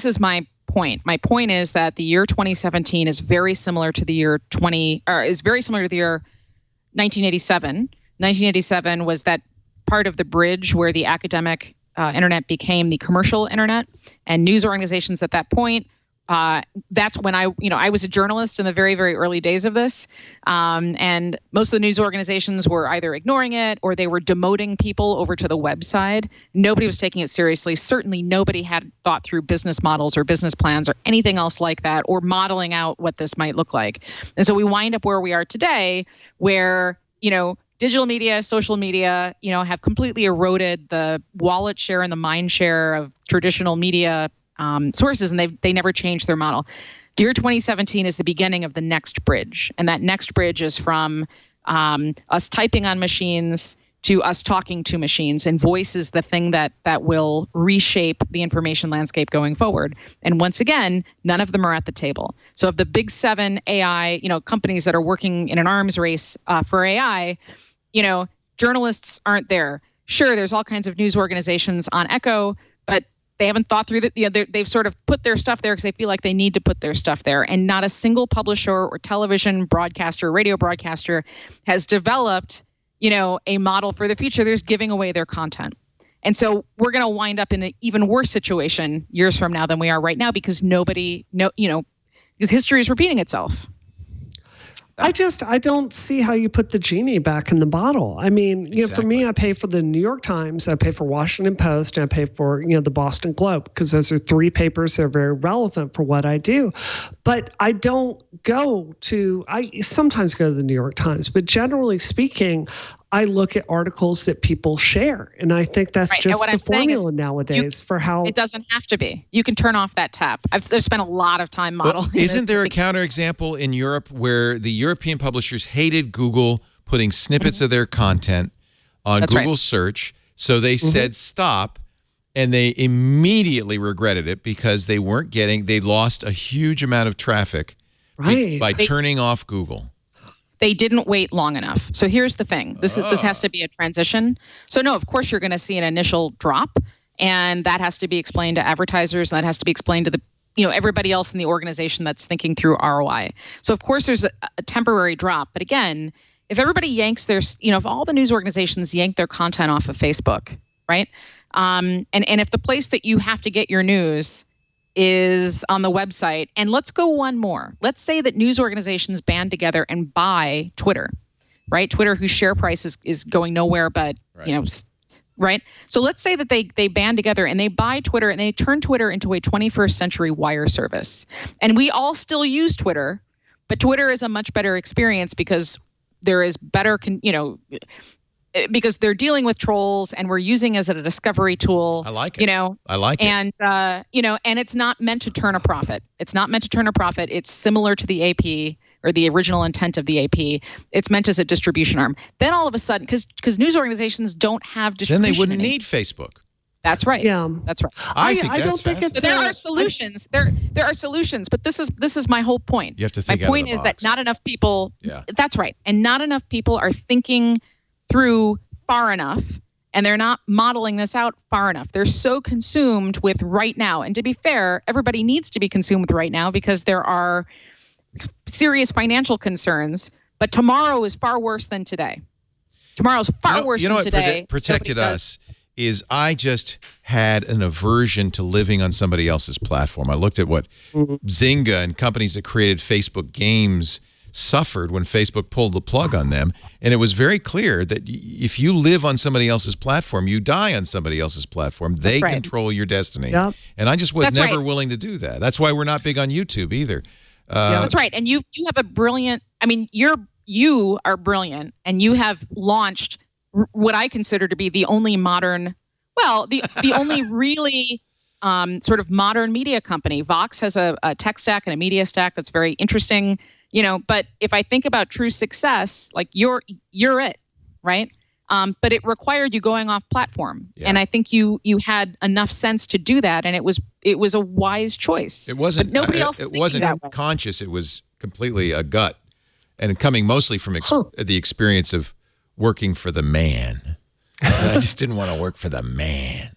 is my point. My point is that the year 2017 is very similar to the year 1987. 1987 was that part of the bridge where the academic internet became the commercial internet, and news organizations at that point. That's when I was a journalist in the very, very early days of this. And most of the news organizations were either ignoring it or they were demoting people over to the Webb side. Nobody was taking it seriously. Certainly nobody had thought through business models or business plans or anything else like that, or modeling out what this might look like. And so we wind up where we are today, where, digital media, social media, have completely eroded the wallet share and the mind share of traditional media sources, and they never changed their model. The year 2017 is the beginning of the next bridge, and that next bridge is from us typing on machines to us talking to machines, and voice is the thing that will reshape the information landscape going forward. And once again, none of them are at the table. So of the big 7 AI, companies that are working in an arms race for AI, journalists aren't there. Sure, there's all kinds of news organizations on Echo, but they haven't thought through that. They've sort of put their stuff there because they feel like they need to put their stuff there. And not a single publisher or television broadcaster, radio broadcaster has developed, a model for the future. They're just giving away their content. And so we're going to wind up in an even worse situation years from now than we are right now, because because history is repeating itself. I don't see how you put the genie back in the bottle. I mean, for me, I pay for the New York Times, I pay for Washington Post, and I pay for, the Boston Globe, because those are three papers that are very relevant for what I do. But I sometimes go to the New York Times, but generally speaking, I look at articles that people share. And I think that's just the formula nowadays for how... It doesn't have to be. You can turn off that tap. I've spent a lot of time modeling. Isn't there a counterexample in Europe where the European publishers hated Google putting snippets of their content on Google search? So they said stop, and they immediately regretted it because they lost a huge amount of traffic by turning off Google. They didn't wait long enough. So here's the thing. This has to be a transition. So no, of course you're going to see an initial drop, and that has to be explained to advertisers, and that has to be explained to the everybody else in the organization that's thinking through ROI. So of course there's a temporary drop, but again, if everybody yanks if all the news organizations yank their content off of Facebook, right? And if the place that you have to get your news is on the website. And let's go one more. Let's say that news organizations band together and buy Twitter, right? Twitter, whose share price is going nowhere, but, right? So let's say that they band together and they buy Twitter and they turn Twitter into a 21st century wire service. And we all still use Twitter, but Twitter is a much better experience because there is better, because they're dealing with trolls and we're using it as a discovery tool. I like it. I like it. And, and it's not meant to turn a profit. It's not meant to turn a profit. It's similar to the AP or the original intent of the AP. It's meant as a distribution arm. Then all of a sudden, because news organizations don't have distribution. Then they wouldn't need Facebook. That's right. Yeah, that's right. I think that's fascinating. There are solutions. There are solutions, but this is my whole point. You have to think out of the box. My point is that not enough people. Yeah. That's right, and not enough people are thinking through far enough, and they're not modeling this out far enough. They're so consumed with right now. And to be fair, everybody needs to be consumed with right now because there are serious financial concerns, but tomorrow is far worse than today. Tomorrow's far worse than today. What protected us is I just had an aversion to living on somebody else's platform. I looked at what Zynga and companies that created Facebook games suffered when Facebook pulled the plug on them. And it was very clear that if you live on somebody else's platform, you die on somebody else's platform. They control your destiny. Yep. And I just was never willing to do that. That's why we're not big on YouTube either. That's right. And you have a brilliant, you are brilliant, and you have launched what I consider to be the only modern, the only really sort of modern media company. Vox has a tech stack and a media stack that's very interesting. But if I think about true success, like you're it, right? But it required you going off platform, and I think you had enough sense to do that, and it was a wise choice. It wasn't. But nobody else. It wasn't conscious. It was completely a gut, and coming mostly from the experience of working for the man. I just didn't want to work for the man.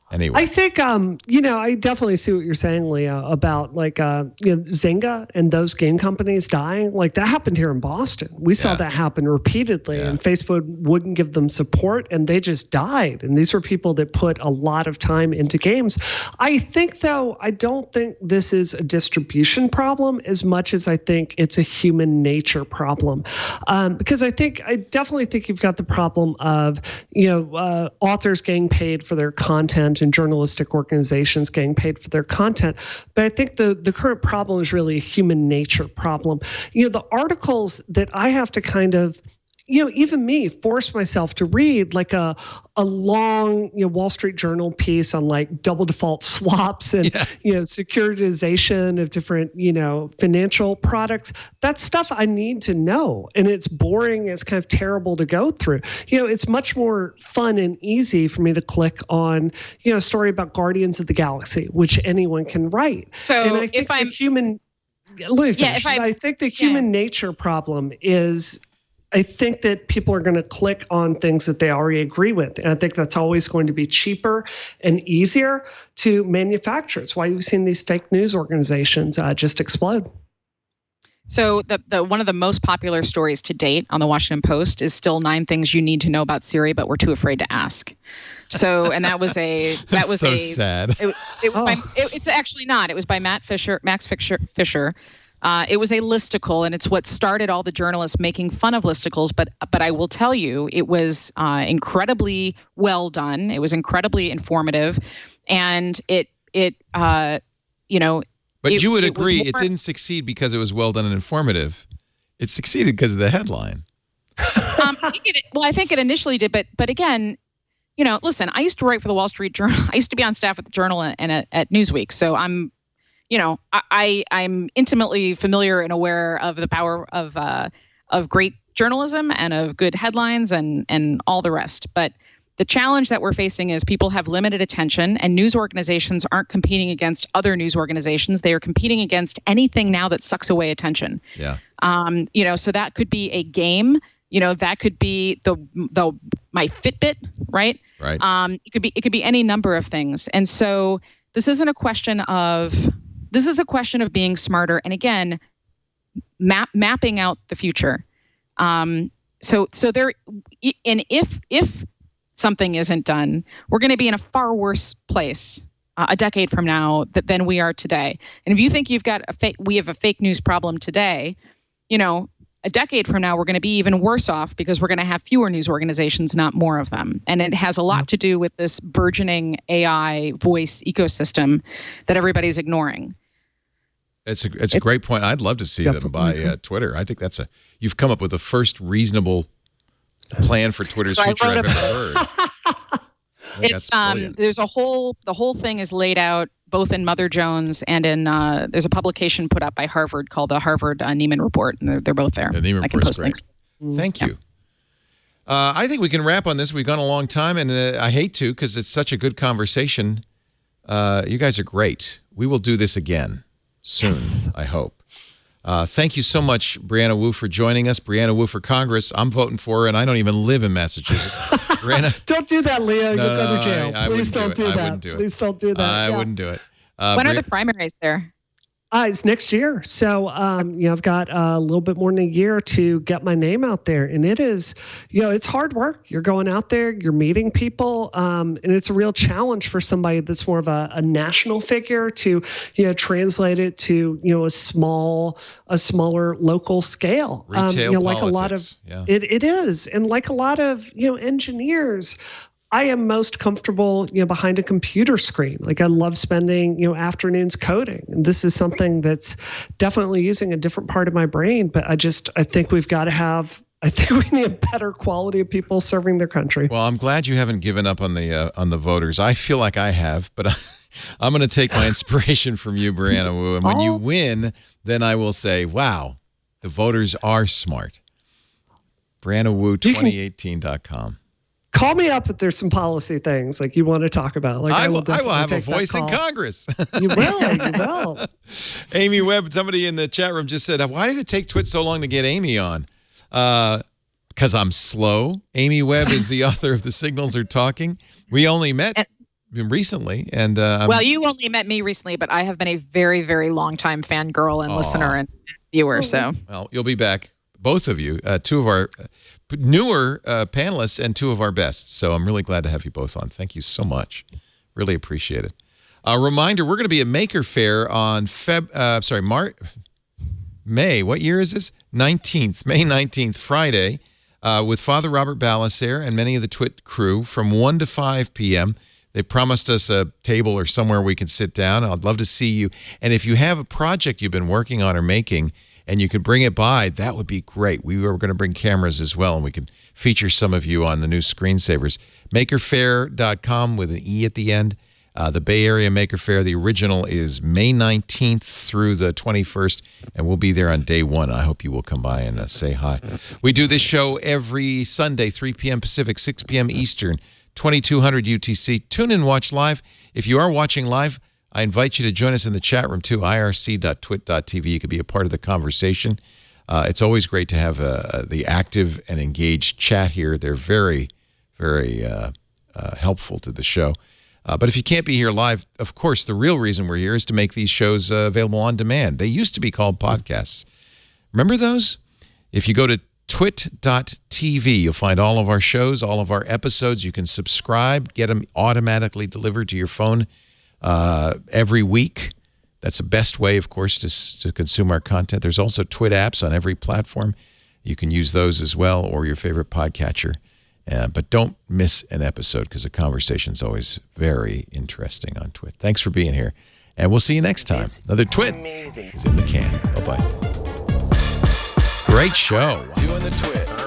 Anyway, I think I definitely see what you're saying, Leah, about Zynga and those game companies dying. Like that happened here in Boston. We saw that happen repeatedly, and Facebook wouldn't give them support, and they just died. And these were people that put a lot of time into games. I think, though, I don't think this is a distribution problem as much as I think it's a human nature problem, because I definitely think you've got the problem of authors getting paid for their content and journalistic organizations getting paid for their content. But I think the current problem is really a human nature problem. The articles that I have to kind of, even me, force myself to read, like a long, Wall Street Journal piece on like double default swaps and, securitization of different, financial products. That's stuff I need to know. And it's boring. It's kind of terrible to go through. It's much more fun and easy for me to click on, a story about Guardians of the Galaxy, which anyone can write. So and I think I think the human nature problem is, I think that people are going to click on things that they already agree with. And I think that's always going to be cheaper and easier to manufacture. It's why you've seen these fake news organizations just explode. So the one of the most popular stories to date on the Washington Post is still 9 things you need to know about Siri, but we're too afraid to ask. So, and that was so sad. It's actually not. It was by Max Fisher. It was a listicle, and it's what started all the journalists making fun of listicles. But I will tell you, it was incredibly well done. It was incredibly informative, and it But you would agree it didn't succeed because it was well done and informative. It succeeded because of the headline. I think it initially did, but again, listen, I used to write for the Wall Street Journal. I used to be on staff at the Journal and at Newsweek, so I'm intimately familiar and aware of the power of great journalism and of good headlines and all the rest. But the challenge that we're facing is people have limited attention, and news organizations aren't competing against other news organizations. They are competing against anything now that sucks away attention. Yeah. So that could be a game. That could be my Fitbit, right? Right. It could be any number of things. And so this is a question of being smarter. And again, mapping out the future. So there, and if something isn't done, we're going to be in a far worse place a decade from now than we are today. And if you think we have a fake news problem today, a decade from now, we're going to be even worse off because we're going to have fewer news organizations, not more of them. And it has a lot to do with this burgeoning AI voice ecosystem that everybody's ignoring. It's a great point. I'd love to see them buy Twitter. I think you've come up with the first reasonable plan for Twitter's future I've ever heard. It's the whole thing is laid out both in Mother Jones and in there's a publication put up by Harvard called the Harvard Nieman Report, and they're both there. The Nieman Report is great. Thank you. I think we can wrap on this. We've gone a long time, and I hate to because it's such a good conversation. You guys are great. We will do this again soon, I hope. Thank you so much, Brianna Wu, for joining us. Brianna Wu for Congress. I'm voting for her, and I don't even live in Massachusetts. Brianna, don't do that, Leo. You'll go to jail. Please don't do that. I wouldn't do it. Please don't do that. I wouldn't do it. When are the primaries there? It's next year. So, I've got a little bit more than a year to get my name out there. And it is, it's hard work. You're going out there, you're meeting people. And it's a real challenge for somebody that's more of a national figure to, translate it to, a smaller local scale. Retail like politics. A lot of, it is. And like a lot of, engineers, I am most comfortable, behind a computer screen. Like I love spending, afternoons coding. And this is something that's definitely using a different part of my brain. But I think we've got to I think we need a better quality of people serving their country. Well, I'm glad you haven't given up on the voters. I feel like I have, but I'm going to take my inspiration from you, Brianna Wu. And when you win, then I will say, wow, the voters are smart. BriannaWu2018.com. Call me up if there's some policy things like you want to talk about. Like I will have a voice in Congress. You will. Amy Webb, somebody in the chat room just said, why did it take Twit so long to get Amy on? Because I'm slow. Amy Webb is the author of The Signals Are Talking. We only met recently. And well, you only met me recently, but I have been a very, very long time fangirl and listener and viewer. So, well, you'll be back. Both of you, two of our newer panelists and two of our best. So I'm really glad to have you both on. Thank you so much. Really appreciate it. A reminder, we're going to be at Maker Faire on May. What year is this? 19th, May 19th, Friday, with Father Robert Ballecer and many of the Twit crew from 1 to 5 p.m. They promised us a table or somewhere we can sit down. I'd love to see you. And if you have a project you've been working on or making, and you could bring it by, that would be great. We were going to bring cameras as well, and we can feature some of you on the new screensavers. Makerfaire.com with an E at the end. The Bay Area Maker Faire, the original is May 19th through the 21st, and we'll be there on day one. I hope you will come by and say hi. We do this show every Sunday, 3 p.m. Pacific, 6 p.m. Eastern, 2200 UTC. Tune in, watch live. If you are watching live, I invite you to join us in the chat room, too, irc.twit.tv. You could be a part of the conversation. It's always great to have the active and engaged chat here. They're very, very helpful to the show. But if you can't be here live, of course, the real reason we're here is to make these shows available on demand. They used to be called podcasts. Remember those? If you go to twit.tv, you'll find all of our shows, all of our episodes. You can subscribe, get them automatically delivered to your phone every week. That's the best way, of course, to consume our content. There's also Twit apps on every platform. You can use those as well, or your favorite podcatcher. But don't miss an episode, because the conversation's always very interesting on Twit. Thanks for being here, and we'll see you next time. Another Twit is in the can. Bye-bye. Great show. Doing the Twit.